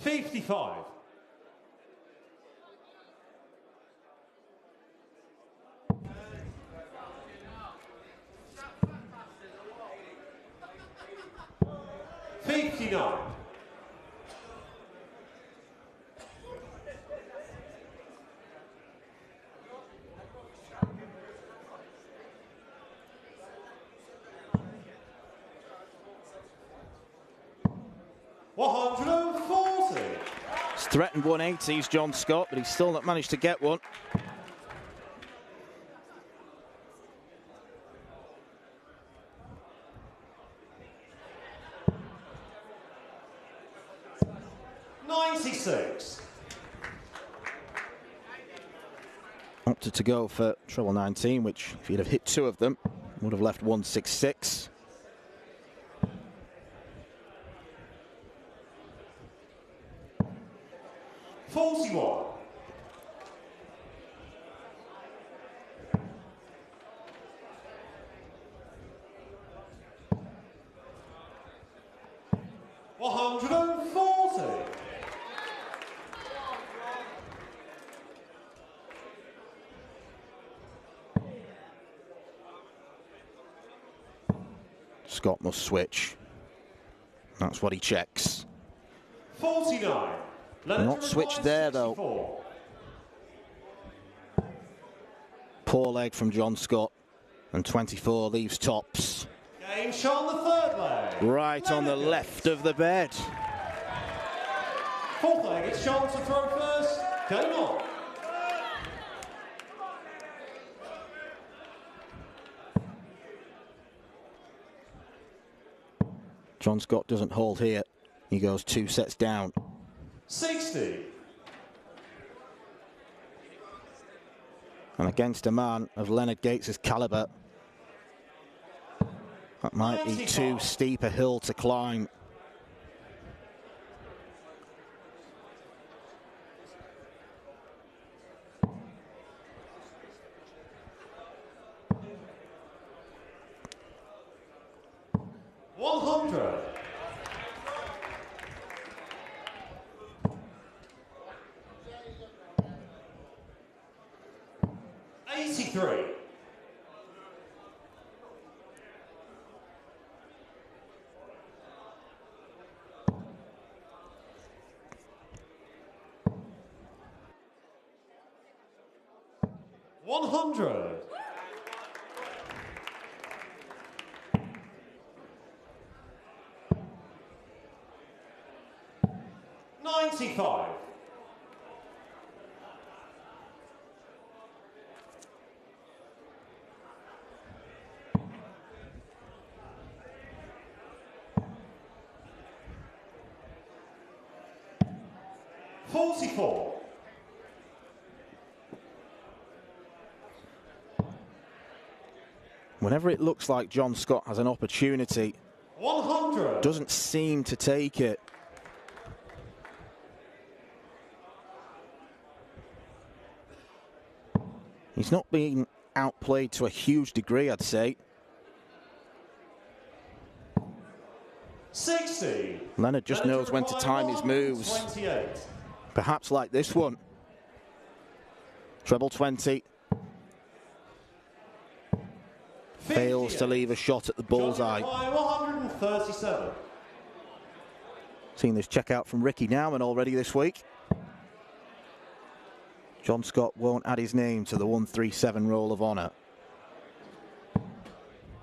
$55. $59. $140. He's threatened 180s, John Scott, but he's still not managed to get one. $96. Opted to go for treble 19, which if he'd have hit two of them, would have left 166. $41. $140. Scott must switch. That's what he checks. 49. Not switched there, though. Poor leg from John Scott. And 24 leaves tops. Game shot on the third leg. Right on the Leonard left of the bed. Fourth leg, it's Sean to throw first. Game on. John Scott doesn't hold here. He goes 2 sets down. 60. And against a man of Leonard Gates' calibre, that might be too steep a hill to climb. $100. $83. $100. $95. $44. Whenever it looks like John Scott has an opportunity, 100. doesn't seem to take it. He's not being outplayed to a huge degree, I'd say. 60. Leonard just knows when to time his moves. 28. Perhaps like this one. Treble 20. Fails to leave a shot at the bullseye. 137. Seen this check out from Ricky Nauman already this week. John Scott won't add his name to the 137 Roll of Honour.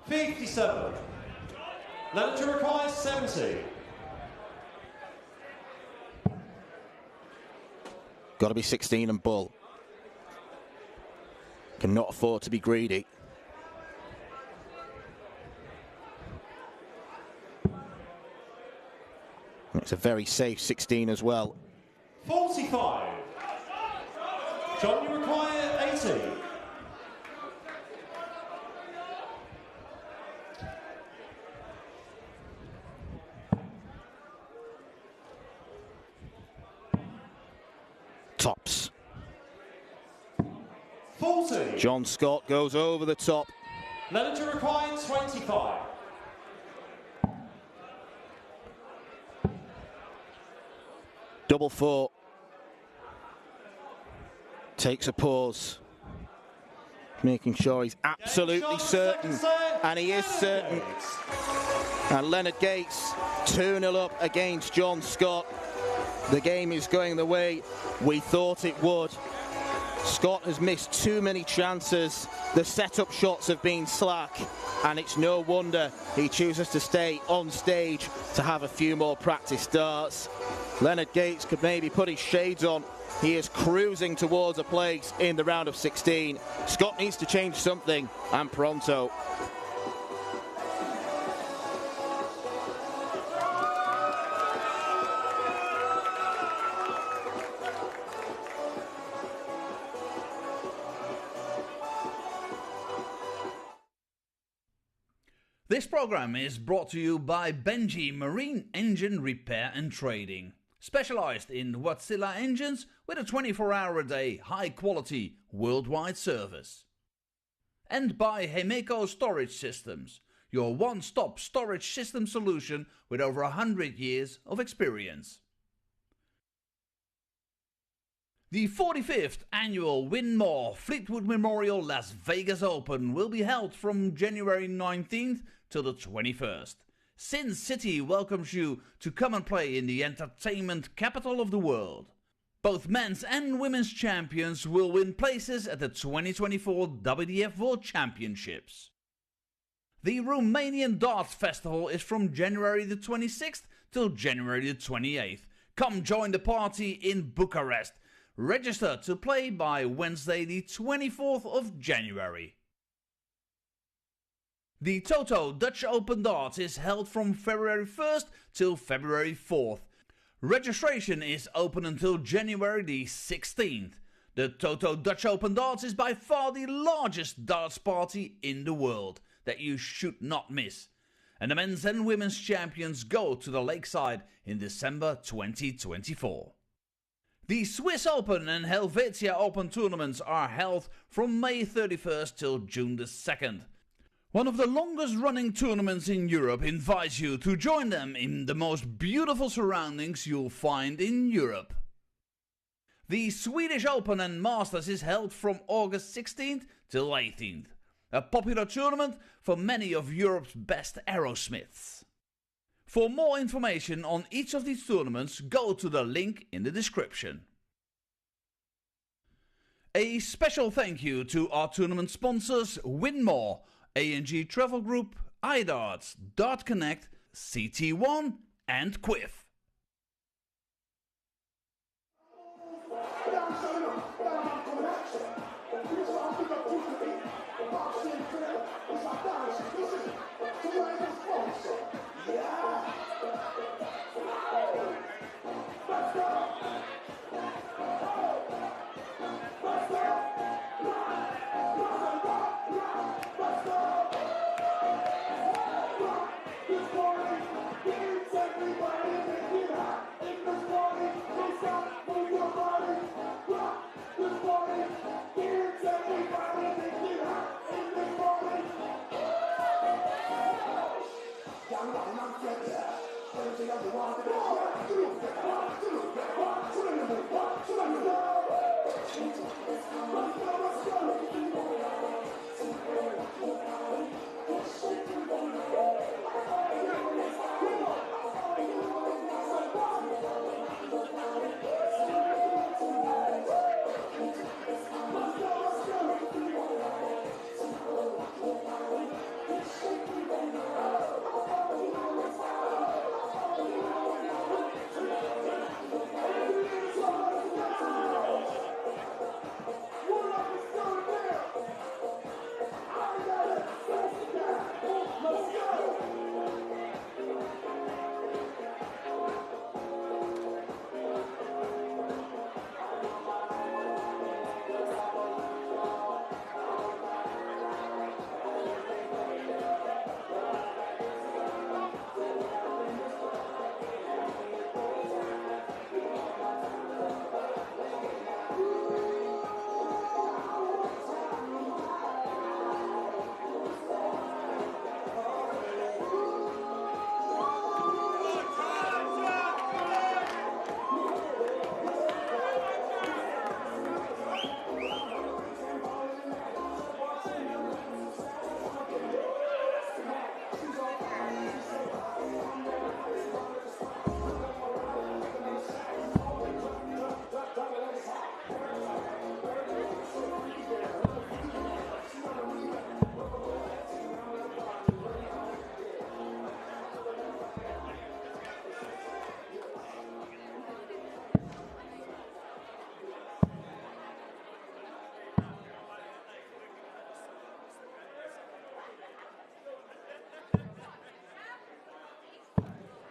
57. Leonard to require 70. Got to be 16 and bull. Cannot afford to be greedy. It's a very safe 16 as well. 45. John, you require 80. Tops. 40. John Scott goes over the top. Leonard to require 25. Double 4. Takes a pause. Making sure he's absolutely certain. And he is certain. And Leonard Gates 2-0 up against John Scott. The game is going the way we thought it would. Scott has missed too many chances. The setup shots have been slack. And it's no wonder he chooses to stay on stage to have a few more practice starts. Leonard Gates could maybe put his shades on. He is cruising towards a place in the round of 16. Scott needs to change something, and pronto. This program is brought to you by Benji Marine Engine Repair and Trading. Specialized in Wärtsilä engines with a 24-hour-a-day, high-quality, worldwide service. And by Hemeco Storage Systems, your one-stop storage system solution with over 100 years of experience. The 45th annual Win More Fleetwood Memorial Las Vegas Open will be held from January 19th till the 21st. Sin City welcomes you to come and play in the entertainment capital of the world. Both men's and women's champions will win places at the 2024 WDF World Championships. The Romanian Darts Festival is from January the 26th till January the 28th. Come join the party in Bucharest. Register to play by Wednesday the 24th of January. The Toto Dutch Open Darts is held from February 1st till February 4th. Registration is open until January the 16th. The Toto Dutch Open Darts is by far the largest darts party in the world that you should not miss. And the men's and women's champions go to the Lakeside in December 2024. The Swiss Open and Helvetia Open tournaments are held from May 31st till June the 2nd. One of the longest running tournaments in Europe invites you to join them in the most beautiful surroundings you'll find in Europe. The Swedish Open and Masters is held from August 16th till 18th. A popular tournament for many of Europe's best aerosmiths. For more information on each of these tournaments, go to the link in the description. A special thank you to our tournament sponsors Win More, A&G Travel Group, iDarts, Dart Connect, CT1 and Quiff. Everybody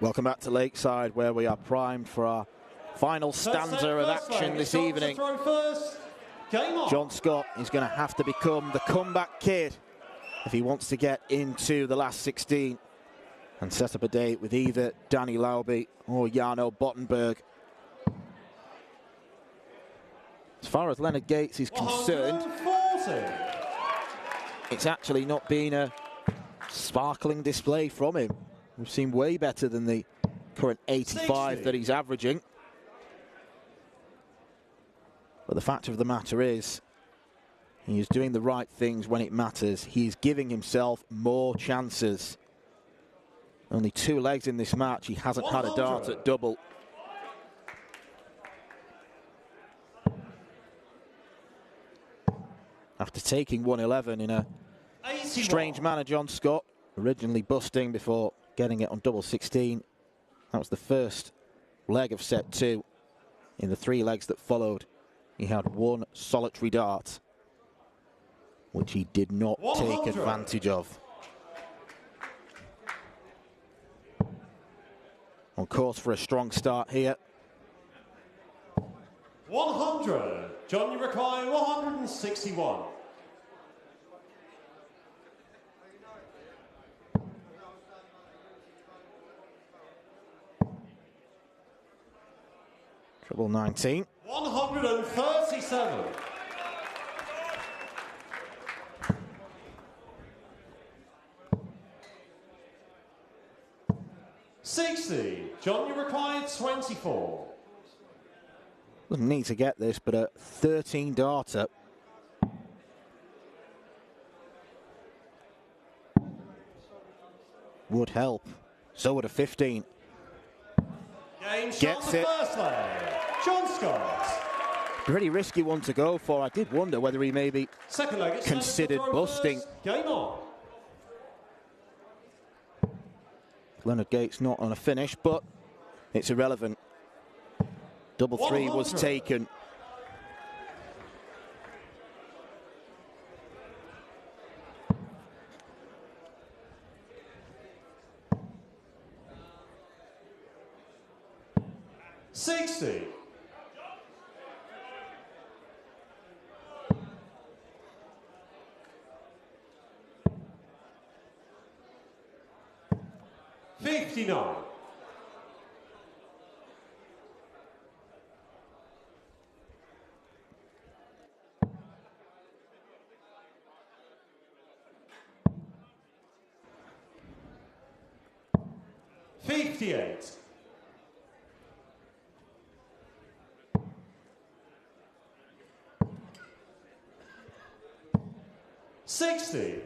Welcome back to Lakeside, where we are primed for our final stanza of action this evening. John Scott is going to have to become the comeback kid if he wants to get into the last 16 and set up a date with either Danny Lauby or Jarno Bottenberg. As far as Leonard Gates is concerned, it's actually not been a sparkling display from him. We've seen way better than the current 85 that he's averaging. But the fact of the matter is, he is doing the right things when it matters. He's giving himself more chances. Only 2 legs in this match. He hasn't had a dart at double. After taking 111 in a strange manner, John Scott, originally busting before getting it on double 16. That was the first leg of set 2. In the 3 legs that followed, he had 1 solitary dart, which he did not take advantage of. On course for a strong start here. 100. John, you require 161. Treble 19. 137. 60. John, you required 24. Doesn't need to get this, but a 13 darter. Would help. So would a 15. Gets it. First leg. John Scott. Pretty risky one to go for. I did wonder whether he maybe second leg, considered busting. Game on. Leonard Gates not on a finish, but it's irrelevant. Double 3 was taken. $60. $59. $58. 60.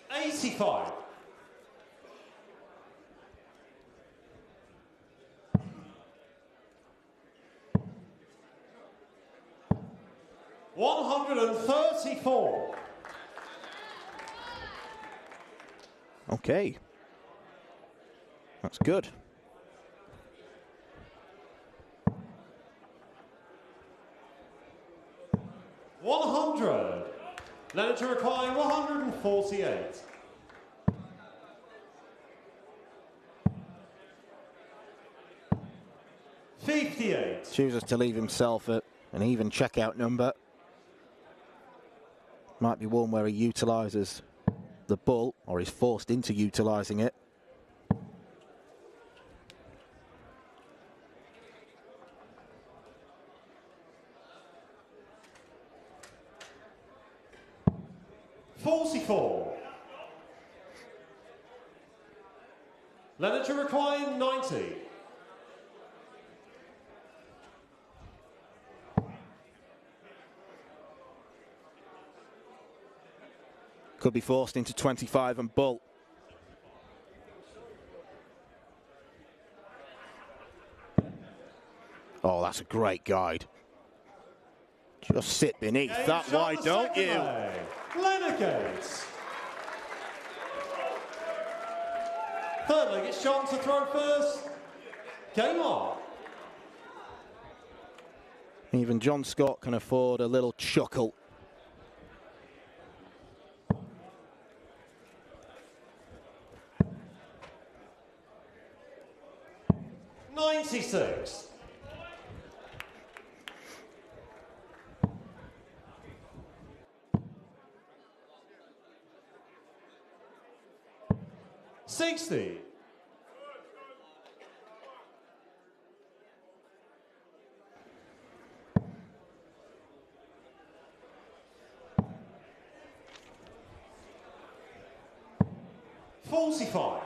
85. 134. Okay. That's good. $100. Leonard to require 148. $58. Chooses to leave himself at an even checkout number. Might be one where he utilises the bull, or is forced into utilising it. $44. Leonard to require 90. Could be forced into 25 and bull. Oh, that's a great guide. Just sit beneath that, why don't you? Leonard Gates. Third leg, it's John to throw first. Game on. Even John Scott can afford a little chuckle. $96. $60. $45.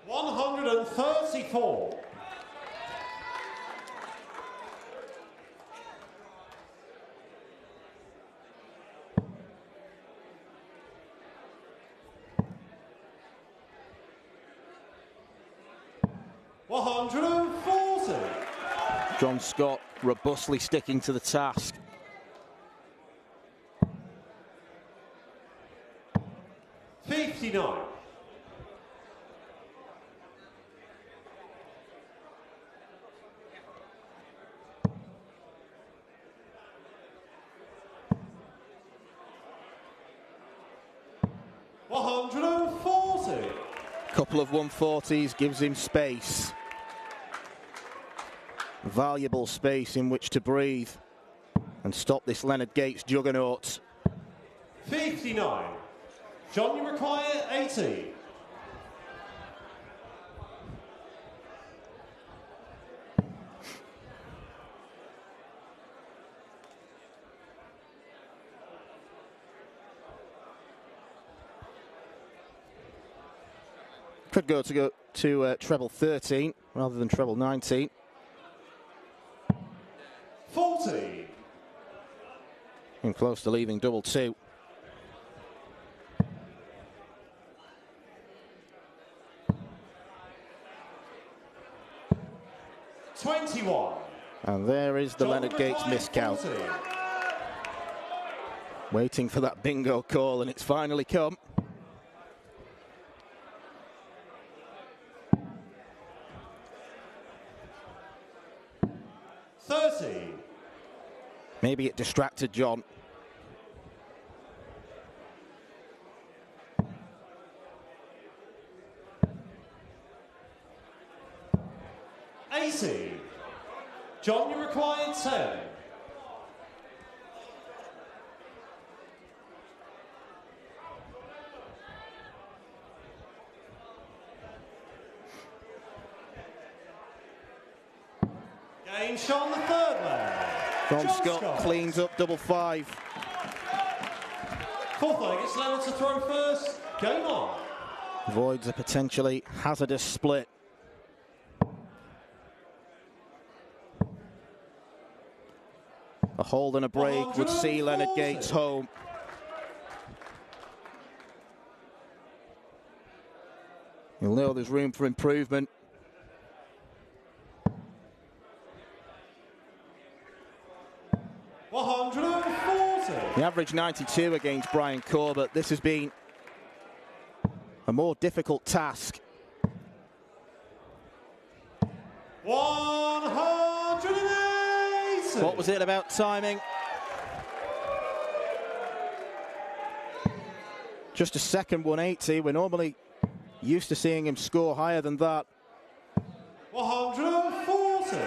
$134. $140. John Scott robustly sticking to the task. $59. $140. Couple of 140s gives him space. Valuable space in which to breathe and stop this Leonard Gates juggernaut. 59. John, you require 80. Could go to treble 13 rather than treble 19. 40. And close to leaving double 2. $21. And there is the Leonard Gates miscount. 40. Waiting for that bingo call, and it's finally come. $30. Maybe it distracted John. $80. John, you require 10. Game shot on the third leg. John Scott cleans up double 5. Fourth leg, it's Leonard to throw first. Game on. Avoids a potentially hazardous split. A hold and a break would see Leonard Gates home. You'll know there's room for improvement. $140. The average 92 against Brian Corbett. This has been a more difficult task. 180. What was it about timing? Just a second 180. We're normally used to seeing him score higher than that. 140.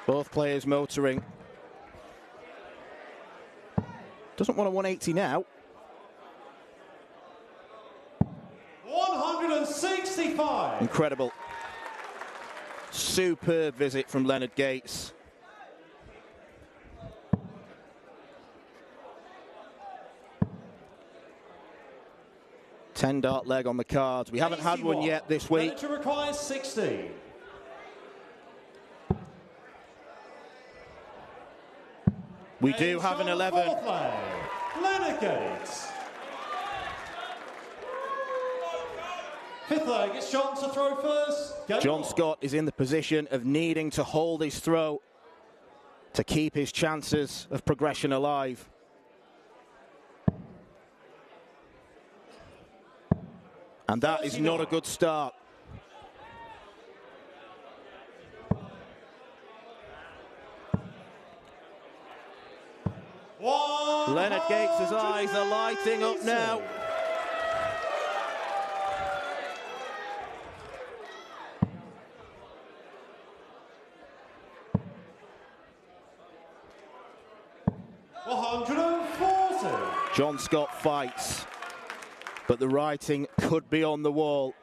Both players motoring. Doesn't want a 180 now. 165. Incredible. Superb visit from Leonard Gates. $10 leg on the cards. We haven't had one yet this week. Leonard requires 60. We do have an 11. Fourth leg, Leonard Gates. Fifth leg, it's John to throw first. Game John on. Scott is in the position of needing to hold his throw to keep his chances of progression alive. And that is not a good start. Leonard Gates' eyes are lighting up now. John Scott fights, but the writing could be on the wall.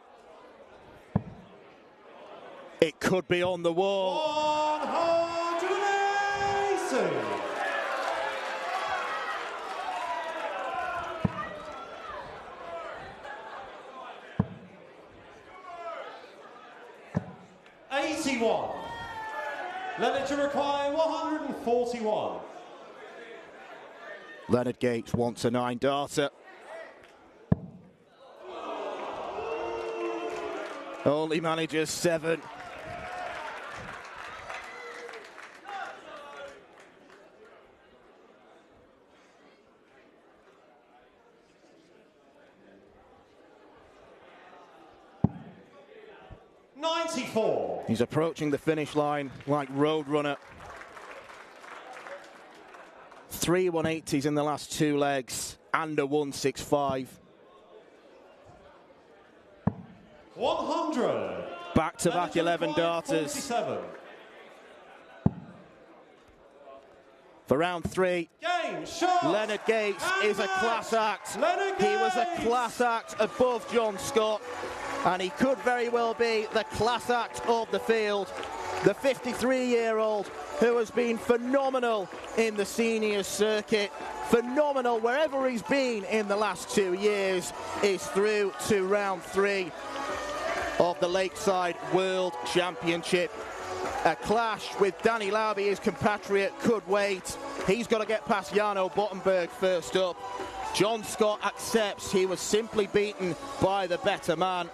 It could be on the wall. 180. Leonard to require 141. Leonard Gates wants a 9 darter. Only manages 7. He's approaching the finish line like Roadrunner. 3 180s in the last 2 legs and a 165. 100. Back-to-back 11 darters. 47. For round 3, Leonard Gates is a class act. He was a class act above John Scott, and he could very well be the class act of the field. The 53-year-old who has been phenomenal in the seniors circuit, phenomenal wherever he's been in the last 2 years, is through to round 3 of the Lakeside World Championship. A clash with Danny Lauby, his compatriot, could wait. He's got to get past Jarno Bottenberg first up. John Scott accepts he was simply beaten by the better man.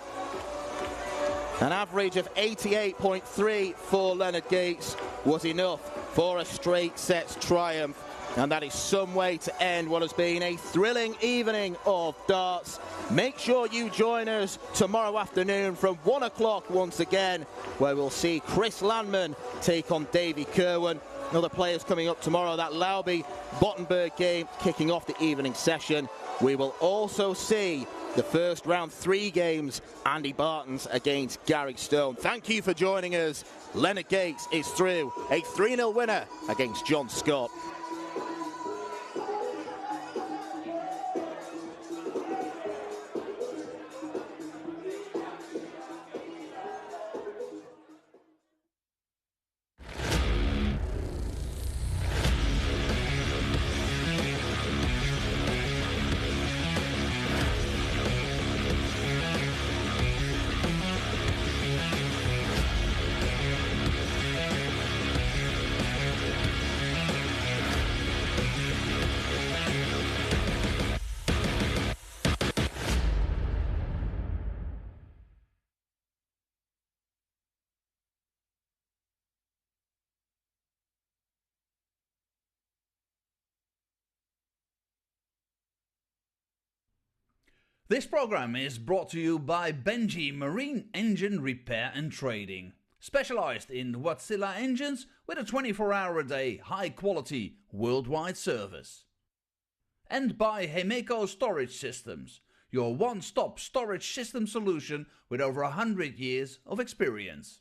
An average of 88.3 for Leonard Gates was enough for a straight sets triumph. And that is some way to end what has been a thrilling evening of darts. Make sure you join us tomorrow afternoon from 1 o'clock once again, where we'll see Chris Landman take on Davy Kerwin. Other players coming up tomorrow, that Lauby-Bottenberg game kicking off the evening session. We will also see the first round 3 games, Andy Barton's against Gary Stone. Thank you for joining us. Leonard Gates is through, a 3-0 winner against John Scott. This program is brought to you by Benji Marine Engine Repair and Trading, specialized in Wärtsilä engines with a 24-hour-a-day, high-quality, worldwide service. And by Hemeco Storage Systems, your one-stop storage system solution with over 100 years of experience.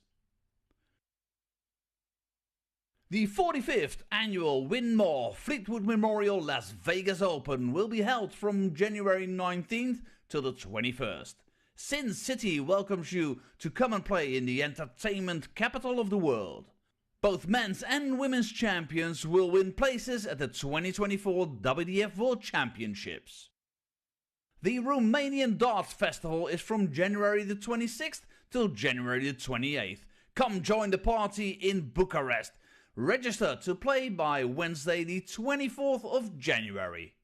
The 45th annual Win More Fleetwood Memorial Las Vegas Open will be held from January 19th till the 21st. Sin City welcomes you to come and play in the entertainment capital of the world. Both men's and women's champions will win places at the 2024 WDF World Championships. The Romanian Darts Festival is from January the 26th till January the 28th. Come join the party in Bucharest. Register to play by Wednesday the 24th of January.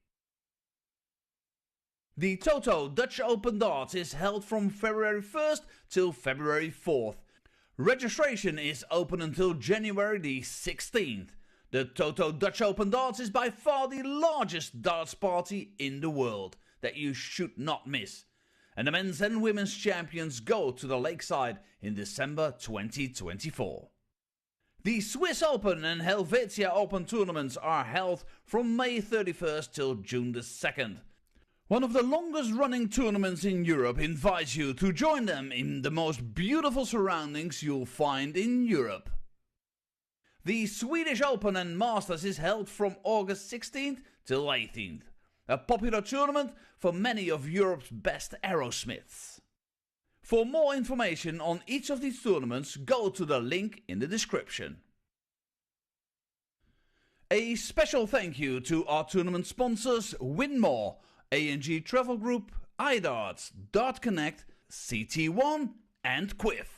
The Toto Dutch Open Darts is held from February 1st till February 4th. Registration is open until January the 16th. The Toto Dutch Open Darts is by far the largest darts party in the world that you should not miss. and the men's and women's champions go to the Lakeside in December 2024. The Swiss Open and Helvetia Open tournaments are held from May 31st till June the 2nd. One of the longest running tournaments in Europe invites you to join them in the most beautiful surroundings you'll find in Europe. The Swedish Open and Masters is held from August 16th till 18th. A popular tournament for many of Europe's best aerosmiths. For more information on each of these tournaments, go to the link in the description. A special thank you to our tournament sponsors Winmore, A&G Travel Group, iDarts, Dart Connect, CT1 and Quiff.